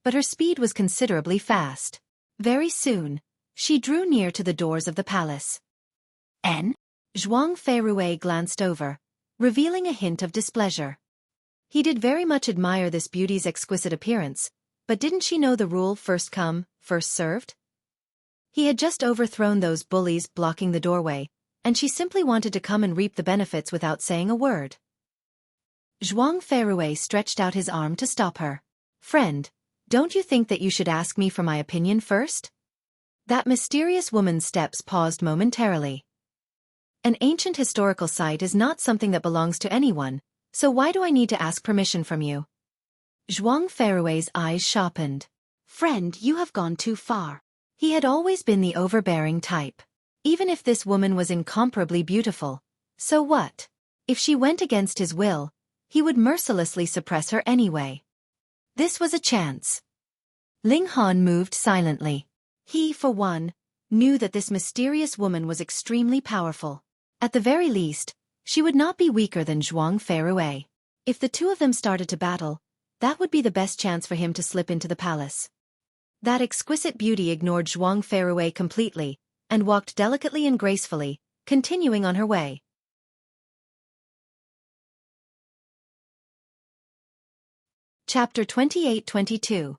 but her speed was considerably fast. Very soon, she drew near to the doors of the palace. Zhuang Feirue glanced over, revealing a hint of displeasure. He did very much admire this beauty's exquisite appearance, but didn't she know the rule first come, first served? He had just overthrown those bullies blocking the doorway, and she simply wanted to come and reap the benefits without saying a word. Zhuang Feirue stretched out his arm to stop her. Friend, don't you think that you should ask me for my opinion first? That mysterious woman's steps paused momentarily. An ancient historical site is not something that belongs to anyone, so why do I need to ask permission from you? Zhuang Feirue's eyes sharpened. Friend, you have gone too far. He had always been the overbearing type. Even if this woman was incomparably beautiful, so what? If she went against his will, he would mercilessly suppress her anyway. This was a chance. Ling Han moved silently. He, for one, knew that this mysterious woman was extremely powerful. At the very least, she would not be weaker than Zhuang Feirue. If the two of them started to battle, that would be the best chance for him to slip into the palace. That exquisite beauty ignored Zhuang Feirue completely, and walked delicately and gracefully, continuing on her way. Chapter 28-22.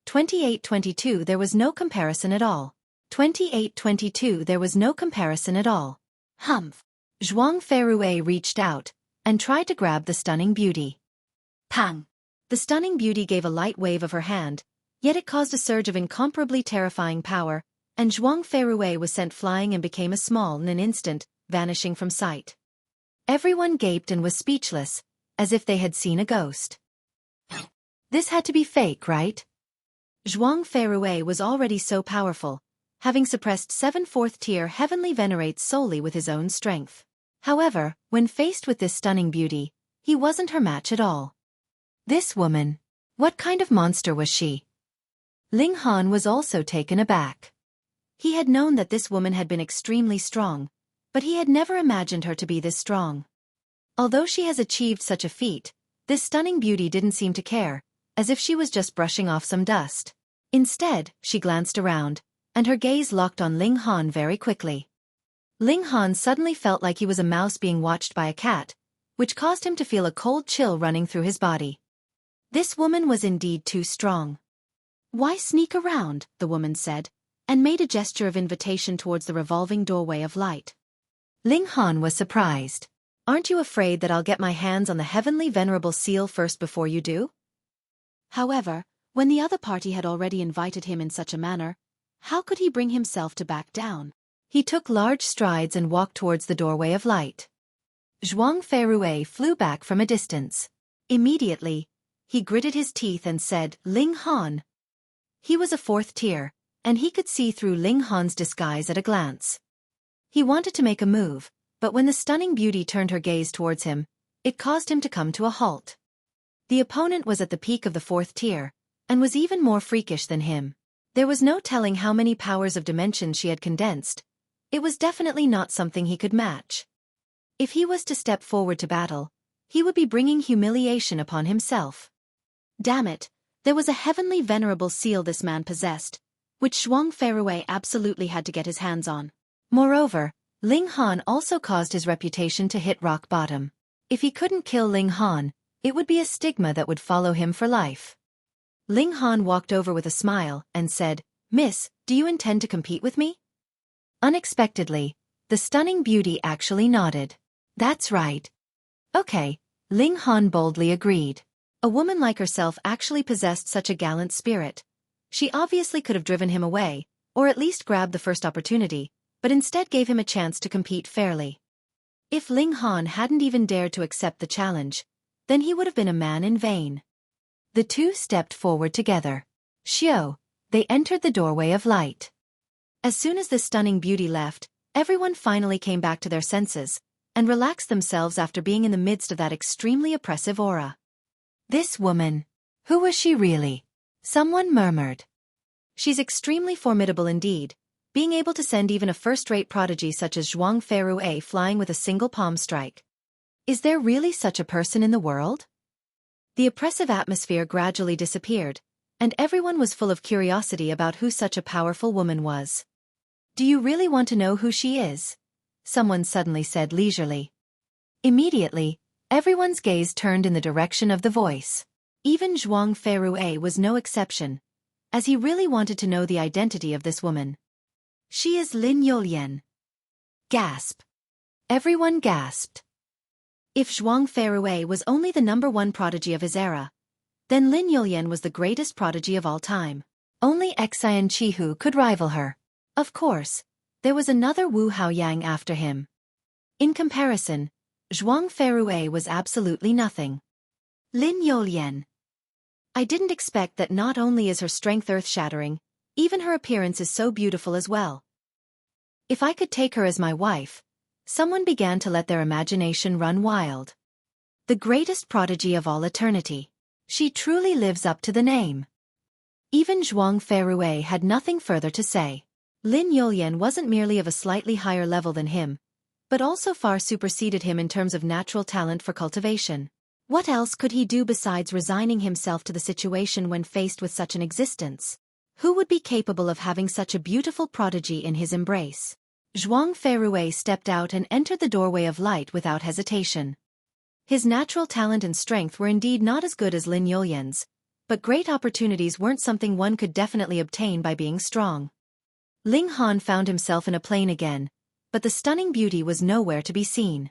28-22 There was no comparison at all. 28-22 There was no comparison at all. Humph. Zhuang Feirue reached out, and tried to grab the stunning beauty. Pang. The stunning beauty gave a light wave of her hand, yet it caused a surge of incomparably terrifying power, and Zhuang Feirue was sent flying and became a small in an instant, vanishing from sight. Everyone gaped and was speechless, as if they had seen a ghost. This had to be fake, right? Zhuang Feirue was already so powerful, having suppressed 7 4th-tier heavenly venerates solely with his own strength. However, when faced with this stunning beauty, he wasn't her match at all. This woman, what kind of monster was she? Ling Han was also taken aback. He had known that this woman had been extremely strong, but he had never imagined her to be this strong. Although she has achieved such a feat, this stunning beauty didn't seem to care, as if she was just brushing off some dust. Instead, she glanced around, and her gaze locked on Ling Han very quickly. Ling Han suddenly felt like he was a mouse being watched by a cat, which caused him to feel a cold chill running through his body. This woman was indeed too strong. Why sneak around, the woman said, and made a gesture of invitation towards the revolving doorway of light. Ling Han was surprised. Aren't you afraid that I'll get my hands on the heavenly venerable seal first before you do? However, when the other party had already invited him in such a manner, how could he bring himself to back down? He took large strides and walked towards the doorway of light. Zhuang Feirue flew back from a distance. Immediately, he gritted his teeth and said, Ling Han. He was a 4th tier, and he could see through Ling Han's disguise at a glance. He wanted to make a move, but when the stunning beauty turned her gaze towards him, it caused him to come to a halt. The opponent was at the peak of the 4th tier, and was even more freakish than him. There was no telling how many powers of dimension she had condensed. It was definitely not something he could match. If he was to step forward to battle, he would be bringing humiliation upon himself. Damn it, there was a heavenly venerable seal this man possessed, which Zhuang Feirue absolutely had to get his hands on. Moreover, Ling Han also caused his reputation to hit rock bottom. If he couldn't kill Ling Han, it would be a stigma that would follow him for life. Ling Han walked over with a smile and said, "Miss, do you intend to compete with me?" Unexpectedly, the stunning beauty actually nodded. "That's right." "Okay," Ling Han boldly agreed. A woman like herself actually possessed such a gallant spirit. She obviously could have driven him away, or at least grabbed the first opportunity, but instead gave him a chance to compete fairly. If Ling Han hadn't even dared to accept the challenge, then he would have been a man in vain. The two stepped forward together. Xiao, they entered the doorway of light. As soon as this stunning beauty left, everyone finally came back to their senses, and relaxed themselves after being in the midst of that extremely oppressive aura. "This woman. Who was she really?" someone murmured. "She's extremely formidable indeed, being able to send even a first-rate prodigy such as Zhuang Ferrue flying with a single palm strike. Is there really such a person in the world?" The oppressive atmosphere gradually disappeared, and everyone was full of curiosity about who such a powerful woman was. "Do you really want to know who she is?" someone suddenly said leisurely. Immediately, everyone's gaze turned in the direction of the voice. Even Zhuang Ferrue was no exception, as he really wanted to know the identity of this woman. "She is Lin Yolian." Gasp. Everyone gasped. If Zhuang Ferrue was only the #1 prodigy of his era, then Lin Yolian was the greatest prodigy of all time. Only Xian Qihu could rival her. Of course, there was another Wu Haoyang after him. In comparison, Zhuang Ferrue was absolutely nothing. Lin Yolian. I didn't expect that not only is her strength earth-shattering, even her appearance is so beautiful as well. If I could take her as my wife, someone began to let their imagination run wild. The greatest prodigy of all eternity. She truly lives up to the name. Even Zhuang Ferrue had nothing further to say. Lin Yolian wasn't merely of a slightly higher level than him, but also far superseded him in terms of natural talent for cultivation. What else could he do besides resigning himself to the situation when faced with such an existence? Who would be capable of having such a beautiful prodigy in his embrace? Zhuang Ferrue stepped out and entered the doorway of light without hesitation. His natural talent and strength were indeed not as good as Lin Yolian's, but great opportunities weren't something one could definitely obtain by being strong. Ling Han found himself in a plane again, but the stunning beauty was nowhere to be seen.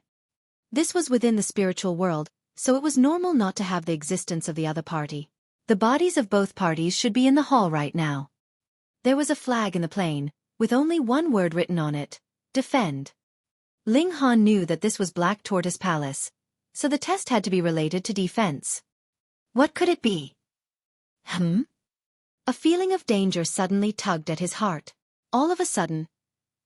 This was within the spiritual world, so it was normal not to have the existence of the other party. The bodies of both parties should be in the hall right now. There was a flag in the plane, with only one word written on it: defend. Ling Han knew that this was Black Tortoise Palace, so the test had to be related to defense. What could it be? A feeling of danger suddenly tugged at his heart. All of a sudden,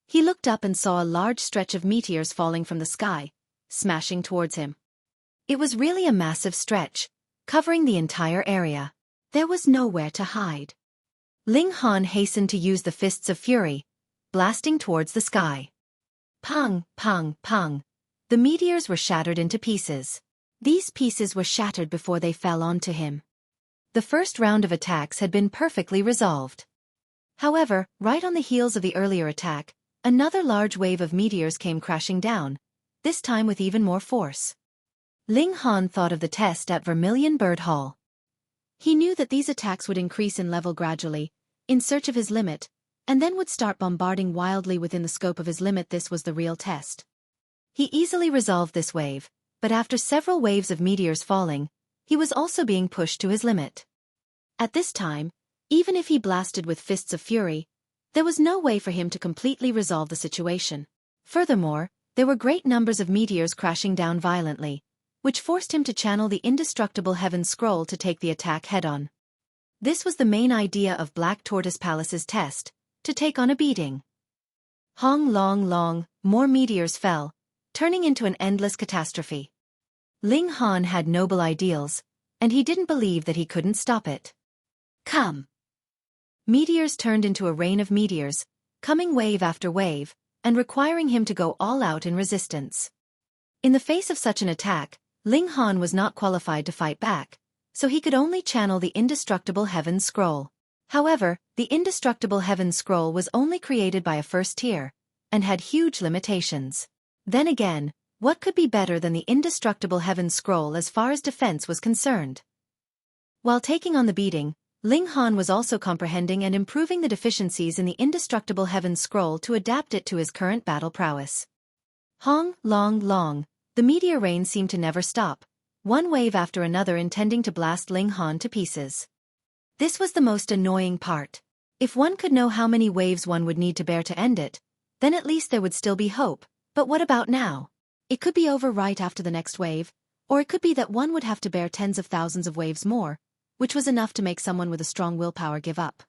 he looked up and saw a large stretch of meteors falling from the sky, smashing towards him. It was really a massive stretch, covering the entire area. There was nowhere to hide. Ling Han hastened to use the fists of fury, blasting towards the sky. Pang, pang, pang. The meteors were shattered into pieces. These pieces were shattered before they fell onto him. The first round of attacks had been perfectly resolved. However, right on the heels of the earlier attack, another large wave of meteors came crashing down, this time with even more force. Ling Han thought of the test at Vermillion Bird Hall. He knew that these attacks would increase in level gradually, in search of his limit, and then would start bombarding wildly within the scope of his limit. This was the real test. He easily resolved this wave, but after several waves of meteors falling, he was also being pushed to his limit. At this time, even if he blasted with fists of fury, there was no way for him to completely resolve the situation. Furthermore, there were great numbers of meteors crashing down violently, which forced him to channel the indestructible Heaven Scroll to take the attack head-on. This was the main idea of Black Tortoise Palace's test, to take on a beating. Hong long long, more meteors fell, turning into an endless catastrophe. Ling Han had noble ideals, and he didn't believe that he couldn't stop it. Come! Meteors turned into a rain of meteors, coming wave after wave, and requiring him to go all out in resistance. In the face of such an attack, Ling Han was not qualified to fight back, so he could only channel the indestructible Heaven Scroll. However, the indestructible Heaven Scroll was only created by a first tier, and had huge limitations. Then again, What could be better than the indestructible heaven scroll as far as defense was concerned? While taking on the beating, Xinghai was also comprehending and improving the deficiencies in the indestructible heaven scroll to adapt it to his current battle prowess. Huang, long, the meteor rain seemed to never stop, one wave after another intending to blast Xinghai to pieces. This was the most annoying part. If one could know how many waves one would need to bear to end it, then at least there would still be hope, but what about now? It could be over right after the next wave, or it could be that one would have to bear tens of thousands of waves more, which was enough to make someone with a strong willpower give up.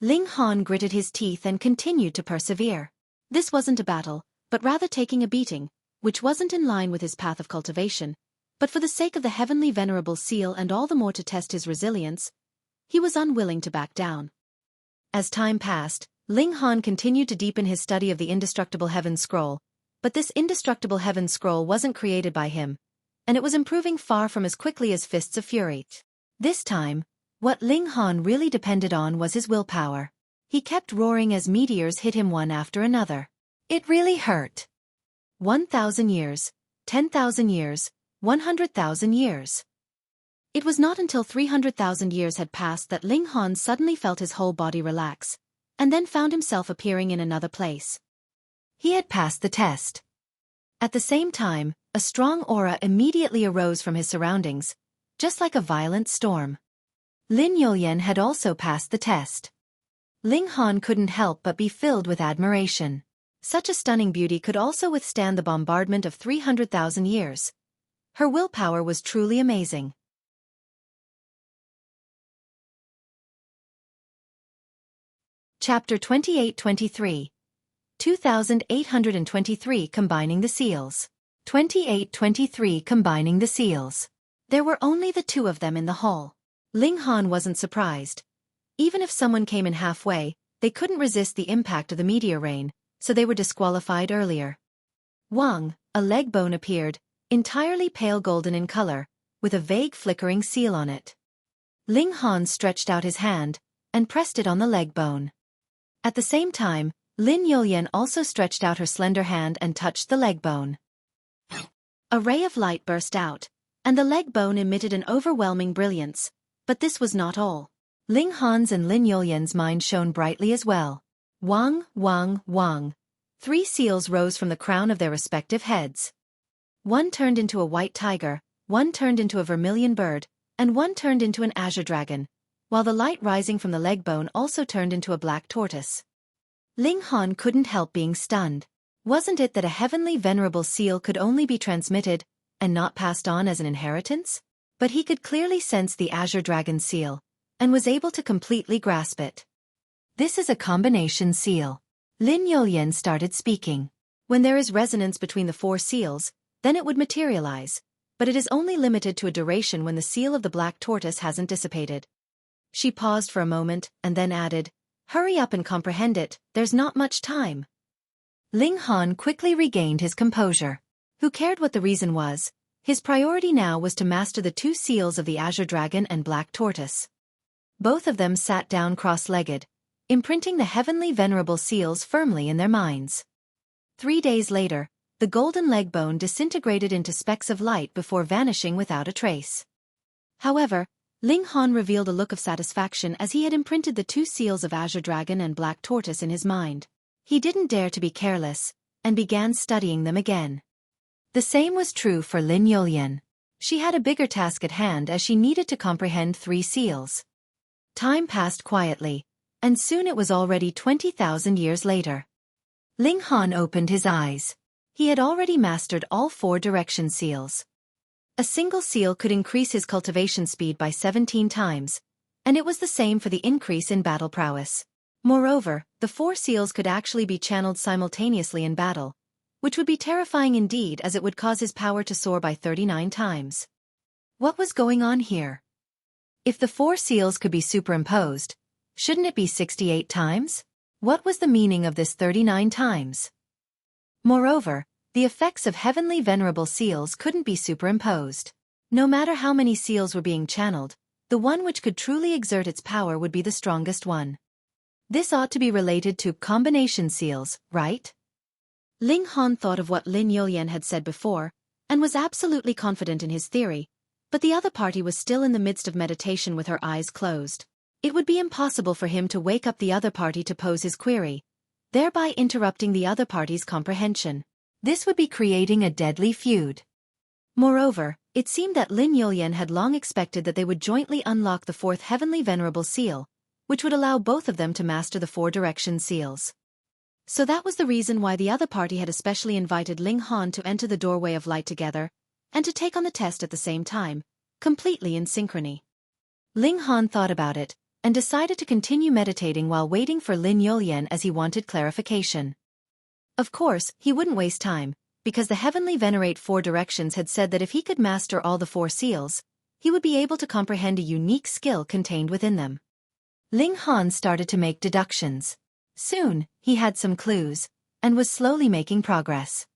Xinghai gritted his teeth and continued to persevere. This wasn't a battle, but rather taking a beating, which wasn't in line with his path of cultivation, but for the sake of the heavenly venerable seal and all the more to test his resilience, he was unwilling to back down. As time passed, Xinghai continued to deepen his study of the indestructible heaven scroll, but this indestructible heaven scroll wasn't created by him, and it was improving far from as quickly as Fists of Fury. This time, what Xinghai really depended on was his willpower. He kept roaring as meteors hit him one after another. It really hurt. 1,000 years, 10,000 years, 100,000 years. It was not until 300,000 years had passed that Xinghai suddenly felt his whole body relax, and then found himself appearing in another place. He had passed the test. At the same time, a strong aura immediately arose from his surroundings, just like a violent storm. Lin Yulian had also passed the test. Xinghai couldn't help but be filled with admiration. Such a stunning beauty could also withstand the bombardment of 300,000 years. Her willpower was truly amazing. Chapter 28-23. 2823 Combining the Seals. 2823 Combining the Seals. There were only the two of them in the hall. Xinghai wasn't surprised. Even if someone came in halfway, they couldn't resist the impact of the meteor rain, so they were disqualified earlier. Huang, a leg bone appeared, entirely pale golden in color, with a vague flickering seal on it. Xinghai stretched out his hand, and pressed it on the leg bone. At the same time, Lin Yulian also stretched out her slender hand and touched the leg bone. A ray of light burst out, and the leg bone emitted an overwhelming brilliance, but this was not all. Xinghai's and Lin Yulian's mind shone brightly as well. Wang. 3 seals rose from the crown of their respective heads. One turned into a white tiger, one turned into a vermilion bird, and one turned into an azure dragon, while the light rising from the leg bone also turned into a black tortoise. Xinghai couldn't help being stunned. Wasn't it that a heavenly venerable seal could only be transmitted, and not passed on as an inheritance? But he could clearly sense the azure dragon seal, and was able to completely grasp it. This is a combination seal. Lin Yulian started speaking. When there is resonance between the 4 seals, then it would materialize, but it is only limited to a duration when the seal of the black tortoise hasn't dissipated. She paused for a moment, and then added, "Hurry up and comprehend it, there's not much time." Xinghai quickly regained his composure. Who cared what the reason was? His priority now was to master the 2 seals of the azure dragon and black tortoise. Both of them sat down cross-legged, imprinting the heavenly venerable seals firmly in their minds. 3 days later, the golden leg bone disintegrated into specks of light before vanishing without a trace. However, Xinghai revealed a look of satisfaction as he had imprinted the 2 seals of azure dragon and black tortoise in his mind. He didn't dare to be careless, and began studying them again. The same was true for Lin Yulian. She had a bigger task at hand as she needed to comprehend 3 seals. Time passed quietly, and soon it was already 20,000 years later. Xinghai opened his eyes. He had already mastered all 4 direction seals. A single seal could increase his cultivation speed by 17 times, and it was the same for the increase in battle prowess. Moreover, the 4 seals could actually be channeled simultaneously in battle, which would be terrifying indeed as it would cause his power to soar by 39 times. What was going on here? If the 4 seals could be superimposed, shouldn't it be 68 times? What was the meaning of this 39 times? Moreover, the effects of heavenly venerable seals couldn't be superimposed. No matter how many seals were being channeled, the one which could truly exert its power would be the strongest one. This ought to be related to combination seals, right? Ling Han thought of what Lin Yulian had said before, and was absolutely confident in his theory, but the other party was still in the midst of meditation with her eyes closed. It would be impossible for him to wake up the other party to pose his query, thereby interrupting the other party's comprehension. This would be creating a deadly feud. Moreover, it seemed that Lin Yulian had long expected that they would jointly unlock the fourth heavenly venerable seal, which would allow both of them to master the four direction seals. So that was the reason why the other party had especially invited Ling Han to enter the doorway of light together, and to take on the test at the same time, completely in synchrony. Ling Han thought about it, and decided to continue meditating while waiting for Lin Yulian as he wanted clarification. Of course, he wouldn't waste time, because the heavenly venerate four directions had said that if he could master all the four seals, he would be able to comprehend a unique skill contained within them. Ling Han started to make deductions. Soon, he had some clues, and was slowly making progress.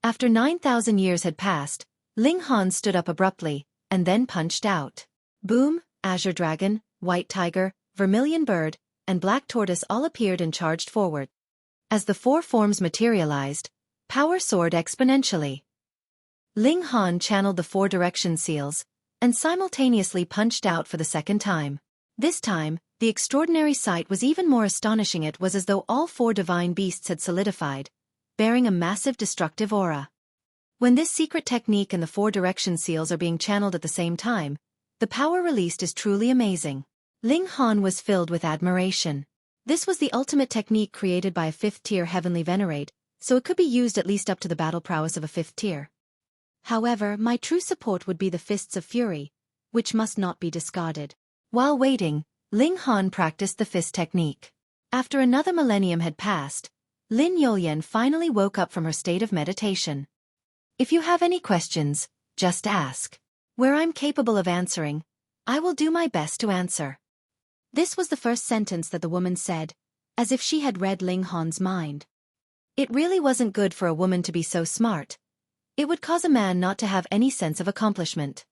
After 9,000 years had passed, Ling Han stood up abruptly, and then punched out. Boom, azure dragon, white tiger, vermilion bird, and black tortoise all appeared and charged forward. As the four forms materialized, power soared exponentially. Ling Han channeled the four direction seals, and simultaneously punched out for the second time. This time, the extraordinary sight was even more astonishing. It was as though all four divine beasts had solidified, bearing a massive destructive aura. When this secret technique and the four direction seals are being channeled at the same time, the power released is truly amazing. Ling Han was filled with admiration. This was the ultimate technique created by a fifth-tier heavenly venerate, so it could be used at least up to the battle prowess of a fifth tier. However, my true support would be the Fists of Fury, which must not be discarded. While waiting, Ling Han practiced the fist technique. After another millennium had passed, Lin Yulian finally woke up from her state of meditation. If you have any questions, just ask. Where I'm capable of answering, I will do my best to answer. This was the first sentence that the woman said, as if she had read Ling Han's mind. It really wasn't good for a woman to be so smart. It would cause a man not to have any sense of accomplishment.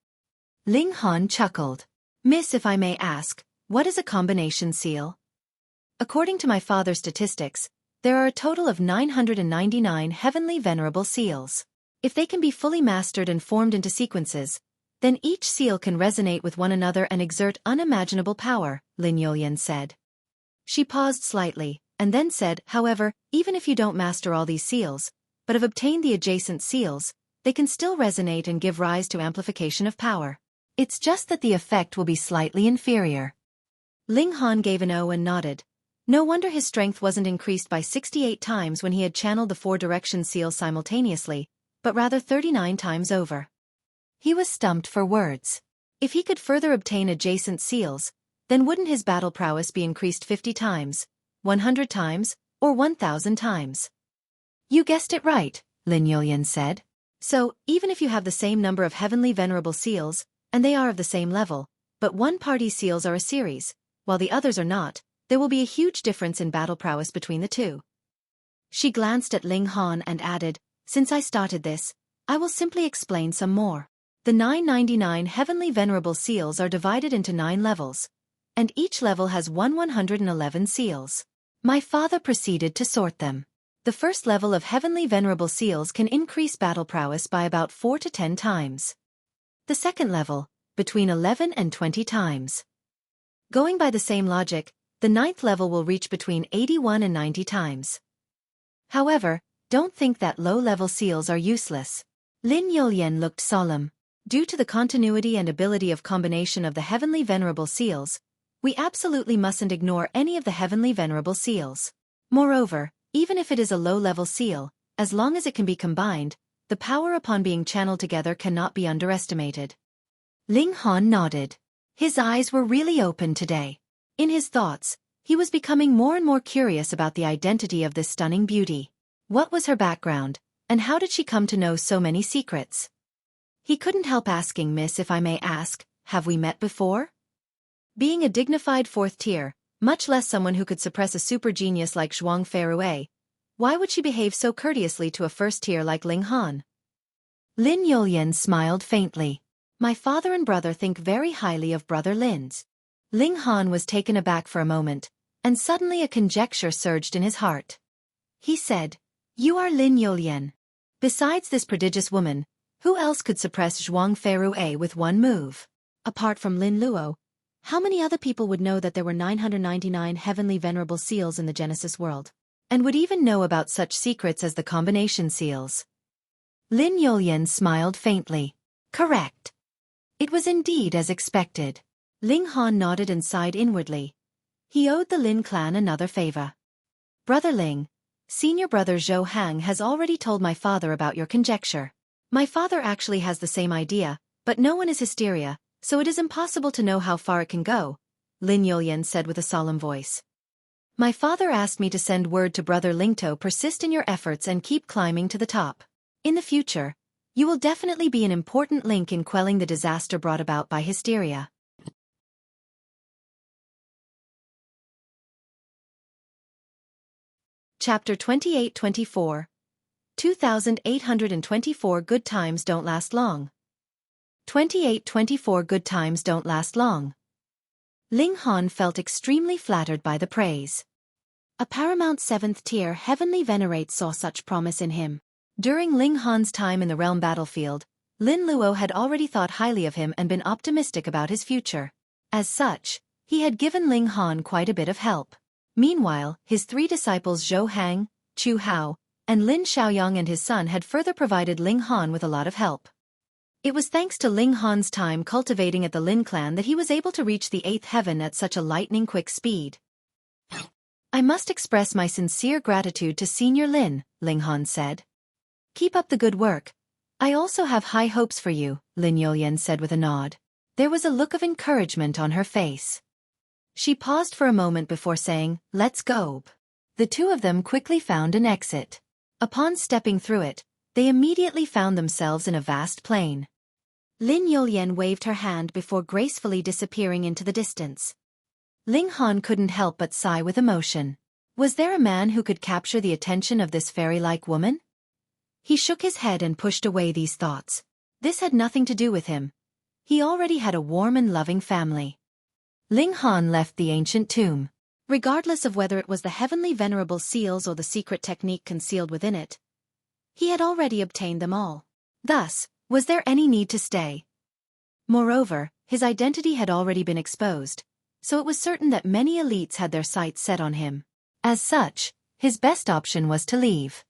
Ling Han chuckled. Miss, if I may ask, what is a combination seal? According to my father's statistics, there are a total of 999 heavenly venerable seals. If they can be fully mastered and formed into sequences, then each seal can resonate with one another and exert unimaginable power, Lin Yulian said. She paused slightly, and then said, however, even if you don't master all these seals, but have obtained the adjacent seals, they can still resonate and give rise to amplification of power. It's just that the effect will be slightly inferior. Ling Han gave an O and nodded. No wonder his strength wasn't increased by 68 times when he had channeled the four direction seals simultaneously, but rather 39 times over. He was stumped for words. If he could further obtain adjacent seals, then wouldn't his battle prowess be increased 50 times, 100 times, or 1,000 times? You guessed it right, Lin Yulian said. So, even if you have the same number of heavenly venerable seals, and they are of the same level, but one party's seals are a series, while the others are not, there will be a huge difference in battle prowess between the two. She glanced at Ling Han and added, since I started this, I will simply explain some more. The 999 heavenly venerable seals are divided into 9 levels, and each level has 111 seals. My father proceeded to sort them. The first level of heavenly venerable seals can increase battle prowess by about 4 to 10 times. The second level, between 11 and 20 times. Going by the same logic, the 9th level will reach between 81 and 90 times. However, don't think that low-level seals are useless. Lin Yulian looked solemn. Due to the continuity and ability of combination of the heavenly venerable seals, we absolutely mustn't ignore any of the heavenly venerable seals. Moreover, even if it is a low-level seal, as long as it can be combined, the power upon being channeled together cannot be underestimated. Ling Han nodded. His eyes were really open today. In his thoughts, he was becoming more and more curious about the identity of this stunning beauty. What was her background, and how did she come to know so many secrets? He couldn't help asking, Miss, if I may ask, have we met before? Being a dignified 4th tier, much less someone who could suppress a super genius like Xuang Feirue, why would she behave so courteously to a 1st tier like Ling Han? Lin Yulian smiled faintly. My father and brother think very highly of Brother Lin's. Ling Han was taken aback for a moment, and suddenly a conjecture surged in his heart. He said, You are Lin Yulian. Besides this prodigious woman, who else could suppress Zhuang Feirue with one move? Apart from Lin Luo, how many other people would know that there were 999 heavenly venerable seals in the Genesis world? And would even know about such secrets as the combination seals? Lin Yulian smiled faintly. Correct. It was indeed as expected. Ling Han nodded and sighed inwardly. He owed the Lin clan another favor. Brother Ling, senior brother Zhou Hang has already told my father about your conjecture. My father actually has the same idea, but no one is hysteria, so it is impossible to know how far it can go, Lin Yulian said with a solemn voice. My father asked me to send word to brother Ling to persist in your efforts and keep climbing to the top. In the future, you will definitely be an important link in quelling the disaster brought about by hysteria. Chapter 28-24. 2824 Good Times Don't Last Long. 2824 Good Times Don't Last Long. Ling Han felt extremely flattered by the praise. A paramount 7th tier heavenly venerate saw such promise in him. During Ling Han's time in the realm battlefield, Lin Luo had already thought highly of him and been optimistic about his future. As such, he had given Ling Han quite a bit of help. Meanwhile, his 3 disciples Zhou Hang, Chu Hao, and Lin Xiaoyang and his son had further provided Ling Han with a lot of help. It was thanks to Ling Han's time cultivating at the Lin clan that he was able to reach the 8th heaven at such a lightning-quick speed. I must express my sincere gratitude to Senior Lin, Ling Han said. Keep up the good work. I also have high hopes for you, Lin Yulian said with a nod. There was a look of encouragement on her face. She paused for a moment before saying, let's go. The two of them quickly found an exit. Upon stepping through it, they immediately found themselves in a vast plain. Lin Yulian waved her hand before gracefully disappearing into the distance. Ling Han couldn't help but sigh with emotion. Was there a man who could capture the attention of this fairy-like woman? He shook his head and pushed away these thoughts. This had nothing to do with him. He already had a warm and loving family. Ling Han left the ancient tomb. Regardless of whether it was the heavenly venerable seals or the secret technique concealed within it, he had already obtained them all. Thus, was there any need to stay? Moreover, his identity had already been exposed, so it was certain that many elites had their sights set on him. As such, his best option was to leave.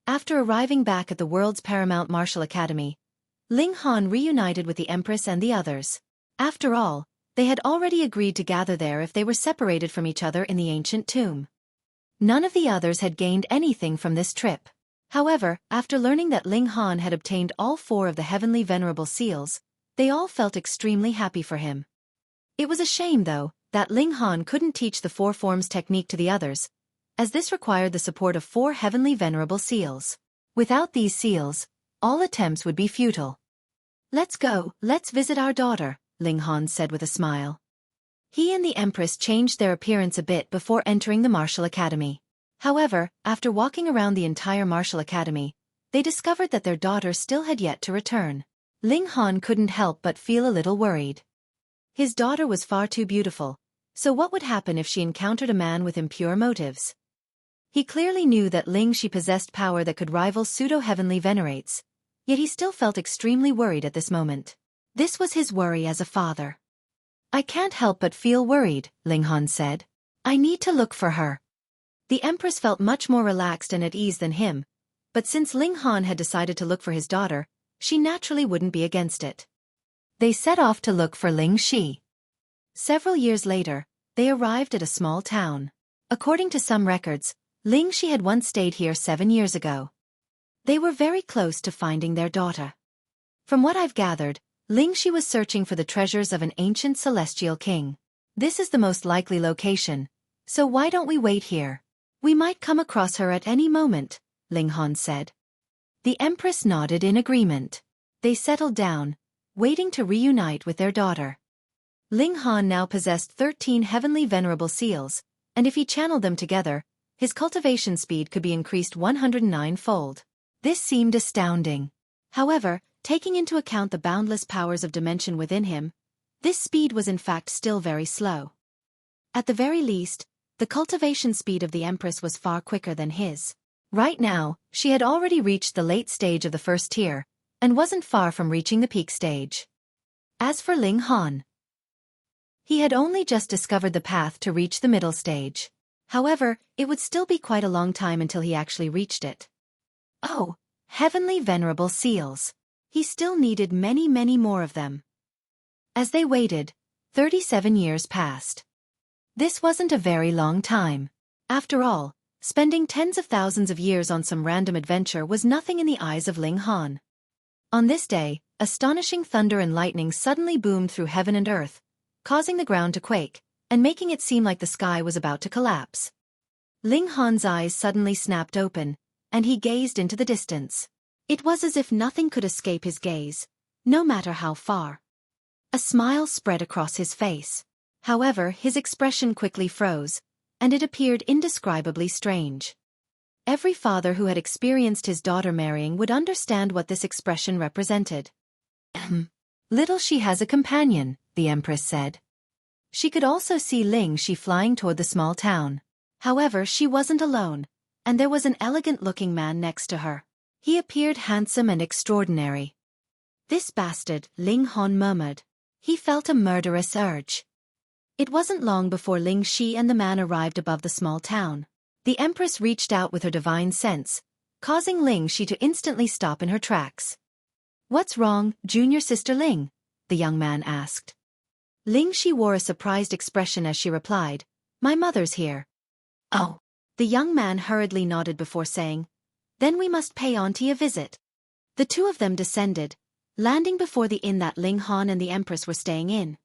After arriving back at the world's paramount martial academy, Ling Han reunited with the Empress and the others. After all, they had already agreed to gather there if they were separated from each other in the ancient tomb. None of the others had gained anything from this trip. However, after learning that Ling Han had obtained all 4 of the heavenly venerable seals, they all felt extremely happy for him. It was a shame, though, that Ling Han couldn't teach the 4 forms technique to the others, as this required the support of 4 heavenly venerable seals. Without these seals, all attempts would be futile. Let's go, let's visit our daughter, Ling Han said with a smile. He and the Empress changed their appearance a bit before entering the martial academy. However, after walking around the entire martial academy, they discovered that their daughter still had yet to return. Ling Han couldn't help but feel a little worried. His daughter was far too beautiful, so what would happen if she encountered a man with impure motives? He clearly knew that Ling Shi possessed power that could rival pseudo-heavenly venerates, yet he still felt extremely worried at this moment. This was his worry as a father. I can't help but feel worried, Ling Han said. I need to look for her. The Empress felt much more relaxed and at ease than him, but since Ling Han had decided to look for his daughter, she naturally wouldn't be against it. They set off to look for Ling Shi. Several years later, they arrived at a small town. According to some records, Ling Shi had once stayed here 7 years ago. They were very close to finding their daughter. From what I've gathered, Ling Shi was searching for the treasures of an ancient celestial king. This is the most likely location, so why don't we wait here? We might come across her at any moment, Ling Han said. The Empress nodded in agreement. They settled down, waiting to reunite with their daughter. Ling Han now possessed 13 heavenly venerable seals, and if he channeled them together, his cultivation speed could be increased 109-fold. This seemed astounding. However, taking into account the boundless powers of dimension within him, this speed was in fact still very slow. At the very least, the cultivation speed of the Empress was far quicker than his. Right now, she had already reached the late stage of the first tier, and wasn't far from reaching the peak stage. As for Ling Han, he had only just discovered the path to reach the middle stage. However, it would still be quite a long time until he actually reached it. Oh, heavenly venerable seals. He still needed many, many more of them. As they waited, 37 years passed. This wasn't a very long time. After all, spending tens of thousands of years on some random adventure was nothing in the eyes of Ling Han. On this day, astonishing thunder and lightning suddenly boomed through heaven and earth, causing the ground to quake, and making it seem like the sky was about to collapse. Ling Han's eyes suddenly snapped open, and he gazed into the distance. It was as if nothing could escape his gaze, no matter how far. A smile spread across his face. However, his expression quickly froze, and it appeared indescribably strange. Every father who had experienced his daughter marrying would understand what this expression represented. Little she has a companion, the Empress said. She could also see Ling Shi flying toward the small town. However, she wasn't alone, and there was an elegant-looking man next to her. He appeared handsome and extraordinary. This bastard, Ling Han murmured. He felt a murderous urge. It wasn't long before Ling Shi and the man arrived above the small town. The Empress reached out with her divine sense, causing Ling Shi to instantly stop in her tracks. "What's wrong, junior sister Ling?" the young man asked. Ling Shi wore a surprised expression as she replied, "My mother's here." "Oh." The young man hurriedly nodded before saying, "Then we must pay auntie a visit." The two of them descended, landing before the inn that Ling Han and the Empress were staying in.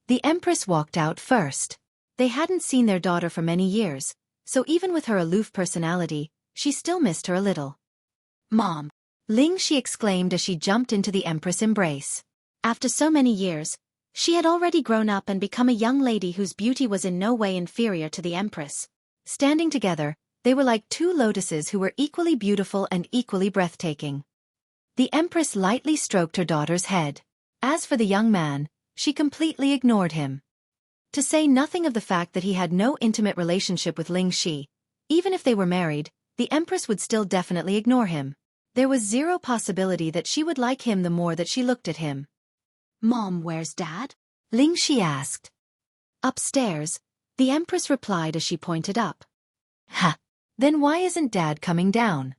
The Empress walked out first. They hadn't seen their daughter for many years, so even with her aloof personality, she still missed her a little. "Mom!" Ling Shi exclaimed as she jumped into the Empress' embrace. After so many years, she had already grown up and become a young lady whose beauty was in no way inferior to the Empress. Standing together, they were like two lotuses who were equally beautiful and equally breathtaking. The Empress lightly stroked her daughter's head. As for the young man, she completely ignored him. To say nothing of the fact that he had no intimate relationship with Ling Shi, even if they were married, the Empress would still definitely ignore him. There was zero possibility that she would like him the more that she looked at him. "Mom, where's Dad?" Ling Shi asked. "Upstairs," the Empress replied as she pointed up. "Ha! Then why isn't Dad coming down?"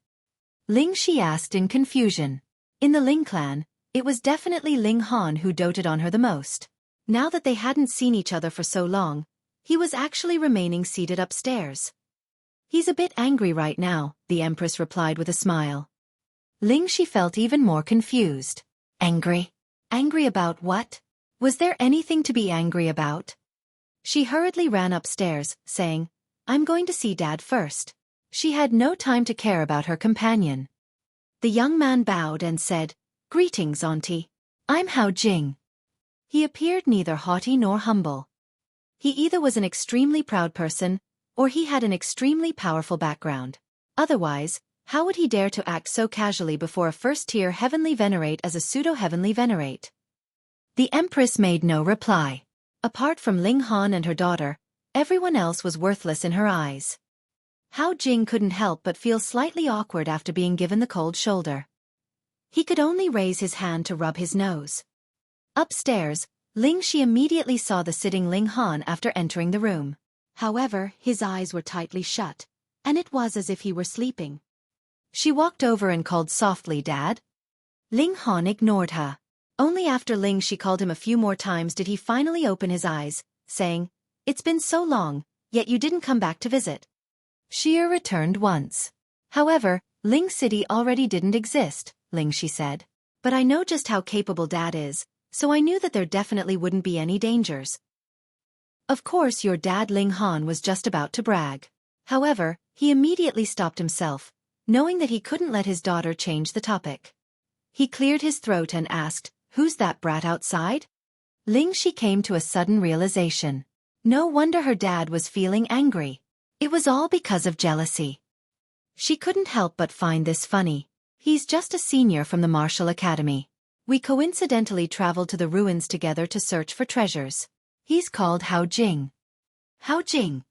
Ling Shi asked in confusion. In the Ling clan, it was definitely Ling Han who doted on her the most. Now that they hadn't seen each other for so long, he was actually remaining seated upstairs. "He's a bit angry right now," the Empress replied with a smile. Ling Shi felt even more confused. Angry? Angry about what? Was there anything to be angry about? She hurriedly ran upstairs, saying, "I'm going to see Dad first." She had no time to care about her companion. The young man bowed and said, "Greetings, Auntie. I'm Hao Jing." He appeared neither haughty nor humble. He either was an extremely proud person, or he had an extremely powerful background. Otherwise, how would he dare to act so casually before a first-tier heavenly venerate as a pseudo-heavenly venerate? The Empress made no reply. Apart from Ling Han and her daughter, everyone else was worthless in her eyes. Hao Jing couldn't help but feel slightly awkward after being given the cold shoulder. He could only raise his hand to rub his nose. Upstairs, Ling Shi immediately saw the sitting Ling Han after entering the room. However, his eyes were tightly shut, and it was as if he were sleeping. She walked over and called softly, "Dad?" Ling Han ignored her. Only after Ling Shi called him a few more times did he finally open his eyes, saying, "It's been so long, yet you didn't come back to visit." Xie returned once. However, Ling City already didn't exist, Ling Shi said. "But I know just how capable Dad is, so I knew that there definitely wouldn't be any dangers." Of course your dad Ling Han was just about to brag. However, he immediately stopped himself, knowing that he couldn't let his daughter change the topic. He cleared his throat and asked, "Who's that brat outside?" Ling Shi came to a sudden realization. No wonder her dad was feeling angry. It was all because of jealousy. She couldn't help but find this funny. "He's just a senior from the Martial Academy. We coincidentally traveled to the ruins together to search for treasures. He's called Hao Jing." "Hao Jing?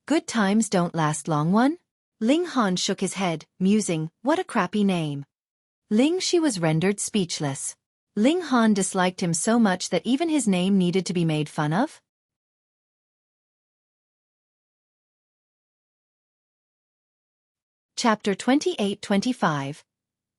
Good times don't last long one?" Ling Han shook his head, musing, what a crappy name. Ling Shi was rendered speechless. Ling Han disliked him so much that even his name needed to be made fun of? Chapter 28-25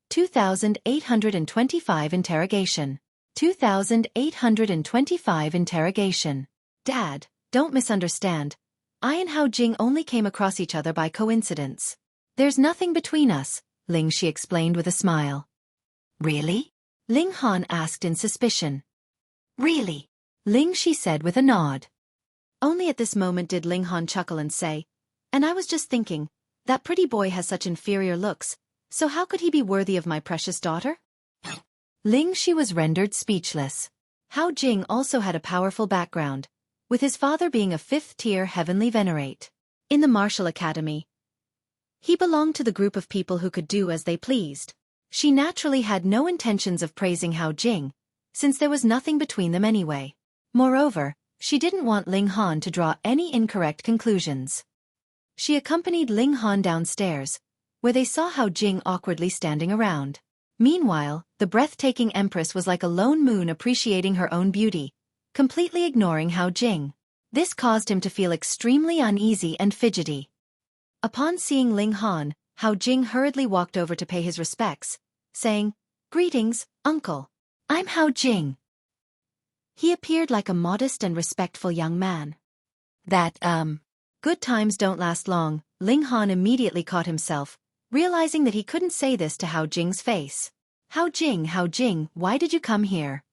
2825 Interrogation 2825 Interrogation. Dad, don't misunderstand. I and Hao Jing only came across each other by coincidence. There's nothing between us, Ling Shi explained with a smile. Really? Ling Han asked in suspicion. Really? Ling Shi said with a nod. Only at this moment did Ling Han chuckle and say, and I was just thinking, that pretty boy has such inferior looks, so how could he be worthy of my precious daughter? Ling Shi was rendered speechless. Hao Jing also had a powerful background, with his father being a fifth-tier heavenly venerate. In the martial academy, he belonged to the group of people who could do as they pleased. She naturally had no intentions of praising Hao Jing, since there was nothing between them anyway. Moreover, she didn't want Ling Han to draw any incorrect conclusions. She accompanied Ling Han downstairs, where they saw Hao Jing awkwardly standing around. Meanwhile, the breathtaking empress was like a lone moon appreciating her own beauty, completely ignoring Hao Jing. This caused him to feel extremely uneasy and fidgety. Upon seeing Ling Han, Hao Jing hurriedly walked over to pay his respects, saying, "Greetings, uncle. I'm Hao Jing." He appeared like a modest and respectful young man. Good times don't last long, Ling Han immediately caught himself, realizing that he couldn't say this to Hao Jing's face. Hao Jing, why did you come here?"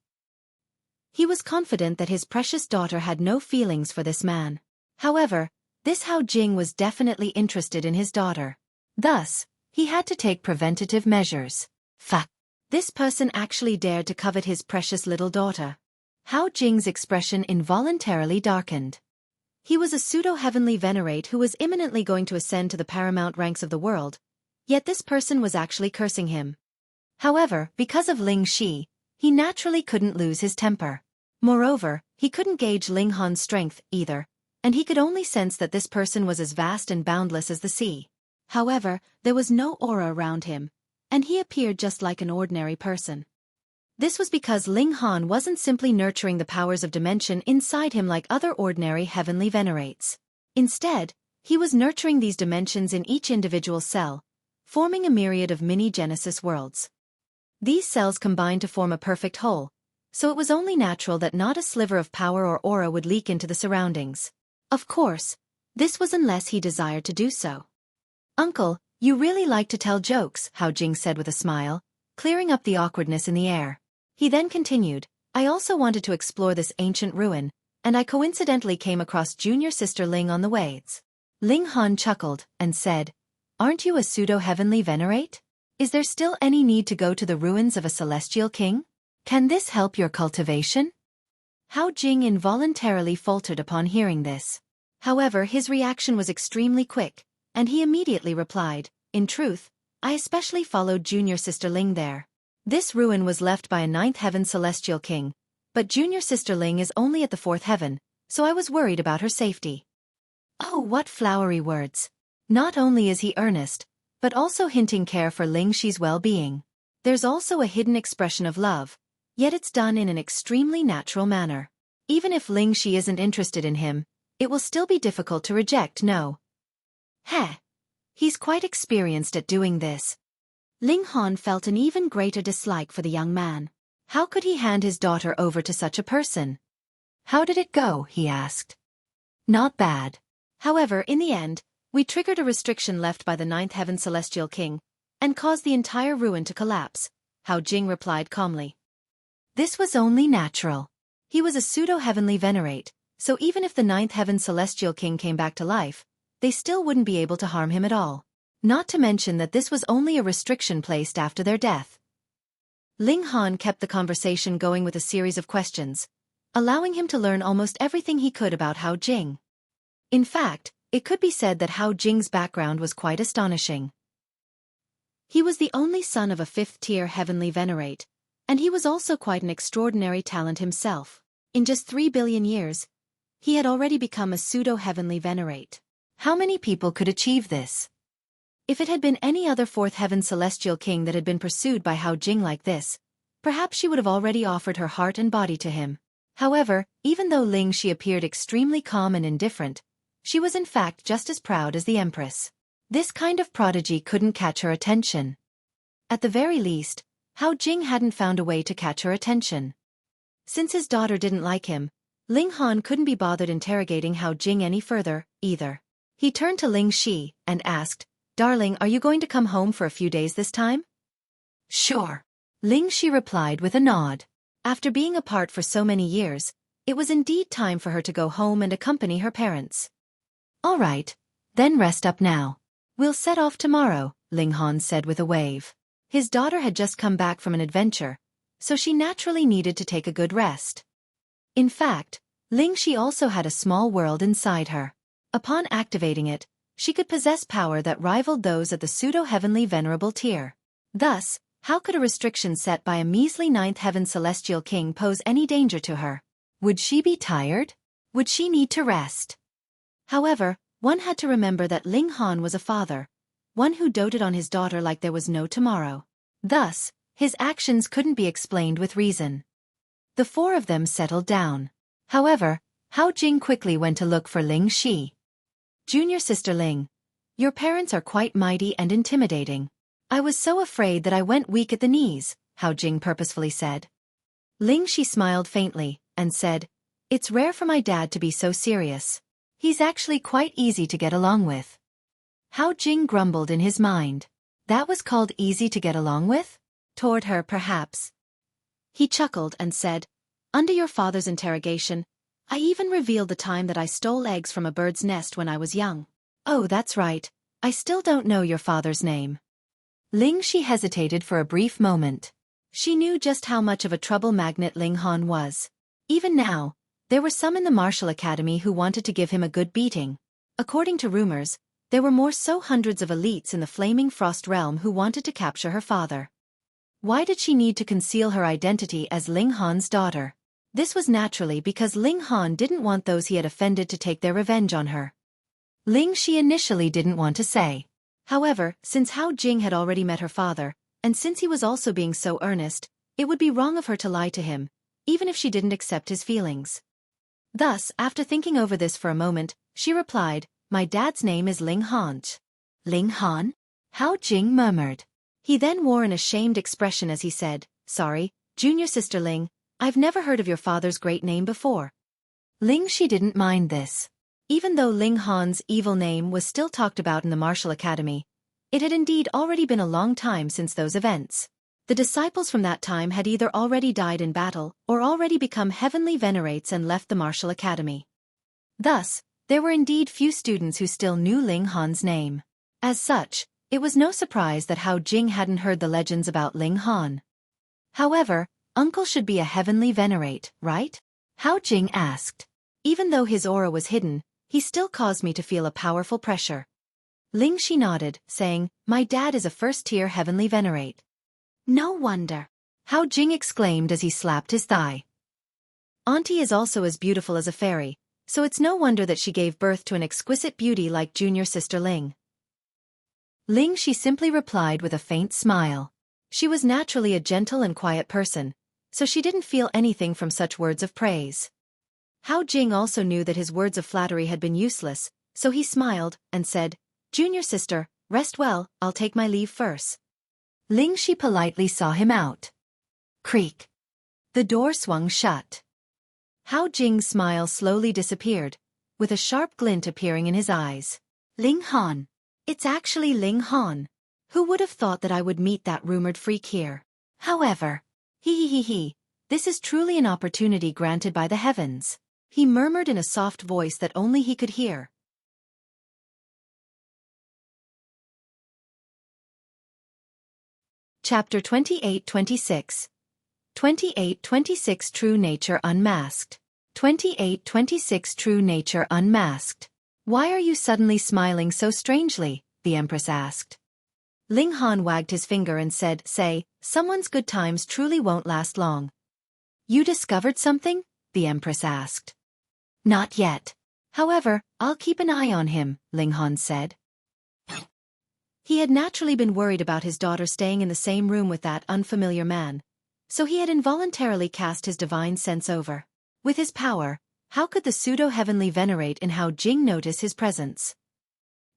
He was confident that his precious daughter had no feelings for this man. However, this Hao Jing was definitely interested in his daughter. Thus, he had to take preventative measures. Fuck. This person actually dared to covet his precious little daughter. Hao Jing's expression involuntarily darkened. He was a pseudo-heavenly venerate who was imminently going to ascend to the paramount ranks of the world, yet this person was actually cursing him. However, because of Ling Shi, he naturally couldn't lose his temper. Moreover, he couldn't gauge Ling Han's strength, either, and he could only sense that this person was as vast and boundless as the sea. However, there was no aura around him, and he appeared just like an ordinary person. This was because Ling Han wasn't simply nurturing the powers of dimension inside him like other ordinary heavenly venerates. Instead, he was nurturing these dimensions in each individual cell, forming a myriad of mini-Genesis worlds. These cells combined to form a perfect whole, so it was only natural that not a sliver of power or aura would leak into the surroundings. Of course, this was unless he desired to do so. "Uncle, you really like to tell jokes," Hao Jing said with a smile, clearing up the awkwardness in the air. He then continued, "I also wanted to explore this ancient ruin, and I coincidentally came across junior sister Ling on the way." Ling Han chuckled and said, "Aren't you a pseudo-heavenly venerate? Is there still any need to go to the ruins of a celestial king? Can this help your cultivation?" Hao Jing involuntarily faltered upon hearing this. However, his reaction was extremely quick, and he immediately replied, "In truth, I especially followed junior sister Ling there. This ruin was left by a ninth heaven celestial king, but junior sister Ling is only at the fourth heaven, so I was worried about her safety." Oh, what flowery words. Not only is he earnest, but also hinting care for Ling Shi's well-being. There's also a hidden expression of love, yet it's done in an extremely natural manner. Even if Ling Shi isn't interested in him, it will still be difficult to reject, no? Heh. He's quite experienced at doing this. Ling Han felt an even greater dislike for the young man. How could he hand his daughter over to such a person? "How did it go?" he asked. "Not bad. However, in the end, we triggered a restriction left by the ninth heaven celestial king, and caused the entire ruin to collapse," Hao Jing replied calmly. This was only natural. He was a pseudo-heavenly venerate, so even if the ninth heaven celestial king came back to life, they still wouldn't be able to harm him at all. Not to mention that this was only a restriction placed after their death. Ling Han kept the conversation going with a series of questions, allowing him to learn almost everything he could about Hao Jing. In fact, it could be said that Hao Jing's background was quite astonishing. He was the only son of a fifth-tier heavenly venerate, and he was also quite an extraordinary talent himself. In just 3 billion years, he had already become a pseudo-heavenly venerate. How many people could achieve this? If it had been any other fourth heaven celestial king that had been pursued by Hao Jing like this, perhaps she would have already offered her heart and body to him. However, even though Ling Shi appeared extremely calm and indifferent, she was in fact just as proud as the empress. This kind of prodigy couldn't catch her attention. At the very least, Hao Jing hadn't found a way to catch her attention. Since his daughter didn't like him, Ling Han couldn't be bothered interrogating Hao Jing any further, either. He turned to Ling Shi and asked, "Darling, are you going to come home for a few days this time?" "Sure," Ling Shi replied with a nod. After being apart for so many years, it was indeed time for her to go home and accompany her parents. "All right, then rest up now. We'll set off tomorrow," Ling Han said with a wave. His daughter had just come back from an adventure, so she naturally needed to take a good rest. In fact, Ling Shi also had a small world inside her. Upon activating it, she could possess power that rivaled those at the pseudo-heavenly venerable tier. Thus, how could a restriction set by a measly ninth heaven celestial king pose any danger to her? Would she be tired? Would she need to rest? However, one had to remember that Ling Han was a father, one who doted on his daughter like there was no tomorrow. Thus, his actions couldn't be explained with reason. The four of them settled down. However, Hao Jing quickly went to look for Ling Shi. "Junior sister Ling, your parents are quite mighty and intimidating. I was so afraid that I went weak at the knees," Hao Jing purposefully said. Ling Shi smiled faintly and said, "It's rare for my dad to be so serious. He's actually quite easy to get along with." Hao Jing grumbled in his mind. That was called easy to get along with? Toward her, perhaps. He chuckled and said, "Under your father's interrogation, I even revealed the time that I stole eggs from a bird's nest when I was young." "Oh, that's right. I still don't know your father's name." Ling Shi hesitated for a brief moment. She knew just how much of a trouble magnet Ling Han was. Even now, there were some in the martial academy who wanted to give him a good beating. According to rumors, there were more so hundreds of elites in the Flaming Frost realm who wanted to capture her father. Why did she need to conceal her identity as Ling Han's daughter? This was naturally because Ling Han didn't want those he had offended to take their revenge on her. Ling Shi initially didn't want to say. However, since Hao Jing had already met her father, and since he was also being so earnest, it would be wrong of her to lie to him, even if she didn't accept his feelings. Thus, after thinking over this for a moment, she replied, "My dad's name is Ling Han." "Ling Han?" Hao Jing murmured. He then wore an ashamed expression as he said, "Sorry, junior sister Ling, I've never heard of your father's great name before." Ling Shi didn't mind this. Even though Ling Han's evil name was still talked about in the martial academy, it had indeed already been a long time since those events. The disciples from that time had either already died in battle or already become heavenly venerates and left the martial academy. Thus, there were indeed few students who still knew Ling Han's name. As such, it was no surprise that Hao Jing hadn't heard the legends about Ling Han. However, uncle should be a heavenly venerate, right? Hao Jing asked. Even though his aura was hidden, he still caused me to feel a powerful pressure. Ling Shi nodded, saying, "My dad is a first-tier heavenly venerate." "No wonder," Hao Jing exclaimed as he slapped his thigh. "Auntie is also as beautiful as a fairy, so it's no wonder that she gave birth to an exquisite beauty like junior sister Ling." Ling Shi simply replied with a faint smile. She was naturally a gentle and quiet person, so she didn't feel anything from such words of praise. Hao Jing also knew that his words of flattery had been useless, so he smiled and said, "Junior sister, rest well, I'll take my leave first." Ling Shi politely saw him out. Creak. The door swung shut. Hao Jing's smile slowly disappeared, with a sharp glint appearing in his eyes. "Ling Han. It's actually Ling Han. Who would have thought that I would meet that rumored freak here? However, this is truly an opportunity granted by the heavens," he murmured in a soft voice that only he could hear. Chapter 28-26. 28-26 True Nature Unmasked. 28-26 True Nature Unmasked. "Why are you suddenly smiling so strangely?" the Empress asked. Ling Han wagged his finger and said, "Say, someone's good times truly won't last long." "You discovered something?" the Empress asked. "Not yet. However, I'll keep an eye on him," Ling Han said. He had naturally been worried about his daughter staying in the same room with that unfamiliar man, so he had involuntarily cast his divine sense over. With his power, how could the pseudo-heavenly venerate in Hao Jing notice his presence?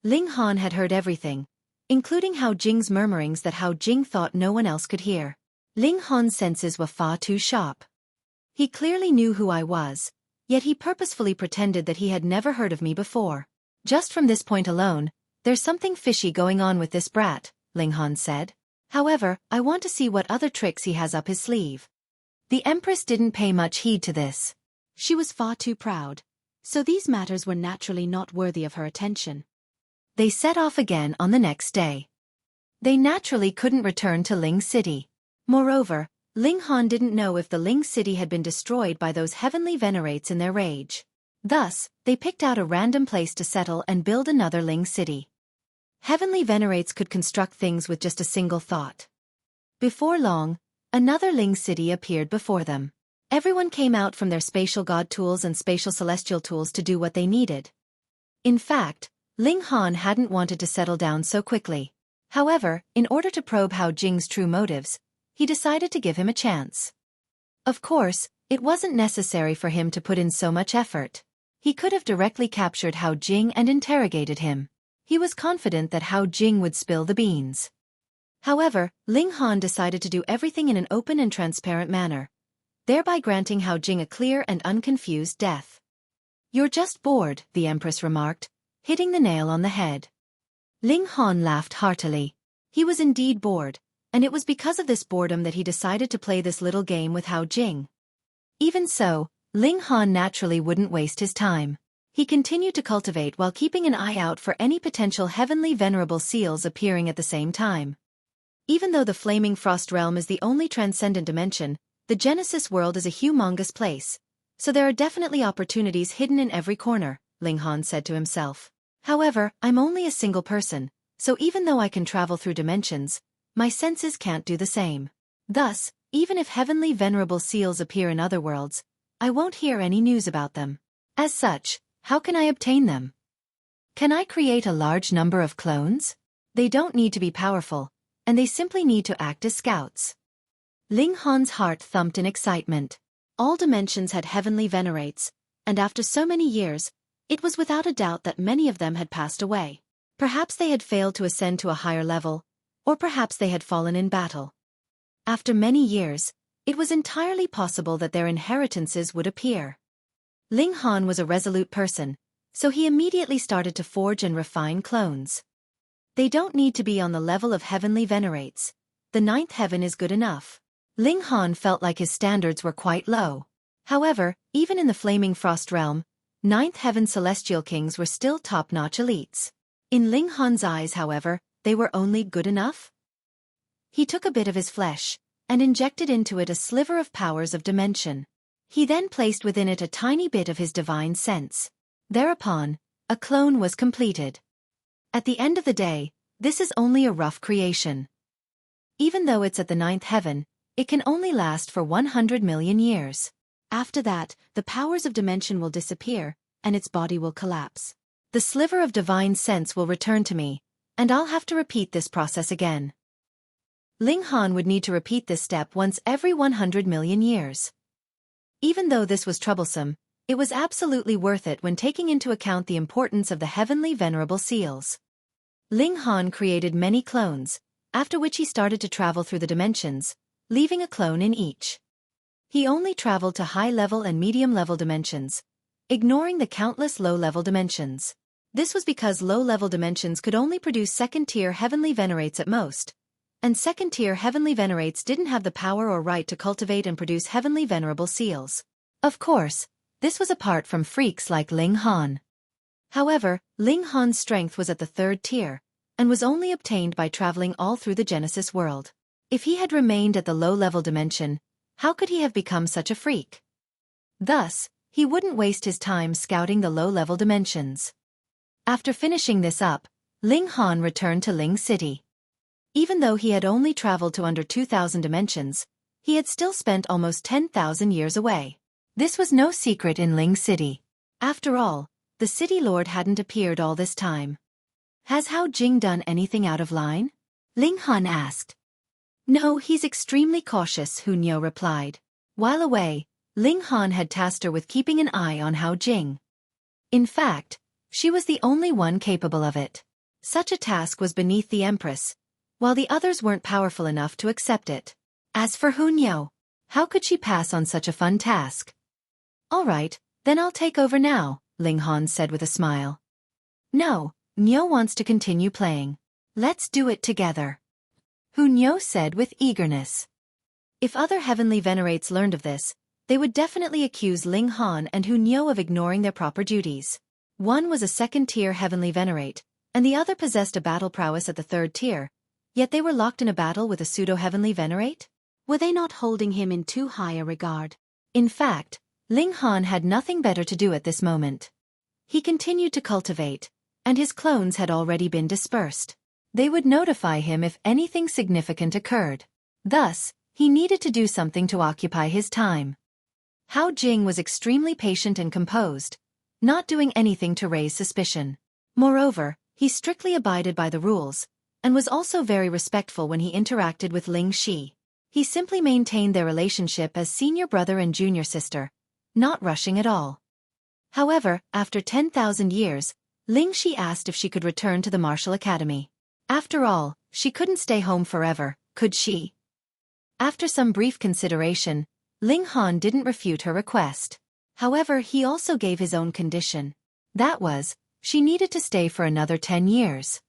Ling Han had heard everything, including Hao Jing's murmurings that Hao Jing thought no one else could hear. Ling Han's senses were far too sharp. He clearly knew who I was, yet he purposefully pretended that he had never heard of me before. Just from this point alone, there's something fishy going on with this brat, Ling Han said. However, I want to see what other tricks he has up his sleeve. The Empress didn't pay much heed to this. She was far too proud, so these matters were naturally not worthy of her attention. They set off again on the next day. They naturally couldn't return to Ling City. Moreover, Ling Han didn't know if the Ling City had been destroyed by those heavenly venerates in their rage. Thus, they picked out a random place to settle and build another Ling City. Heavenly venerates could construct things with just a single thought. Before long, another Ling City appeared before them. Everyone came out from their spatial god tools and spatial celestial tools to do what they needed. In fact, Ling Han hadn't wanted to settle down so quickly. However, in order to probe Hao Jing's true motives, he decided to give him a chance. Of course, it wasn't necessary for him to put in so much effort. He could have directly captured Hao Jing and interrogated him. He was confident that Hao Jing would spill the beans. However, Ling Han decided to do everything in an open and transparent manner, thereby granting Hao Jing a clear and unconfused death. "You're just bored," the Empress remarked, hitting the nail on the head. Ling Han laughed heartily. He was indeed bored, and it was because of this boredom that he decided to play this little game with Hao Jing. Even so, Ling Han naturally wouldn't waste his time. He continued to cultivate while keeping an eye out for any potential heavenly venerable seals appearing at the same time. Even though the Flaming Frost Realm is the only transcendent dimension, the Genesis world is a humongous place, so there are definitely opportunities hidden in every corner, Ling Han said to himself. However, I'm only a single person, so even though I can travel through dimensions, my senses can't do the same. Thus, even if heavenly venerable seals appear in other worlds, I won't hear any news about them. As such, how can I obtain them? Can I create a large number of clones? They don't need to be powerful, and they simply need to act as scouts. Ling Han's heart thumped in excitement. All dimensions had heavenly venerates, and after so many years, it was without a doubt that many of them had passed away. Perhaps they had failed to ascend to a higher level, or perhaps they had fallen in battle. After many years, it was entirely possible that their inheritances would appear. Ling Han was a resolute person, so he immediately started to forge and refine clones. They don't need to be on the level of heavenly venerates. The ninth heaven is good enough. Ling Han felt like his standards were quite low. However, even in the Flaming Frost Realm, ninth heaven celestial kings were still top-notch elites. In Ling Han's eyes, however, they were only good enough. He took a bit of his flesh, and injected into it a sliver of powers of dimension. He then placed within it a tiny bit of his divine sense. Thereupon, a clone was completed. At the end of the day, this is only a rough creation. Even though it's at the ninth heaven, it can only last for 100 million years. After that, the powers of dimension will disappear, and its body will collapse. The sliver of divine sense will return to me, and I'll have to repeat this process again. Ling Han would need to repeat this step once every 100 million years. Even though this was troublesome, it was absolutely worth it when taking into account the importance of the heavenly venerable seals. Ling Han created many clones, after which he started to travel through the dimensions, leaving a clone in each. He only traveled to high-level and medium-level dimensions, ignoring the countless low-level dimensions. This was because low-level dimensions could only produce second-tier heavenly venerates at most, and second-tier heavenly venerates didn't have the power or right to cultivate and produce heavenly venerable seals. Of course, this was apart from freaks like Ling Han. However, Ling Han's strength was at the third tier, and was only obtained by traveling all through the Genesis world. If he had remained at the low-level dimension, how could he have become such a freak? Thus, he wouldn't waste his time scouting the low-level dimensions. After finishing this up, Ling Han returned to Ling City. Even though he had only traveled to under 2,000 dimensions, he had still spent almost 10,000 years away. This was no secret in Ling City. After all, the city lord hadn't appeared all this time. Has Hao Jing done anything out of line? Ling Han asked. No, he's extremely cautious, Hu Niu replied. While away, Ling Han had tasked her with keeping an eye on Hao Jing. In fact, she was the only one capable of it. Such a task was beneath the Empress, while the others weren't powerful enough to accept it. As for Hu Niu, how could she pass on such a fun task? All right, then I'll take over now, Ling Han said with a smile. No, Niu wants to continue playing. Let's do it together. Hu Niu said with eagerness. If other heavenly venerates learned of this, they would definitely accuse Ling Han and Hu Niu of ignoring their proper duties. One was a second-tier heavenly venerate, and the other possessed a battle prowess at the third tier, yet they were locked in a battle with a pseudo-heavenly venerate? Were they not holding him in too high a regard? In fact, Ling Han had nothing better to do at this moment. He continued to cultivate, and his clones had already been dispersed. They would notify him if anything significant occurred. Thus, he needed to do something to occupy his time. Hao Jing was extremely patient and composed, not doing anything to raise suspicion. Moreover, he strictly abided by the rules, and was also very respectful when he interacted with Ling Shi. He simply maintained their relationship as senior brother and junior sister, not rushing at all. However, after 10,000 years, Ling Shi asked if she could return to the martial academy. After all, she couldn't stay home forever, could she? After some brief consideration, Ling Han didn't refute her request. However, he also gave his own condition. That was, she needed to stay for another 10 years.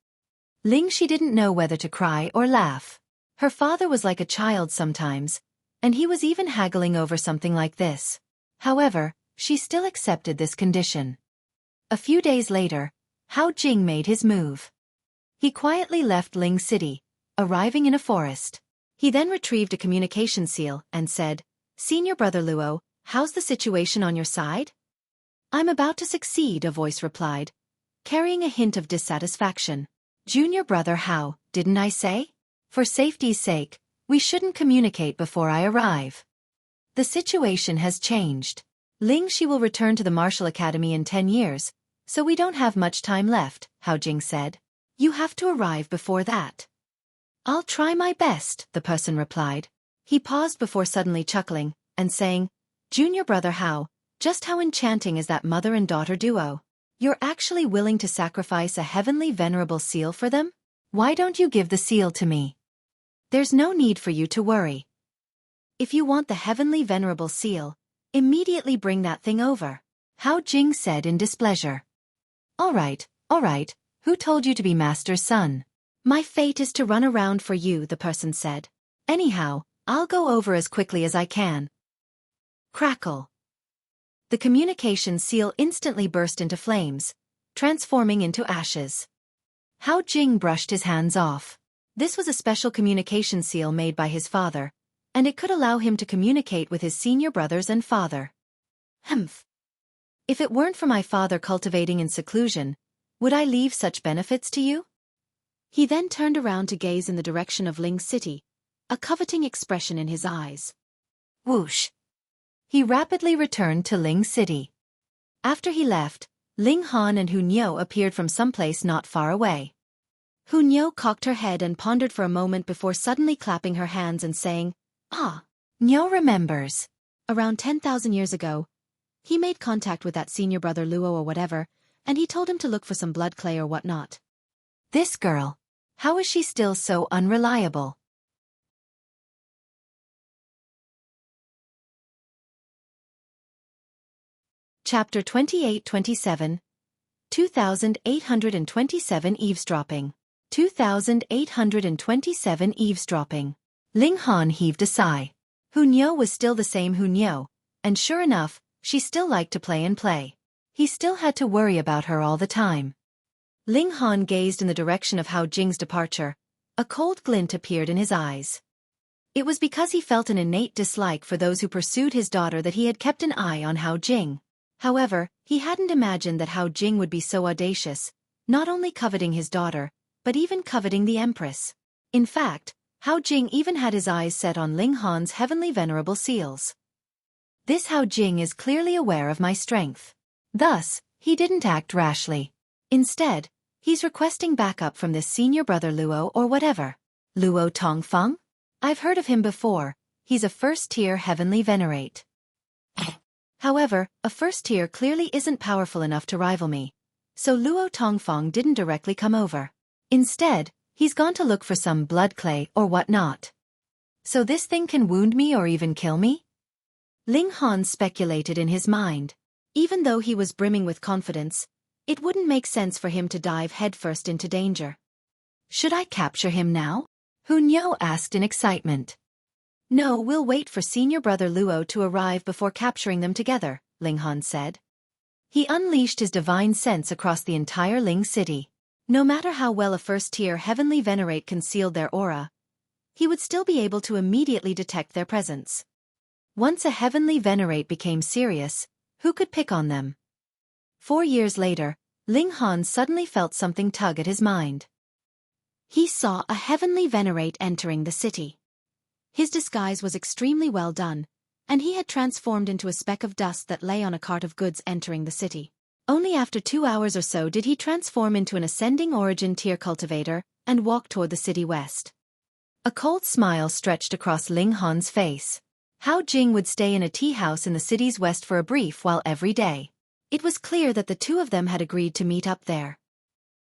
Ling Shi didn't know whether to cry or laugh. Her father was like a child sometimes, and he was even haggling over something like this. However, she still accepted this condition. A few days later, Hao Jing made his move. He quietly left Ling City, arriving in a forest. He then retrieved a communication seal and said, Senior Brother Luo, how's the situation on your side? I'm about to succeed, a voice replied, carrying a hint of dissatisfaction. Junior Brother Hao, didn't I say? For safety's sake, we shouldn't communicate before I arrive. The situation has changed. Ling Shi will return to the Martial Academy in 10 years, so we don't have much time left, Hao Jing said. You have to arrive before that. I'll try my best, the person replied. He paused before suddenly chuckling, and saying, Junior Brother Hao, just how enchanting is that mother and daughter duo? You're actually willing to sacrifice a heavenly venerable seal for them? Why don't you give the seal to me? There's no need for you to worry. If you want the heavenly venerable seal, immediately bring that thing over, Hao Jing said in displeasure. All right, who told you to be Master's son? My fate is to run around for you, the person said. Anyhow, I'll go over as quickly as I can. Crackle. The communication seal instantly burst into flames, transforming into ashes. Hao Jing brushed his hands off. This was a special communication seal made by his father, and it could allow him to communicate with his senior brothers and father. Humph. If it weren't for my father cultivating in seclusion, would I leave such benefits to you? He then turned around to gaze in the direction of Ling City, a coveting expression in his eyes. Whoosh. He rapidly returned to Ling City. After he left, Ling Han and Hu Niu appeared from someplace not far away. Hu Niu cocked her head and pondered for a moment before suddenly clapping her hands and saying, Ah, Niu remembers. Around 10,000 years ago, he made contact with that senior brother Luo or whatever, and he told him to look for some blood clay or whatnot. This girl. How is she still so unreliable? Chapter 28-27 2827 Eavesdropping 2827 Eavesdropping. Ling Han heaved a sigh. Hu Niu was still the same Hu Niu, and sure enough, she still liked to play and play. He still had to worry about her all the time. Ling Han gazed in the direction of Hao Jing's departure. A cold glint appeared in his eyes. It was because he felt an innate dislike for those who pursued his daughter that he had kept an eye on Hao Jing. However, he hadn't imagined that Hao Jing would be so audacious, not only coveting his daughter, but even coveting the Empress. In fact, Hao Jing even had his eyes set on Ling Han's heavenly venerable seals. This Hao Jing is clearly aware of my strength. Thus, he didn't act rashly. Instead, He's requesting backup from this senior brother Luo or whatever. Luo Tongfeng? I've heard of him before. He's a first-tier heavenly venerate. However, a first-tier clearly isn't powerful enough to rival me. So Luo Tongfeng didn't directly come over. Instead, he's gone to look for some blood clay or whatnot. So this thing can wound me or even kill me? Ling Han speculated in his mind. Even though he was brimming with confidence, it wouldn't make sense for him to dive headfirst into danger. Should I capture him now? Huang asked in excitement. No, we'll wait for senior brother Luo to arrive before capturing them together, Ling Han said. He unleashed his divine sense across the entire Ling city. No matter how well a first-tier heavenly venerate concealed their aura, he would still be able to immediately detect their presence. Once a heavenly venerate became serious, who could pick on them? 4 years later, Ling Han suddenly felt something tug at his mind. He saw a heavenly venerate entering the city. His disguise was extremely well done, and he had transformed into a speck of dust that lay on a cart of goods entering the city. Only after 2 hours or so did he transform into an ascending origin tier cultivator and walk toward the city west. A cold smile stretched across Ling Han's face. Hao Jing would stay in a tea house in the city's west for a brief while every day. It was clear that the two of them had agreed to meet up there.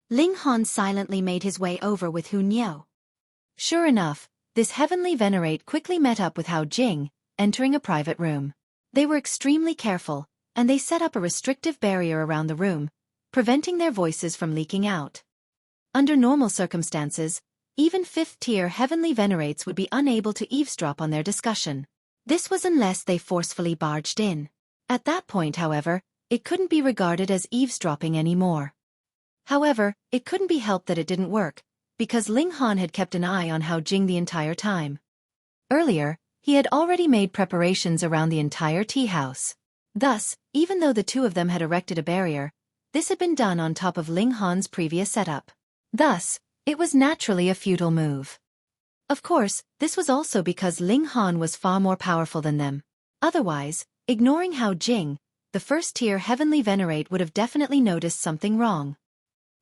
Ling Han silently made his way over with Huang. Sure enough, this heavenly venerate quickly met up with Hao Jing, entering a private room. They were extremely careful, and they set up a restrictive barrier around the room, preventing their voices from leaking out. Under normal circumstances, even 5th-tier heavenly venerates would be unable to eavesdrop on their discussion. This was unless they forcefully barged in. At that point, however, it couldn't be regarded as eavesdropping anymore. However, it couldn't be helped that it didn't work, because Ling Han had kept an eye on Hao Jing the entire time. Earlier, he had already made preparations around the entire tea house. Thus, even though the two of them had erected a barrier, this had been done on top of Ling Han's previous setup. Thus, it was naturally a futile move. Of course, this was also because Ling Han was far more powerful than them. Otherwise, ignoring Hao Jing, the first-tier heavenly venerate would have definitely noticed something wrong.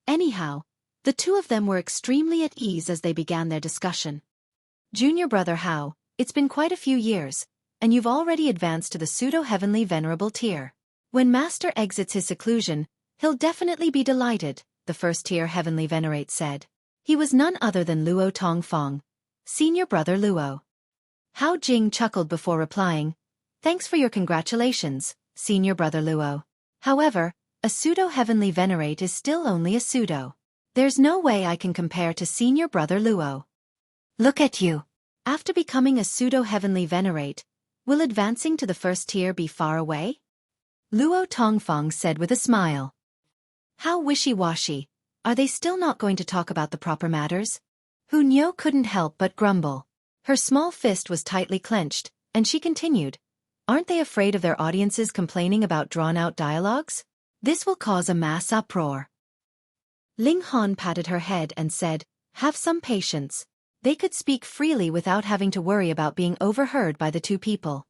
Anyhow, the two of them were extremely at ease as they began their discussion. Junior brother Hao, it's been quite a few years, and you've already advanced to the pseudo-heavenly venerable tier. When Master exits his seclusion, he'll definitely be delighted, the first-tier heavenly venerate said. He was none other than Luo Tongfeng, senior brother Luo. Hao Jing chuckled before replying, Thanks for your congratulations, senior brother Luo. However, a pseudo-heavenly venerate is still only a pseudo. There's no way I can compare to senior brother Luo. Look at you. After becoming a pseudo-heavenly venerate, will advancing to the first tier be far away? Luo Tongfeng said with a smile. How wishy-washy. Are they still not going to talk about the proper matters? Huang couldn't help but grumble. Her small fist was tightly clenched, and she continued, Aren't they afraid of their audiences complaining about drawn-out dialogues? This will cause a mass uproar. Ling Han patted her head and said, Have some patience. They could speak freely without having to worry about being overheard by the two people.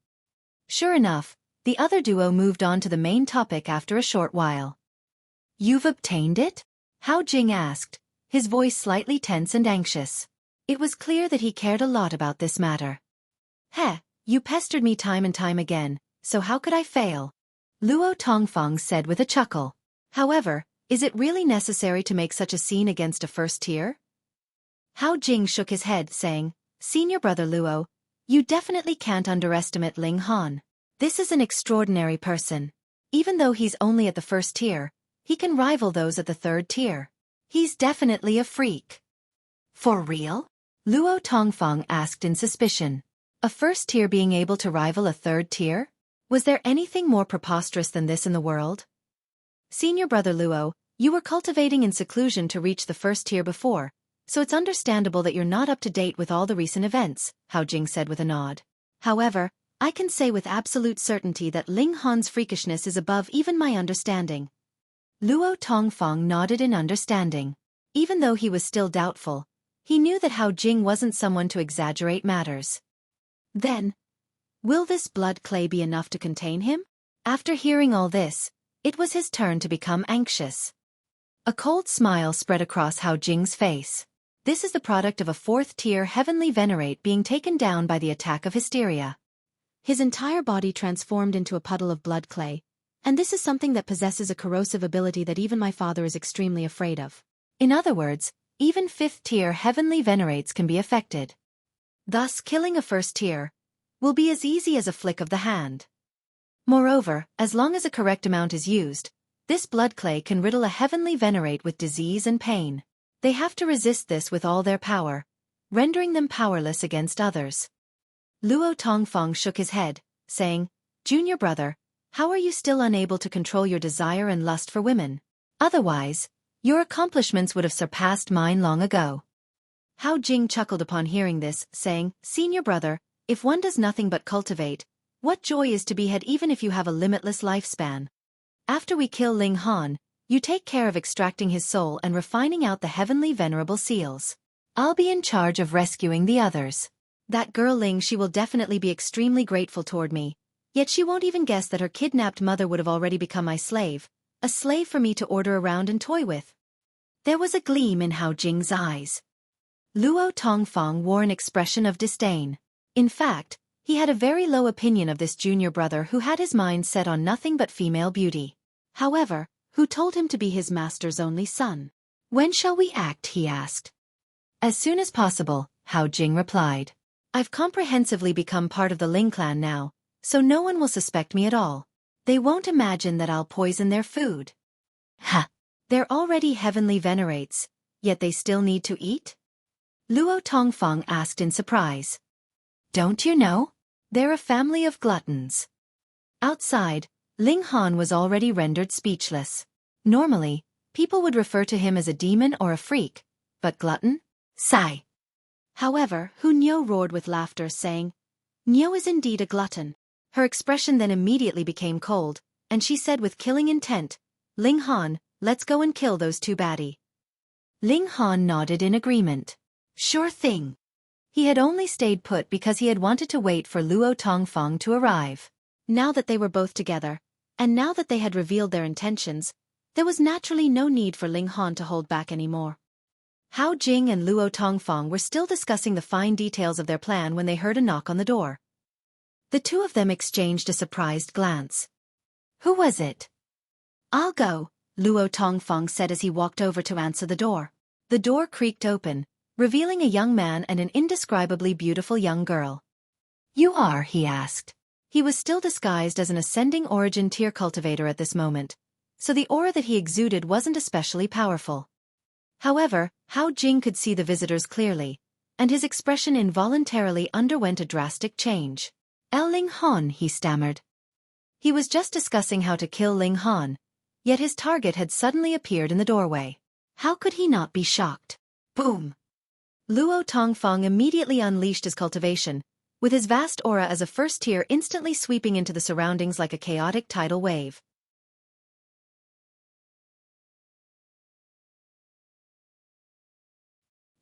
Sure enough, the other duo moved on to the main topic after a short while. You've obtained it? Hao Jing asked, his voice slightly tense and anxious. It was clear that he cared a lot about this matter. Heh, you pestered me time and time again, so how could I fail? Luo Tongfeng said with a chuckle. However, is it really necessary to make such a scene against a first tier? Hao Jing shook his head, saying, Senior brother Luo, you definitely can't underestimate Ling Han. This is an extraordinary person. Even though he's only at the first tier, he can rival those at the third tier. He's definitely a freak. For real? Luo Tongfeng asked in suspicion. A first tier being able to rival a third tier? Was there anything more preposterous than this in the world? Senior brother Luo, you were cultivating in seclusion to reach the first tier before, so it's understandable that you're not up to date with all the recent events, Hao Jing said with a nod. However, I can say with absolute certainty that Ling Han's freakishness is above even my understanding. Luo Tongfeng nodded in understanding. Even though he was still doubtful, he knew that Hao Jing wasn't someone to exaggerate matters. Then, will this blood clay be enough to contain him? After hearing all this, it was his turn to become anxious. A cold smile spread across Hao Jing's face. This is the product of a 4th-tier heavenly venerate being taken down by the attack of hysteria. His entire body transformed into a puddle of blood clay, and this is something that possesses a corrosive ability that even my father is extremely afraid of. In other words, even 5th-tier heavenly venerates can be affected. Thus, killing a 1st-tier will be as easy as a flick of the hand. Moreover, as long as a correct amount is used, this blood clay can riddle a heavenly venerate with disease and pain. They have to resist this with all their power, rendering them powerless against others. Luo Tongfang shook his head, saying, "Junior brother, how are you still unable to control your desire and lust for women? Otherwise, your accomplishments would have surpassed mine long ago." Hao Jing chuckled upon hearing this, saying, "Senior brother, if one does nothing but cultivate, what joy is to be had even if you have a limitless lifespan? After we kill Ling Han, you take care of extracting his soul and refining out the heavenly venerable seals. I'll be in charge of rescuing the others. That girl Ling, she will definitely be extremely grateful toward me, yet she won't even guess that her kidnapped mother would have already become my slave, a slave for me to order around and toy with." There was a gleam in Hao Jing's eyes. Luo Tongfang wore an expression of disdain. In fact, he had a very low opinion of this junior brother who had his mind set on nothing but female beauty. However, who told him to be his master's only son? "When shall we act?" he asked. "As soon as possible," Hao Jing replied. "I've comprehensively become part of the Ling clan now, so no one will suspect me at all. They won't imagine that I'll poison their food." "Ha! They're already heavenly venerates, yet they still need to eat?" Luo Tongfang asked in surprise. "Don't you know? They're a family of gluttons." Outside, Ling Han was already rendered speechless. Normally, people would refer to him as a demon or a freak, but glutton? Sigh. However, Hu Niu roared with laughter, saying, "Niu is indeed a glutton." Her expression then immediately became cold, and she said with killing intent, "Ling Han, let's go and kill those two baddie." Ling Han nodded in agreement. Sure thing. He had only stayed put because he had wanted to wait for Luo Tongfang to arrive. Now that they were both together, and now that they had revealed their intentions, there was naturally no need for Ling Han to hold back anymore. Hao Jing and Luo Tongfang were still discussing the fine details of their plan when they heard a knock on the door. The two of them exchanged a surprised glance. "Who was it?" "I'll go," Luo Tongfang said as he walked over to answer the door. The door creaked open, revealing a young man and an indescribably beautiful young girl. "You are?" he asked. He was still disguised as an ascending origin tier cultivator at this moment, so the aura that he exuded wasn't especially powerful. However, Hao Jing could see the visitors clearly, and his expression involuntarily underwent a drastic change. Ling Han," he stammered. He was just discussing how to kill Ling Han, yet his target had suddenly appeared in the doorway. How could he not be shocked? Boom! Luo Tongfang immediately unleashed his cultivation, with his vast aura as a 1st-tier instantly sweeping into the surroundings like a chaotic tidal wave.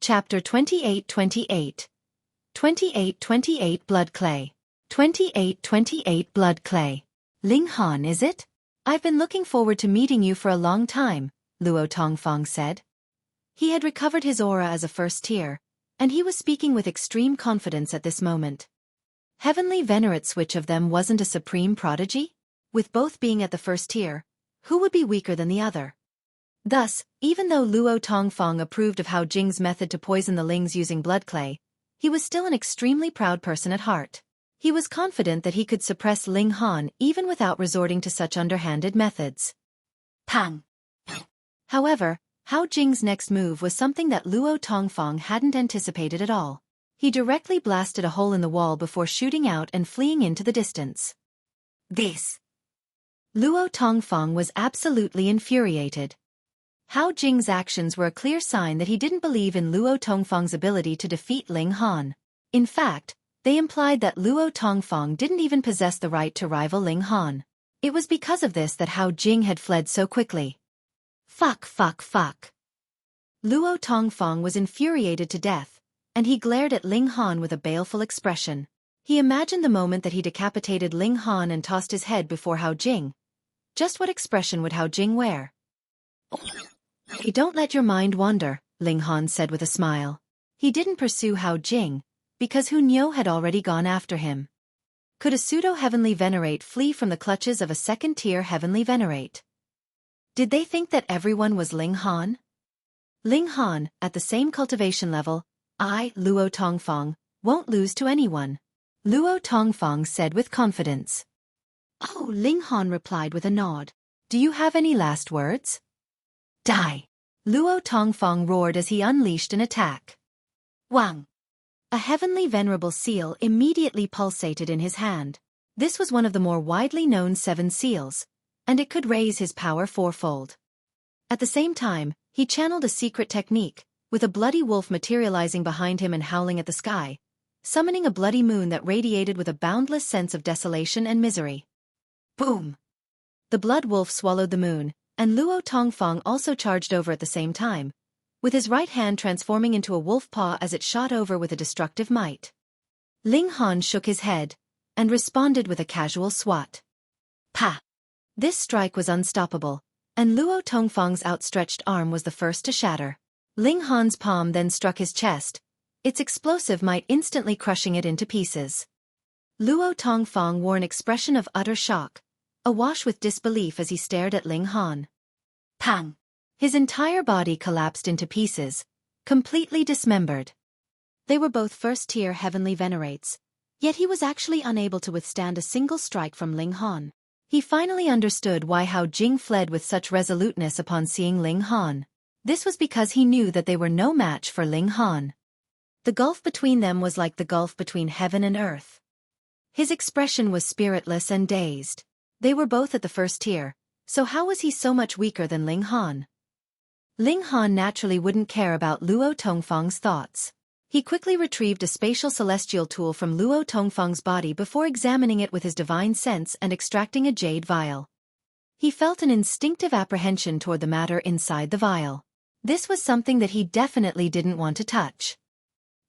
Chapter 28-28 28-28 Blood Clay 28-28 Blood Clay. "Ling Han, is it? I've been looking forward to meeting you for a long time," Luo Tongfang said. He had recovered his aura as a 1st-tier, and he was speaking with extreme confidence at this moment. Heavenly venerates, which of them wasn't a supreme prodigy? With both being at the 1st-tier, who would be weaker than the other? Thus, even though Luo Tongfang approved of Hao Jing's method to poison the Lings using blood clay, he was still an extremely proud person at heart. He was confident that he could suppress Ling Han even without resorting to such underhanded methods. Pang! However, Hao Jing's next move was something that Luo Tongfang hadn't anticipated at all. He directly blasted a hole in the wall before shooting out and fleeing into the distance. This! Luo Tongfang was absolutely infuriated. Hao Jing's actions were a clear sign that he didn't believe in Luo Tongfang's ability to defeat Ling Han. In fact, they implied that Luo Tongfang didn't even possess the right to rival Ling Han. It was because of this that Hao Jing had fled so quickly. Fuck. Luo Tongfang was infuriated to death, and he glared at Ling Han with a baleful expression. He imagined the moment that he decapitated Ling Han and tossed his head before Hao Jing. Just what expression would Hao Jing wear? Hey, don't let your mind wander, Ling Han said with a smile. He didn't pursue Hao Jing, because Hu Niu had already gone after him. Could a pseudo-heavenly venerate flee from the clutches of a second-tier heavenly venerate? Did they think that everyone was Ling Han? Ling Han, at the same cultivation level, Luo Tongfang, won't lose to anyone, Luo Tongfang said with confidence. Oh, Ling Han replied with a nod. Do you have any last words? Die! Luo Tongfang roared as he unleashed an attack. Huang! A heavenly venerable seal immediately pulsated in his hand. This was one of the more widely known 7 seals, and it could raise his power 4-fold. At the same time, he channeled a secret technique, with a bloody wolf materializing behind him and howling at the sky, summoning a bloody moon that radiated with a boundless sense of desolation and misery. Boom! The blood wolf swallowed the moon, and Luo Tongfang also charged over at the same time, with his right hand transforming into a wolf paw as it shot over with a destructive might. Ling Han shook his head, and responded with a casual swat. Pa! This strike was unstoppable, and Luo Tongfang's outstretched arm was the first to shatter. Ling Han's palm then struck his chest, its explosive might instantly crushing it into pieces. Luo Tongfang wore an expression of utter shock, awash with disbelief as he stared at Ling Han. Pang! His entire body collapsed into pieces, completely dismembered. They were both first-tier heavenly venerates, yet he was actually unable to withstand a single strike from Ling Han. He finally understood why Hao Jing fled with such resoluteness upon seeing Ling Han. This was because he knew that they were no match for Ling Han. The gulf between them was like the gulf between heaven and earth. His expression was spiritless and dazed. They were both at the first tier, so how was he so much weaker than Ling Han? Ling Han naturally wouldn't care about Luo Tongfang's thoughts. He quickly retrieved a spatial celestial tool from Luo Tongfang's body before examining it with his divine sense and extracting a jade vial. He felt an instinctive apprehension toward the matter inside the vial. This was something that he definitely didn't want to touch.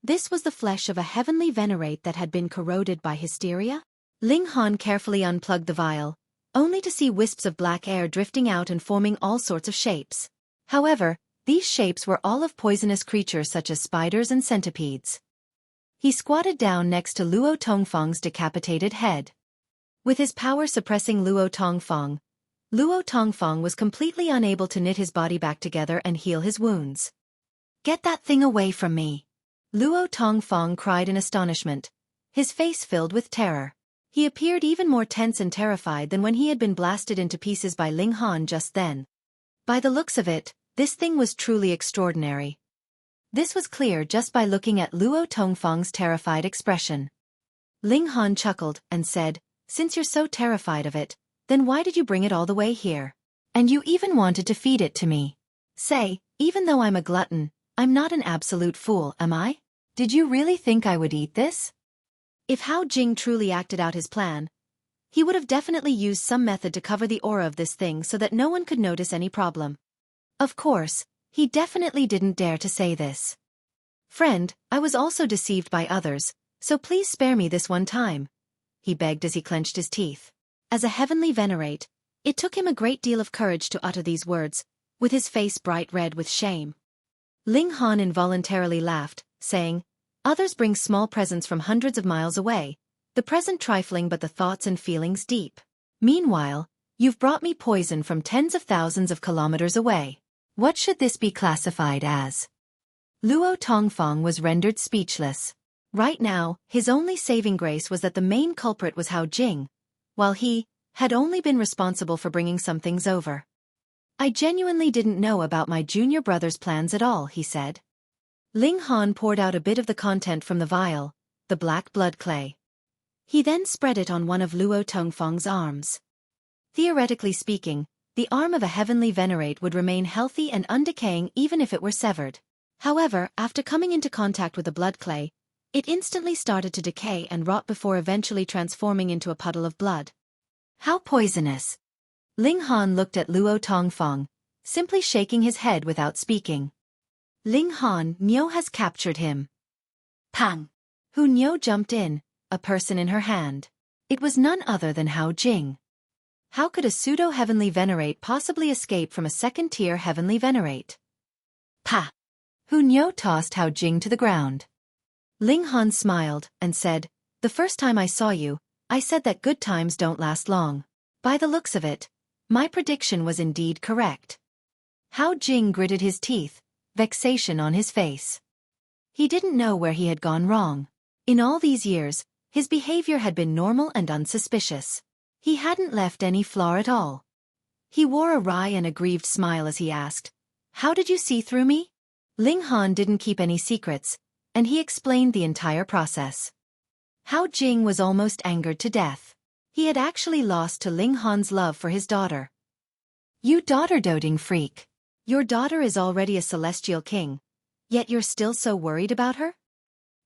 This was the flesh of a heavenly venerate that had been corroded by hysteria? Ling Han carefully unplugged the vial, only to see wisps of black air drifting out and forming all sorts of shapes. However, these shapes were all of poisonous creatures such as spiders and centipedes. He squatted down next to Luo Tongfang's decapitated head. With his power suppressing Luo Tongfang was completely unable to knit his body back together and heal his wounds. Get that thing away from me! Luo Tongfang cried in astonishment, his face filled with terror. He appeared even more tense and terrified than when he had been blasted into pieces by Ling Han just then. By the looks of it, this thing was truly extraordinary. This was clear just by looking at Luo Tongfang's terrified expression. Ling Han chuckled and said, "Since you're so terrified of it, then why did you bring it all the way here? And you even wanted to feed it to me. Say, even though I'm a glutton, I'm not an absolute fool, am I? Did you really think I would eat this?" If Hao Jing truly acted out his plan, he would have definitely used some method to cover the aura of this thing so that no one could notice any problem. Of course, he definitely didn't dare to say this. "Friend, I was also deceived by others, so please spare me this one time," he begged as he clenched his teeth. As a heavenly venerate, it took him a great deal of courage to utter these words, with his face bright red with shame. Ling Han involuntarily laughed, saying, "Others bring small presents from hundreds of miles away, the present trifling but the thoughts and feelings deep. Meanwhile, you've brought me poison from tens of thousands of kilometers away. What should this be classified as?" Luo Tongfang was rendered speechless. Right now, his only saving grace was that the main culprit was Hao Jing, while he had only been responsible for bringing some things over. "I genuinely didn't know about my junior brother's plans at all," he said. Ling Han poured out a bit of the content from the vial, the black blood clay. He then spread it on one of Luo Tongfang's arms. Theoretically speaking, the arm of a heavenly venerate would remain healthy and undecaying even if it were severed. However, after coming into contact with the blood clay, it instantly started to decay and rot before eventually transforming into a puddle of blood. How poisonous! Ling Han looked at Luo Tongfang, simply shaking his head without speaking. Ling Han, Niu has captured him. Pang! Hu Niu jumped in, a person in her hand. It was none other than Hao Jing. How could a pseudo-heavenly venerate possibly escape from a second-tier heavenly venerate? Pa! Huang tossed Hao Jing to the ground. Ling Han smiled and said, "The first time I saw you, I said that good times don't last long. By the looks of it, my prediction was indeed correct." Hao Jing gritted his teeth, vexation on his face. He didn't know where he had gone wrong. In all these years, his behavior had been normal and unsuspicious. He hadn't left any flaw at all. He wore a wry and aggrieved smile as he asked, "How did you see through me?" Ling Han didn't keep any secrets, and he explained the entire process. Hao Jing was almost angered to death. He had actually lost to Ling Han's love for his daughter. "You daughter-doting freak. Your daughter is already a celestial king, yet you're still so worried about her?"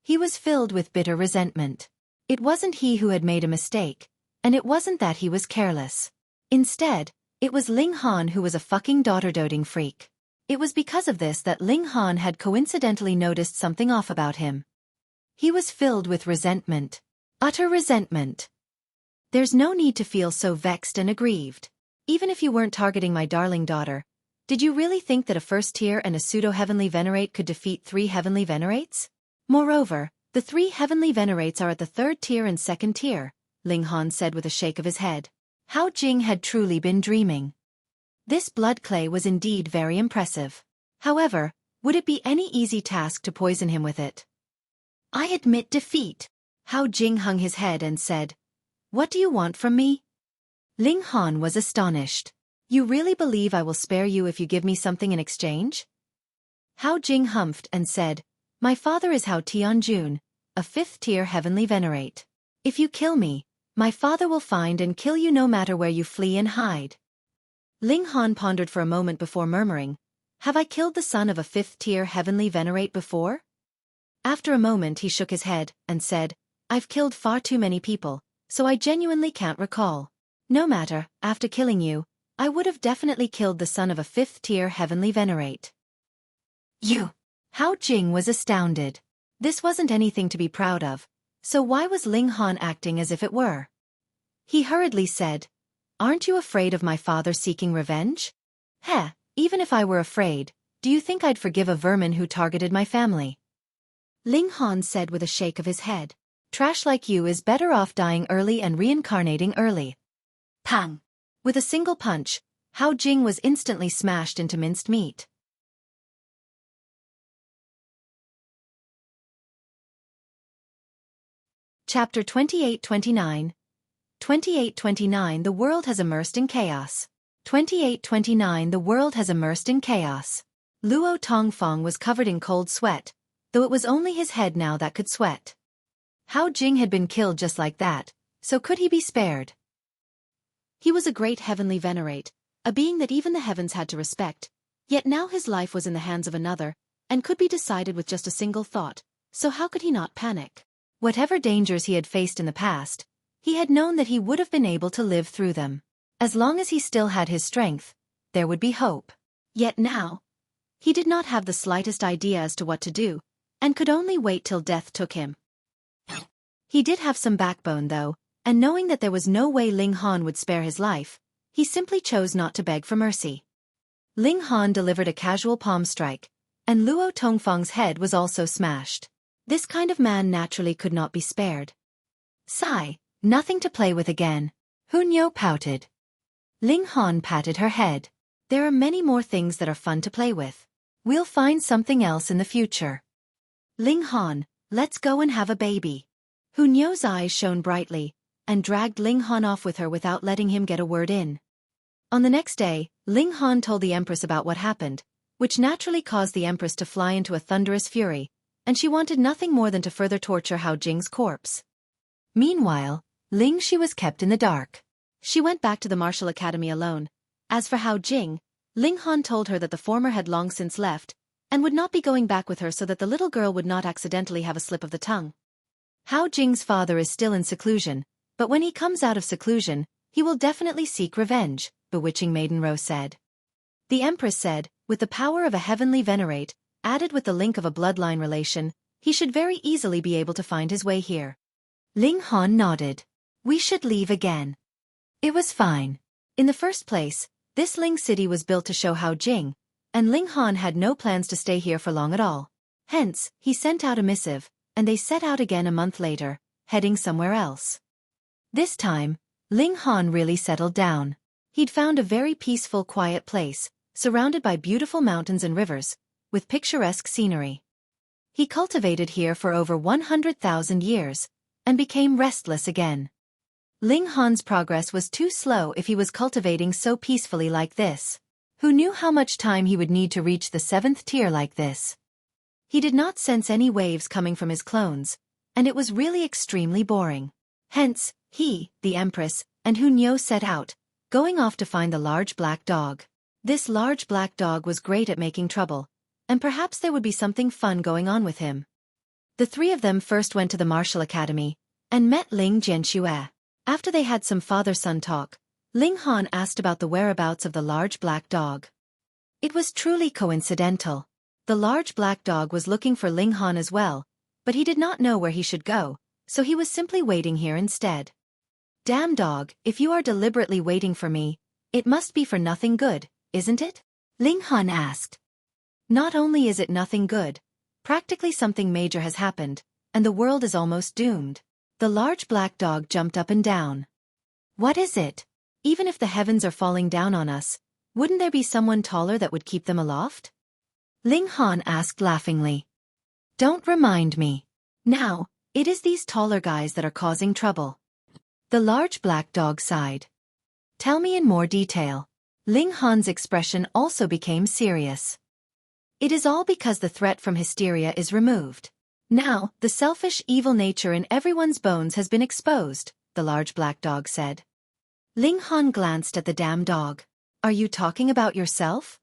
He was filled with bitter resentment. It wasn't he who had made a mistake, and it wasn't that he was careless. Instead, it was Ling Han who was a fucking daughter-doting freak. It was because of this that Ling Han had coincidentally noticed something off about him. He was filled with resentment. Utter resentment. "There's no need to feel so vexed and aggrieved. Even if you weren't targeting my darling daughter, did you really think that a first tier and a pseudo-heavenly venerate could defeat 3 heavenly venerates? Moreover, the 3 heavenly venerates are at the 3rd tier and 2nd tier, Ling Han said with a shake of his head. Hao Jing had truly been dreaming. This blood clay was indeed very impressive. However, would it be any easy task to poison him with it? "I admit defeat." Hao Jing hung his head and said, "What do you want from me?" Ling Han was astonished. "You really believe I will spare you if you give me something in exchange?" Hao Jing humphed and said, "My father is Hao Tianjun, a 5th-tier heavenly venerate. If you kill me, my father will find and kill you no matter where you flee and hide." Ling Han pondered for a moment before murmuring, "Have I killed the son of a 5th-tier heavenly venerate before?" After a moment he shook his head and said, "I've killed far too many people, so I genuinely can't recall. No matter, after killing you, I would have definitely killed the son of a 5th-tier heavenly venerate." "You!" Hao Jing was astounded. This wasn't anything to be proud of, so why was Ling Han acting as if it were? He hurriedly said, "Aren't you afraid of my father seeking revenge?" "Heh, even if I were afraid, do you think I'd forgive a vermin who targeted my family?" Ling Han said with a shake of his head, "Trash like you is better off dying early and reincarnating early." Pang! With a single punch, Hao Jing was instantly smashed into minced meat. Chapter 28-29. 28-29 The world has immersed in chaos. 28-29 The world has immersed in chaos. Luo Tongfang was covered in cold sweat, though it was only his head now that could sweat. Hao Jing had been killed just like that, so could he be spared? He was a great heavenly venerate, a being that even the heavens had to respect, yet now his life was in the hands of another, and could be decided with just a single thought, so how could he not panic? Whatever dangers he had faced in the past, he had known that he would have been able to live through them. As long as he still had his strength, there would be hope. Yet now, he did not have the slightest idea as to what to do, and could only wait till death took him. He did have some backbone though, and knowing that there was no way Ling Han would spare his life, he simply chose not to beg for mercy. Ling Han delivered a casual palm strike, and Luo Tongfang's head was also smashed. This kind of man naturally could not be spared. Sigh, nothing to play with again. Huang pouted. Ling Han patted her head. There are many more things that are fun to play with. We'll find something else in the future. Ling Han, let's go and have a baby. Huang's eyes shone brightly, and dragged Ling Han off with her without letting him get a word in. On the next day, Ling Han told the Empress about what happened, which naturally caused the Empress to fly into a thunderous fury, and she wanted nothing more than to further torture Hao Jing's corpse. Meanwhile, Ling Shi was kept in the dark. She went back to the martial academy alone. As for Hao Jing, Ling Han told her that the former had long since left, and would not be going back with her so that the little girl would not accidentally have a slip of the tongue. Hao Jing's father is still in seclusion, but when he comes out of seclusion, he will definitely seek revenge, bewitching Maiden Rose said. The Empress said, with the power of a heavenly venerate, added with the link of a bloodline relation, he should very easily be able to find his way here. Ling Han nodded. We should leave again. It was fine. In the first place, this Ling city was built to show how Jing, and Ling Han had no plans to stay here for long at all. Hence, he sent out a missive, and they set out again a month later, heading somewhere else. This time, Ling Han really settled down. He'd found a very peaceful, quiet place, surrounded by beautiful mountains and rivers, with picturesque scenery. He cultivated here for over 100,000 years, and became restless again. Ling Han's progress was too slow if he was cultivating so peacefully like this. Who knew how much time he would need to reach the 7th tier like this? He did not sense any waves coming from his clones, and it was really extremely boring. Hence, he, the Empress, and Hu Niu set out, going off to find the large black dog. This large black dog was great at making trouble, and perhaps there would be something fun going on with him. The three of them first went to the martial academy, and met Ling Jianxue. After they had some father-son talk, Ling Han asked about the whereabouts of the large black dog. It was truly coincidental. The large black dog was looking for Ling Han as well, but he did not know where he should go, so he was simply waiting here instead. Damn dog, if you are deliberately waiting for me, it must be for nothing good, isn't it? Ling Han asked. Not only is it nothing good, practically something major has happened, and the world is almost doomed. The large black dog jumped up and down. What is it? Even if the heavens are falling down on us, wouldn't there be someone taller that would keep them aloft? Ling Han asked laughingly. Don't remind me. Now, it is these taller guys that are causing trouble. The large black dog sighed. Tell me in more detail. Ling Han's expression also became serious. It is all because the threat from hysteria is removed. Now, the selfish, evil nature in everyone's bones has been exposed, the large black dog said. Ling Han glanced at the damn dog. Are you talking about yourself?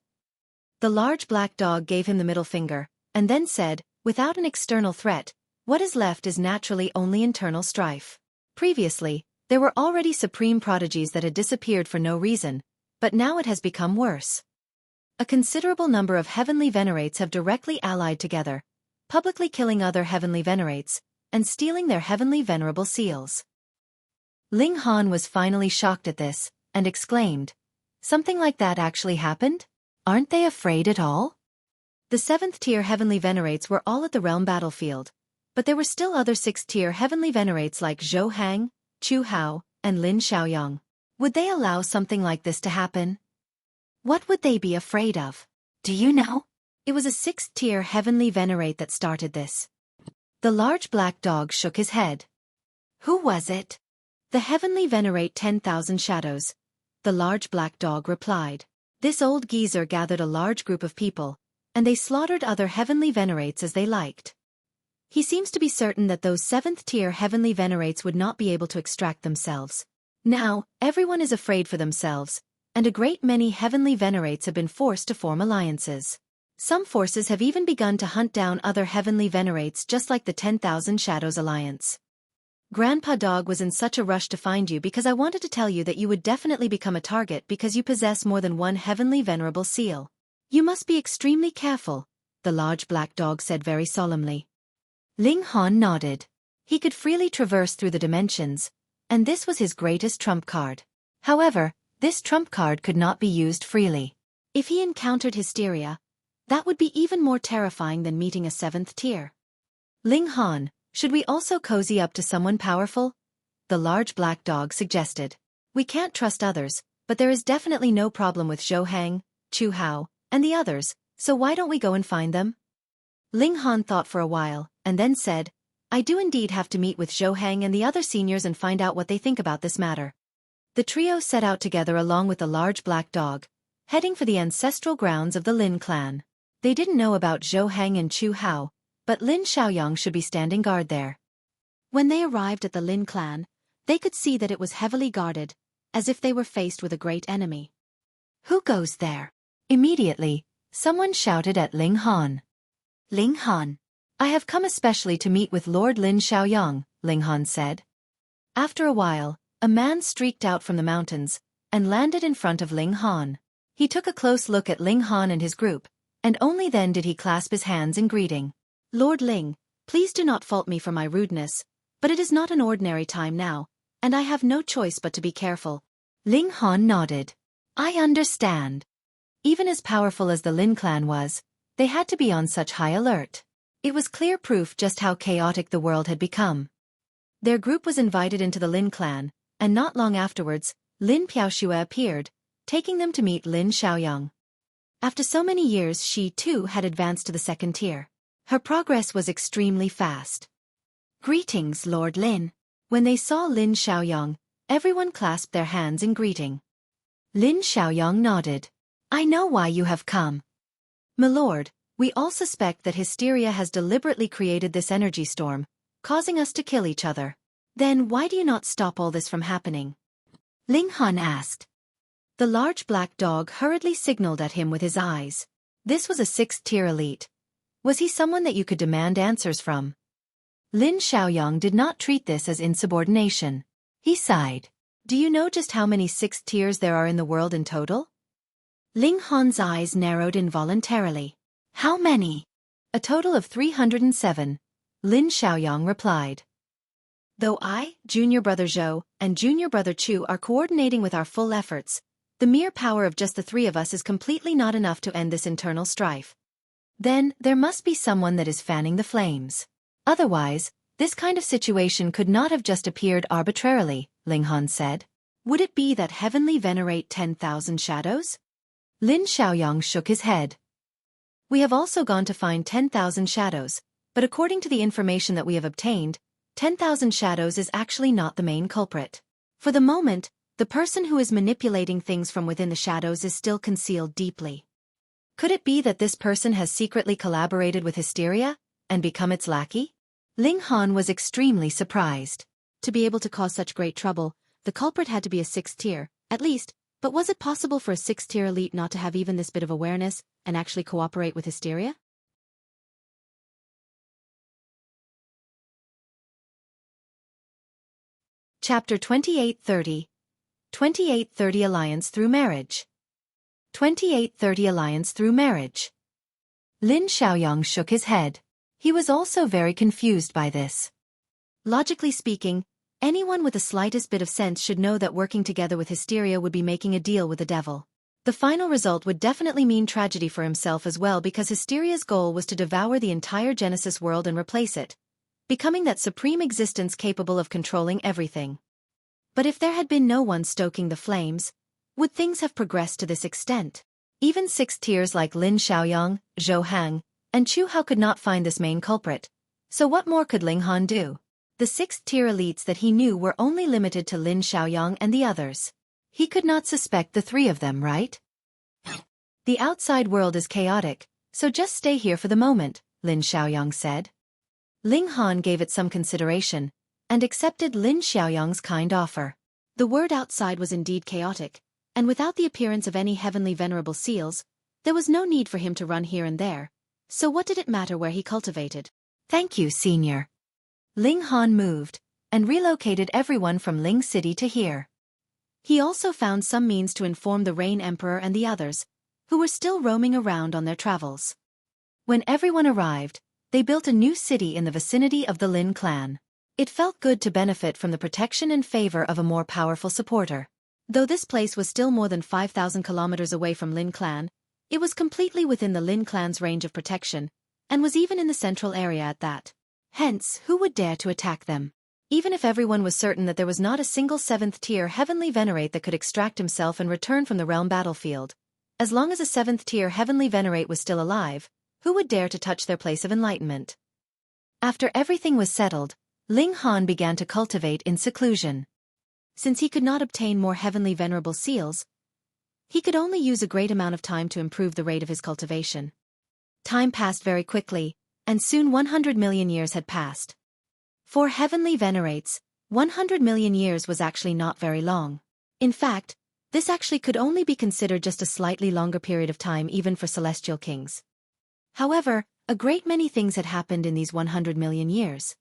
The large black dog gave him the middle finger, and then said, without an external threat, what is left is naturally only internal strife. Previously, there were already supreme prodigies that had disappeared for no reason, but now it has become worse. A considerable number of heavenly venerates have directly allied together, publicly killing other heavenly venerates, and stealing their heavenly venerable seals. Ling Han was finally shocked at this, and exclaimed, something like that actually happened? Aren't they afraid at all? The 7th tier heavenly venerates were all at the realm battlefield, but there were still other 6th tier heavenly venerates like Zhou Hang, Chu Hao, and Lin Xiaoyang. Would they allow something like this to happen? What would they be afraid of? Do you know? It was a 6th tier heavenly venerate that started this. The large black dog shook his head. Who was it? The heavenly venerate 10,000 shadows. The large black dog replied. This old geezer gathered a large group of people, and they slaughtered other heavenly venerates as they liked. He seems to be certain that those 7th tier heavenly venerates would not be able to extract themselves. Now, everyone is afraid for themselves, and a great many heavenly venerates have been forced to form alliances. Some forces have even begun to hunt down other heavenly venerates just like the 10,000 Shadows Alliance. Grandpa Dog was in such a rush to find you because I wanted to tell you that you would definitely become a target because you possess more than one heavenly venerable seal. You must be extremely careful, the large black dog said very solemnly. Ling Han nodded. He could freely traverse through the dimensions, and this was his greatest trump card. However, this trump card could not be used freely. If he encountered hysteria, that would be even more terrifying than meeting a 7th tier. Ling Han, should we also cozy up to someone powerful? The large black dog suggested. We can't trust others, but there is definitely no problem with Zhou Hang, Chu Hao, and the others, so why don't we go and find them? Ling Han thought for a while, and then said, I do indeed have to meet with Zhou Hang and the other seniors and find out what they think about this matter. The trio set out together along with the large black dog, heading for the ancestral grounds of the Lin clan. They didn't know about Zhou Hang and Chu Hao, but Lin Xiaoyang should be standing guard there. When they arrived at the Lin clan, they could see that it was heavily guarded, as if they were faced with a great enemy. Who goes there? Immediately, someone shouted at Ling Han. Ling Han. I have come especially to meet with Lord Lin Xiaoyang, Ling Han said. After a while, a man streaked out from the mountains, and landed in front of Ling Han. He took a close look at Ling Han and his group, and only then did he clasp his hands in greeting. Lord Ling, please do not fault me for my rudeness, but it is not an ordinary time now, and I have no choice but to be careful. Ling Han nodded. I understand. Even as powerful as the Lin clan was, they had to be on such high alert. It was clear proof just how chaotic the world had become. Their group was invited into the Lin clan, and not long afterwards, Lin Piaoxue appeared, taking them to meet Lin Xiaoyang. After so many years, she too had advanced to the second tier. Her progress was extremely fast. Greetings, Lord Lin. When they saw Lin Xiaoyang, everyone clasped their hands in greeting. Lin Xiaoyang nodded. I know why you have come. My lord, we all suspect that hysteria has deliberately created this energy storm, causing us to kill each other. Then why do you not stop all this from happening? Ling Han asked. The large black dog hurriedly signaled at him with his eyes. This was a 6th-tier elite. Was he someone that you could demand answers from? Lin Xiaoyang did not treat this as insubordination. He sighed. Do you know just how many 6th tiers there are in the world in total? Ling Han's eyes narrowed involuntarily. How many? A total of 307, Lin Xiaoyang replied. Though I, Junior Brother Zhou, and Junior Brother Chu are coordinating with our full efforts, the mere power of just the three of us is completely not enough to end this internal strife. Then, there must be someone that is fanning the flames. Otherwise, this kind of situation could not have just appeared arbitrarily, Ling Han said. Would it be that heavenly venerate 10,000 shadows? Lin Xiaoyang shook his head. We have also gone to find 10,000 shadows, but according to the information that we have obtained, 10,000 shadows is actually not the main culprit. For the moment, the person who is manipulating things from within the shadows is still concealed deeply. Could it be that this person has secretly collaborated with hysteria and become its lackey? Ling Han was extremely surprised. To be able to cause such great trouble, the culprit had to be a 6th tier, at least, but was it possible for a 6th tier elite not to have even this bit of awareness and actually cooperate with hysteria? Chapter 2830. 2830 Alliance Through Marriage. 2830 Alliance Through Marriage. Lin Xiaoyang shook his head. He was also very confused by this. Logically speaking, anyone with the slightest bit of sense should know that working together with hysteria would be making a deal with the devil. The final result would definitely mean tragedy for himself as well, because hysteria's goal was to devour the entire Genesis world and replace it, becoming that supreme existence capable of controlling everything. But if there had been no one stoking the flames, would things have progressed to this extent? Even 6th tiers like Lin Xiaoyang, Zhou Hang, and Chu Hao could not find this main culprit. So what more could Ling Han do? The 6th tier elites that he knew were only limited to Lin Xiaoyang and the others. He could not suspect the three of them, right? The outside world is chaotic, so just stay here for the moment, Lin Xiaoyang said. Ling Han gave it some consideration, and accepted Lin Xiaoyang's kind offer. The word outside was indeed chaotic, and without the appearance of any heavenly venerable seals, there was no need for him to run here and there. So what did it matter where he cultivated? Thank you, Senior. Ling Han moved, and relocated everyone from Ling City to here. He also found some means to inform the Rain Emperor and the others, who were still roaming around on their travels. When everyone arrived, they built a new city in the vicinity of the Lin clan. It felt good to benefit from the protection and favor of a more powerful supporter. Though this place was still more than 5,000 kilometers away from Lin clan, it was completely within the Lin clan's range of protection, and was even in the central area at that. Hence, who would dare to attack them? Even if everyone was certain that there was not a single 7th-tier heavenly venerate that could extract himself and return from the realm battlefield, as long as a 7th-tier heavenly venerate was still alive, who would dare to touch their place of enlightenment? After everything was settled, Ling Han began to cultivate in seclusion. Since he could not obtain more heavenly venerable seals, he could only use a great amount of time to improve the rate of his cultivation. Time passed very quickly, and soon 100 million years had passed. For heavenly venerates, 100 million years was actually not very long. In fact, this actually could only be considered just a slightly longer period of time even for celestial kings. However, a great many things had happened in these 100 million years.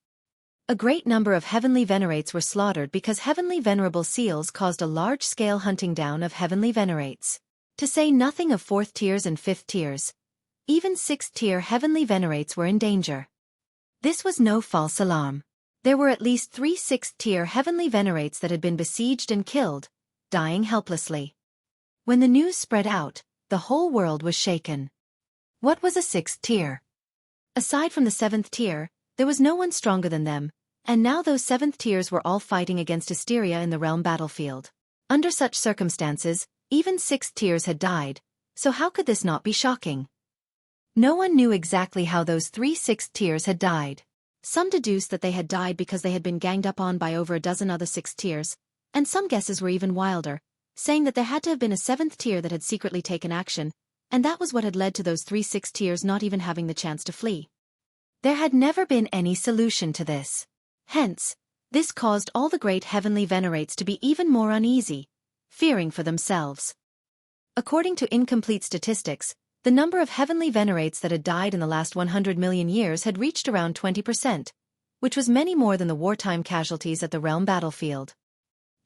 A great number of heavenly venerates were slaughtered because heavenly venerable seals caused a large-scale hunting down of heavenly venerates. To say nothing of 4th tiers and 5th tiers, even 6th-tier heavenly venerates were in danger. This was no false alarm. There were at least 3 6th-tier heavenly venerates that had been besieged and killed, dying helplessly. When the news spread out, the whole world was shaken. What was a sixth tier? Aside from the seventh tier, there was no one stronger than them, and now those seventh tiers were all fighting against hysteria in the realm battlefield. Under such circumstances, even sixth tiers had died, so how could this not be shocking? No one knew exactly how those 3 sixth tiers had died. Some deduced that they had died because they had been ganged up on by over a dozen other sixth tiers, and some guesses were even wilder, saying that there had to have been a seventh tier that had secretly taken action, and that was what had led to those 3 sixth tiers not even having the chance to flee. There had never been any solution to this. Hence, this caused all the great heavenly venerates to be even more uneasy, fearing for themselves. According to incomplete statistics, the number of heavenly venerates that had died in the last 100 million years had reached around 20%, which was many more than the wartime casualties at the realm battlefield.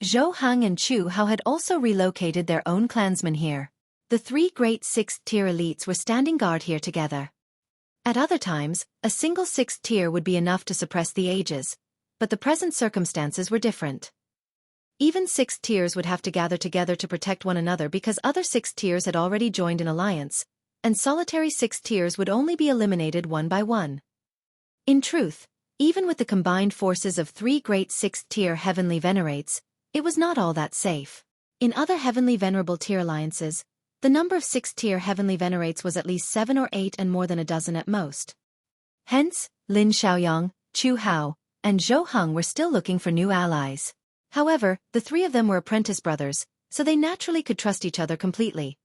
Huang and Xueqi had also relocated their own clansmen here. The 3 great sixth-tier elites were standing guard here together. At other times, a single sixth tier would be enough to suppress the ages, but the present circumstances were different. Even sixth tiers would have to gather together to protect one another because other sixth tiers had already joined an alliance, and solitary sixth tiers would only be eliminated one by one. In truth, even with the combined forces of 3 great sixth-tier heavenly venerates, it was not all that safe. In other heavenly venerable tier alliances, the number of sixth-tier heavenly venerates was at least 7 or 8 and more than a dozen at most. Hence, Lin Xiaoyang, Chu Hao, and Zhou Heng were still looking for new allies. However, the 3 of them were apprentice brothers, so they naturally could trust each other completely.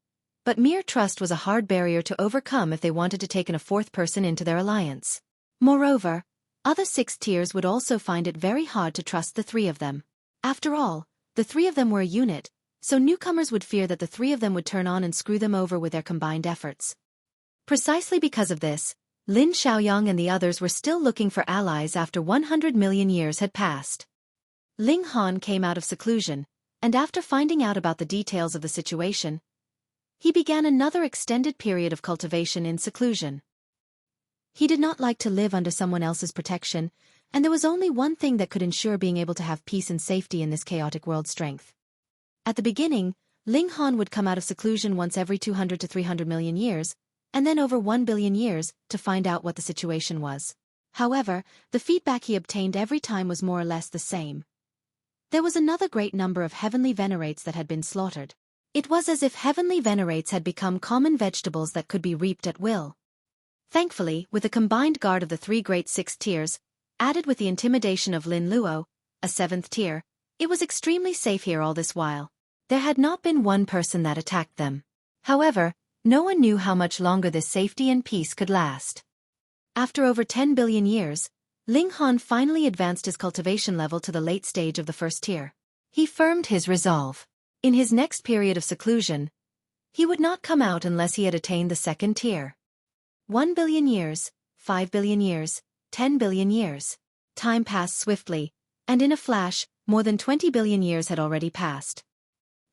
But mere trust was a hard barrier to overcome if they wanted to take in a 4th person into their alliance. Moreover, other sixth tiers would also find it very hard to trust the 3 of them. After all, the 3 of them were a unit, so newcomers would fear that the 3 of them would turn on and screw them over with their combined efforts. Precisely because of this, Lin Xiaoyang and the others were still looking for allies after 100 million years had passed. Ling Han came out of seclusion, and after finding out about the details of the situation, he began another extended period of cultivation in seclusion. He did not like to live under someone else's protection, and there was only one thing that could ensure being able to have peace and safety in this chaotic world: strength. At the beginning, Ling Han would come out of seclusion once every 200 to 300 million years, and then over 1 billion years, to find out what the situation was. However, the feedback he obtained every time was more or less the same. There was another great number of heavenly venerates that had been slaughtered. It was as if heavenly venerates had become common vegetables that could be reaped at will. Thankfully, with the combined guard of the 3 great sixth tiers, added with the intimidation of Lin Luo, a 7th tier, it was extremely safe here all this while. There had not been one person that attacked them. However, no one knew how much longer this safety and peace could last. After over 10 billion years, Ling Han finally advanced his cultivation level to the late stage of the 1st tier. He firmed his resolve. In his next period of seclusion, he would not come out unless he had attained the 2nd tier. 1 billion years, 5 billion years, 10 billion years. Time passed swiftly, and in a flash, more than 20 billion years had already passed.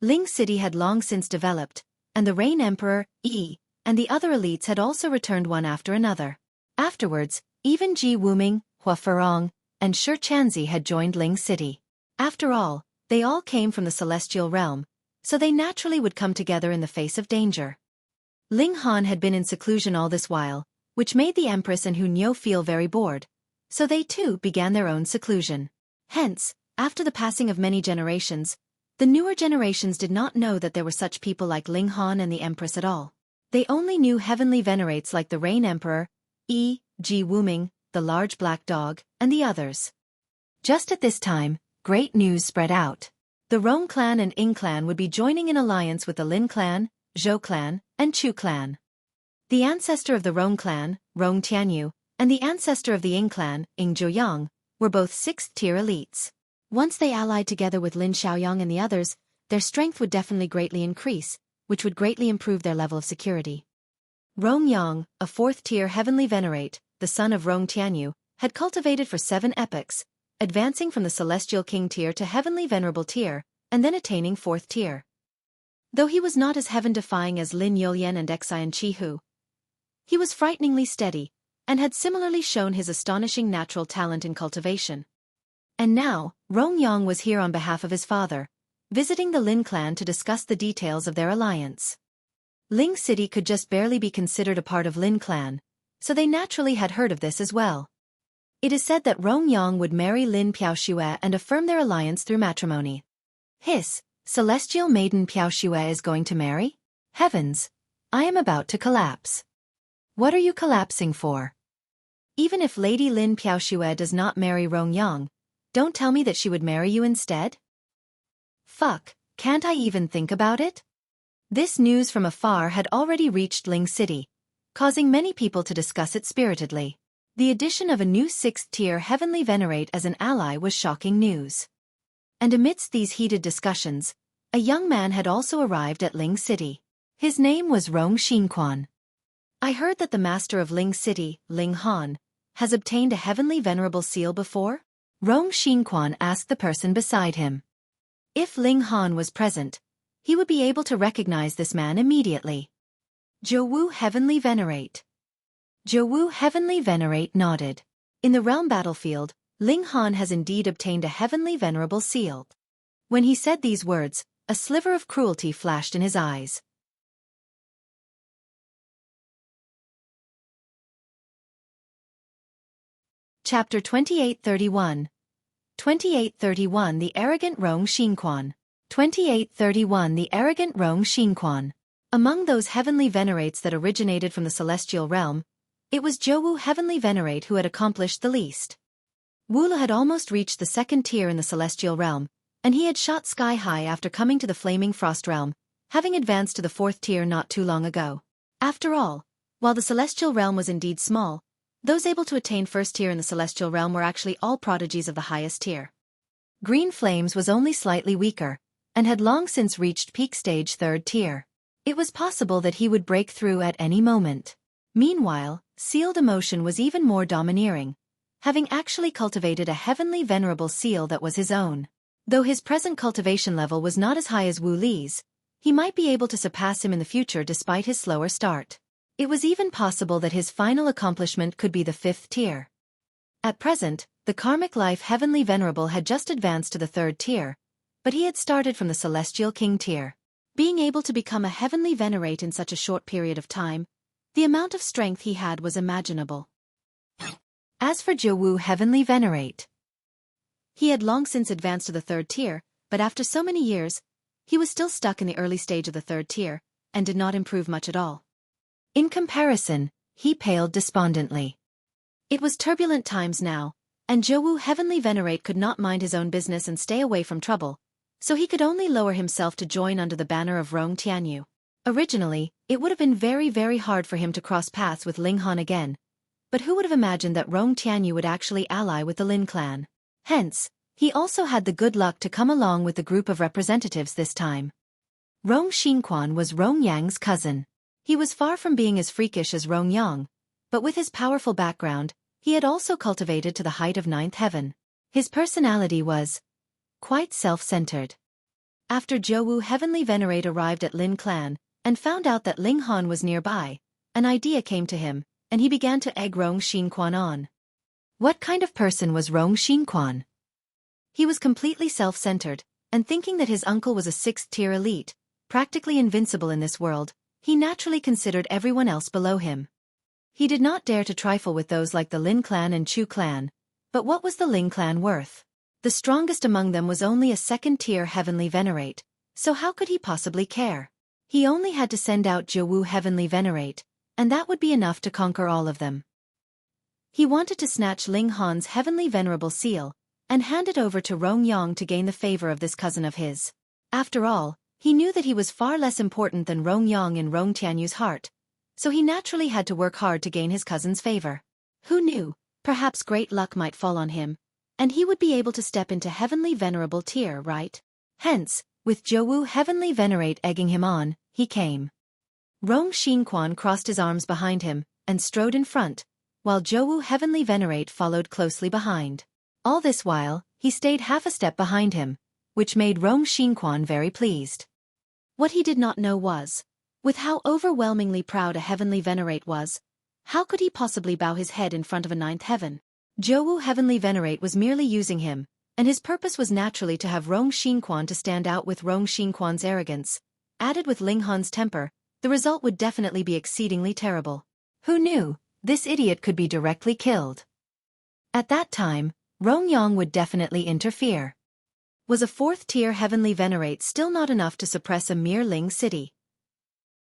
Ling City had long since developed, and the Rain Emperor, Yi, and the other elites had also returned one after another. Afterwards, even Ji Wuming, Hua Ferong, and Shi Chanzi had joined Ling City. After all, they all came from the celestial realm, so they naturally would come together in the face of danger. Ling Han had been in seclusion all this while, which made the Empress and Hu Niu feel very bored, so they too began their own seclusion. Hence, after the passing of many generations, the newer generations did not know that there were such people like Ling Han and the Empress at all. They only knew heavenly venerates like the Rain Emperor, Yi, Ji Wuming, the large black dog, and the others. Just at this time, great news spread out. The Rong clan and Ying clan would be joining in alliance with the Lin clan, Zhou clan, and Chu clan. The ancestor of the Rong clan, Rong Tianyu, and the ancestor of the Ying clan, Ying Zhuoyang, were both 6th-tier elites. Once they allied together with Lin Xiaoyang and the others, their strength would definitely greatly increase, which would greatly improve their level of security. Rong Yang, a 4th-tier heavenly venerate, the son of Rong Tianyu, had cultivated for 7 epochs, advancing from the celestial king tier to heavenly venerable tier, and then attaining 4th tier. Though he was not as heaven-defying as Lin Youlian and Xian Qihu, he was frighteningly steady, and had similarly shown his astonishing natural talent in cultivation. And now, Rong Yang was here on behalf of his father, visiting the Lin clan to discuss the details of their alliance. Ling City could just barely be considered a part of Lin clan, so they naturally had heard of this as well. It is said that Rong Yang would marry Lin Piaoxue and affirm their alliance through matrimony. Hiss, celestial maiden Piaoxue is going to marry? Heavens! I am about to collapse. What are you collapsing for? Even if Lady Lin Piaoxue does not marry Rong Yang, don't tell me that she would marry you instead? Fuck, can't I even think about it? This news from afar had already reached Ling City, causing many people to discuss it spiritedly. The addition of a new 6th-tier Heavenly Venerate as an ally was shocking news. And amidst these heated discussions, a young man had also arrived at Ling City. His name was Rong Xinkuan. I heard that the master of Ling City, Ling Han, has obtained a Heavenly Venerable seal before? Rong Xinkuan asked the person beside him. If Ling Han was present, he would be able to recognize this man immediately. Zhou Heavenly Venerate. Zhou Heavenly Venerate nodded. In the realm battlefield, Ling Han has indeed obtained a Heavenly Venerable seal. When he said these words, a sliver of cruelty flashed in his eyes. Chapter 2831. 2831 The Arrogant Rong Xinkuan. 2831 The Arrogant Rong Xinkuan. Among those Heavenly Venerates that originated from the Celestial Realm, it was Zhou Heavenly Venerate who had accomplished the least. Wu had almost reached the 2nd tier in the Celestial Realm, and he had shot sky high after coming to the Flaming Frost Realm, having advanced to the 4th tier not too long ago. After all, while the Celestial Realm was indeed small, those able to attain 1st tier in the Celestial Realm were actually all prodigies of the highest tier. Green Flames was only slightly weaker, and had long since reached peak stage 3rd tier. It was possible that he would break through at any moment. Meanwhile, Sealed Emotion was even more domineering, having actually cultivated a Heavenly Venerable seal that was his own. Though his present cultivation level was not as high as Wu Li's, he might be able to surpass him in the future despite his slower start. It was even possible that his final accomplishment could be the 5th tier. At present, the Karmic Life Heavenly Venerable had just advanced to the 3rd tier, but he had started from the Celestial King tier. Being able to become a Heavenly Venerate in such a short period of time, the amount of strength he had was imaginable. As for Zhou Heavenly Venerate, he had long since advanced to the 3rd tier, but after so many years, he was still stuck in the early stage of the 3rd tier, and did not improve much at all. In comparison, he paled despondently. It was turbulent times now, and Zhou Heavenly Venerate could not mind his own business and stay away from trouble, so he could only lower himself to join under the banner of Rong Tianyu. Originally, it would have been very hard for him to cross paths with Ling Han again, but who would have imagined that Rong Tianyu would actually ally with the Lin clan? Hence, he also had the good luck to come along with the group of representatives this time. Rong Xinkuan was Rong Yang's cousin. He was far from being as freakish as Rong Yang, but with his powerful background, he had also cultivated to the height of 9th heaven. His personality was quite self-centered. After Zhou Heavenly Venerate arrived at Lin clan, and found out that Ling Han was nearby, an idea came to him, and he began to egg Rong Xinkuan on. What kind of person was Rong Xinkuan? He was completely self-centered, and thinking that his uncle was a 6th-tier elite, practically invincible in this world, he naturally considered everyone else below him. He did not dare to trifle with those like the Lin clan and Chu clan, but what was the Ling clan worth? The strongest among them was only a 2nd-tier Heavenly Venerate, so how could he possibly care? He only had to send out Zhou Heavenly Venerate, and that would be enough to conquer all of them. He wanted to snatch Ling Han's Heavenly Venerable seal, and hand it over to Rong Yang to gain the favor of this cousin of his. After all, he knew that he was far less important than Rong Yang in Rong Tianyu's heart, so he naturally had to work hard to gain his cousin's favor. Who knew, perhaps great luck might fall on him, and he would be able to step into Heavenly Venerable tier, right? Hence, with Zhou Heavenly Venerate egging him on, he came. Rong Xinkuan crossed his arms behind him, and strode in front, while Zhou Heavenly Venerate followed closely behind. All this while, he stayed half a step behind him, which made Rong Xinkuan very pleased. What he did not know was, with how overwhelmingly proud a Heavenly Venerate was, how could he possibly bow his head in front of a 9th heaven? Zhou Heavenly Venerate was merely using him, and his purpose was naturally to have Rong Xinkuan to stand out. With Rong Xinkuan's arrogance, added with Ling Han's temper, the result would definitely be exceedingly terrible. Who knew? This idiot could be directly killed. At that time, Rong Yang would definitely interfere. Was a fourth-tier heavenly venerate still not enough to suppress a mere Ling city?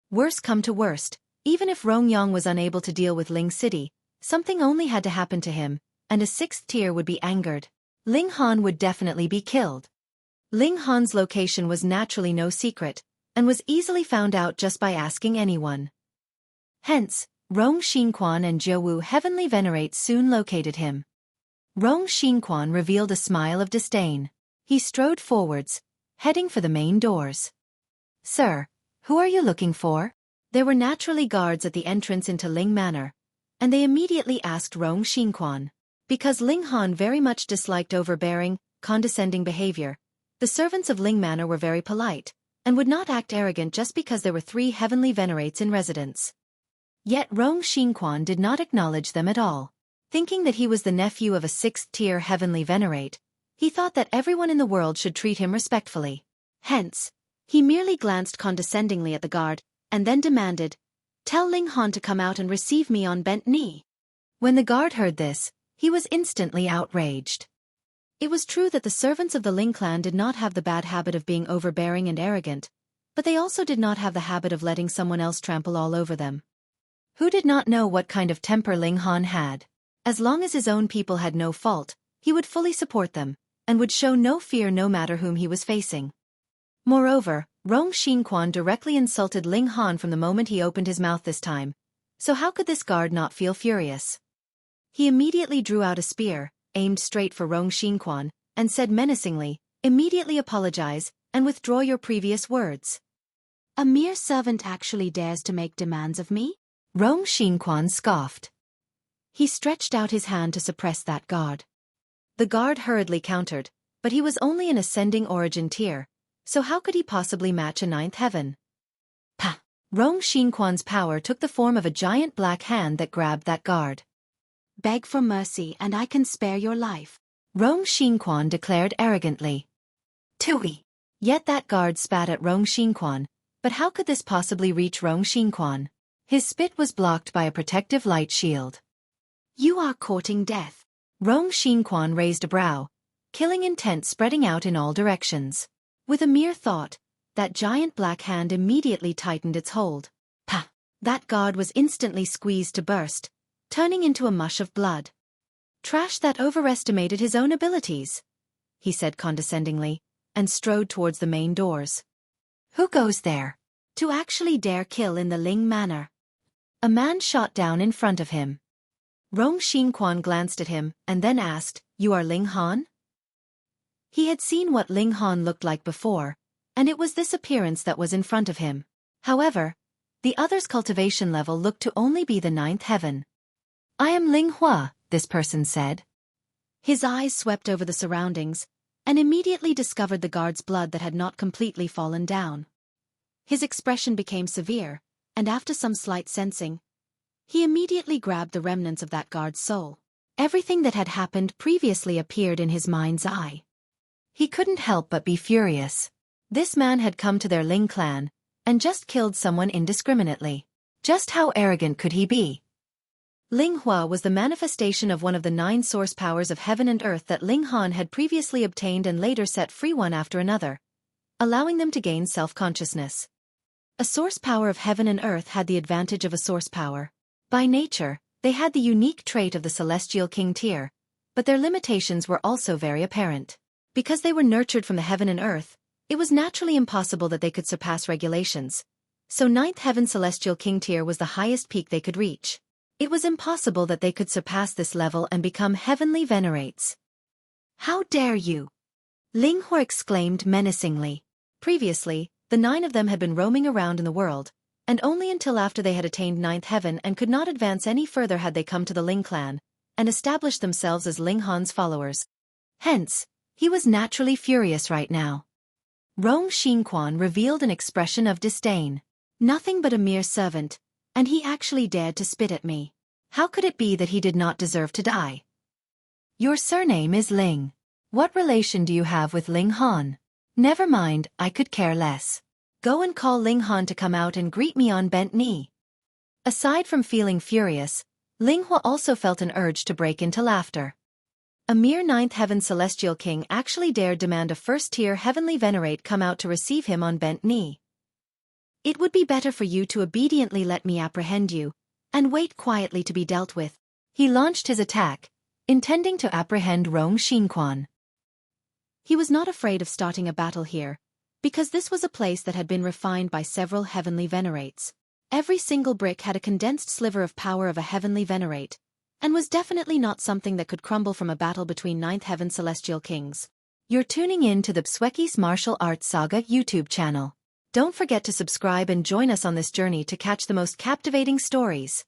Worse come to worst, even if Rong Yang was unable to deal with Ling city, something only had to happen to him, and a sixth tier would be angered. Ling Han would definitely be killed. Ling Han's location was naturally no secret, and was easily found out just by asking anyone. Hence, Rong Xinkuan and Jiawu heavenly venerates soon located him. Rong Xinkuan revealed a smile of disdain. He strode forwards, heading for the main doors. Sir, who are you looking for? There were naturally guards at the entrance into Ling Manor, and they immediately asked Rong Xinkuan. Because Ling Han very much disliked overbearing, condescending behavior, the servants of Ling Manor were very polite, and would not act arrogant just because there were 3 heavenly venerates in residence. Yet Rong Xinkuan did not acknowledge them at all. Thinking that he was the nephew of a 6th-tier heavenly venerate, he thought that everyone in the world should treat him respectfully. Hence, he merely glanced condescendingly at the guard, and then demanded, "Tell Ling Han to come out and receive me on bent knee." When the guard heard this, he was instantly outraged. It was true that the servants of the Ling clan did not have the bad habit of being overbearing and arrogant, but they also did not have the habit of letting someone else trample all over them. Who did not know what kind of temper Ling Han had? As long as his own people had no fault, he would fully support them, and would show no fear no matter whom he was facing. Moreover, Rong Xinkuan directly insulted Ling Han from the moment he opened his mouth this time, so how could this guard not feel furious? He immediately drew out a spear, aimed straight for Rong Xinkuan, and said menacingly, "Immediately apologize, and withdraw your previous words." "A mere servant actually dares to make demands of me?" Rong Xinkuan scoffed. He stretched out his hand to suppress that guard. The guard hurriedly countered, but he was only an ascending origin tier, so how could he possibly match a 9th heaven? Pah! Rong Xinkuan's power took the form of a giant black hand that grabbed that guard. "Beg for mercy and I can spare your life," Rong Xinkuan declared arrogantly. "Tui!" Yet that guard spat at Rong Xinkuan, but how could this possibly reach Rong Xinkuan? His spit was blocked by a protective light shield. "You are courting death." Rong Xinkuan raised a brow, killing intent spreading out in all directions. With a mere thought, that giant black hand immediately tightened its hold. Pah! That guard was instantly squeezed to burst, turning into a mush of blood. "Trash that overestimated his own abilities," he said condescendingly, and strode towards the main doors. "Who goes there?" "To actually dare kill in the Ling Manor." A man shot down in front of him. Rong Xinkuan glanced at him, and then asked, "You are Ling Han?" He had seen what Ling Han looked like before, and it was this appearance that was in front of him. However, the other's cultivation level looked to only be the 9th heaven. "I am Ling Hua," this person said. His eyes swept over the surroundings, and immediately discovered the guard's blood that had not completely fallen down. His expression became severe, and after some slight sensing, he immediately grabbed the remnants of that guard's soul. Everything that had happened previously appeared in his mind's eye. He couldn't help but be furious. This man had come to their Ling clan, and just killed someone indiscriminately. Just how arrogant could he be? Ling Hua was the manifestation of one of the 9 source powers of heaven and earth that Ling Han had previously obtained and later set free one after another, allowing them to gain self-consciousness. A source power of heaven and earth had the advantage of a source power. By nature, they had the unique trait of the celestial king tier, but their limitations were also very apparent. Because they were nurtured from the heaven and earth, it was naturally impossible that they could surpass regulations. So 9th heaven celestial king tier was the highest peak they could reach. It was impossible that they could surpass this level and become heavenly venerates. "How dare you?" Ling Hua exclaimed menacingly. Previously, the 9 of them had been roaming around in the world, and only until after they had attained 9th heaven and could not advance any further had they come to the Ling clan, and established themselves as Ling Han's followers. Hence, he was naturally furious right now. Rong Xinkuan revealed an expression of disdain. "Nothing but a mere servant, and he actually dared to spit at me. How could it be that he did not deserve to die?" "Your surname is Ling." What relation do you have with Ling Han? Never mind, I could care less. Go and call Ling Han to come out and greet me on bent knee. Aside from feeling furious, Ling Hua also felt an urge to break into laughter. A mere ninth heaven celestial king actually dared demand a first-tier heavenly venerate come out to receive him on bent knee. It would be better for you to obediently let me apprehend you, and wait quietly to be dealt with. He launched his attack, intending to apprehend Rong Xinkuan. He was not afraid of starting a battle here, because this was a place that had been refined by several heavenly venerates. Every single brick had a condensed sliver of power of a heavenly venerate, and was definitely not something that could crumble from a battle between ninth heaven celestial kings. You're tuning in to the Xueqi's Martial Arts Saga YouTube channel. Don't forget to subscribe and join us on this journey to catch the most captivating stories.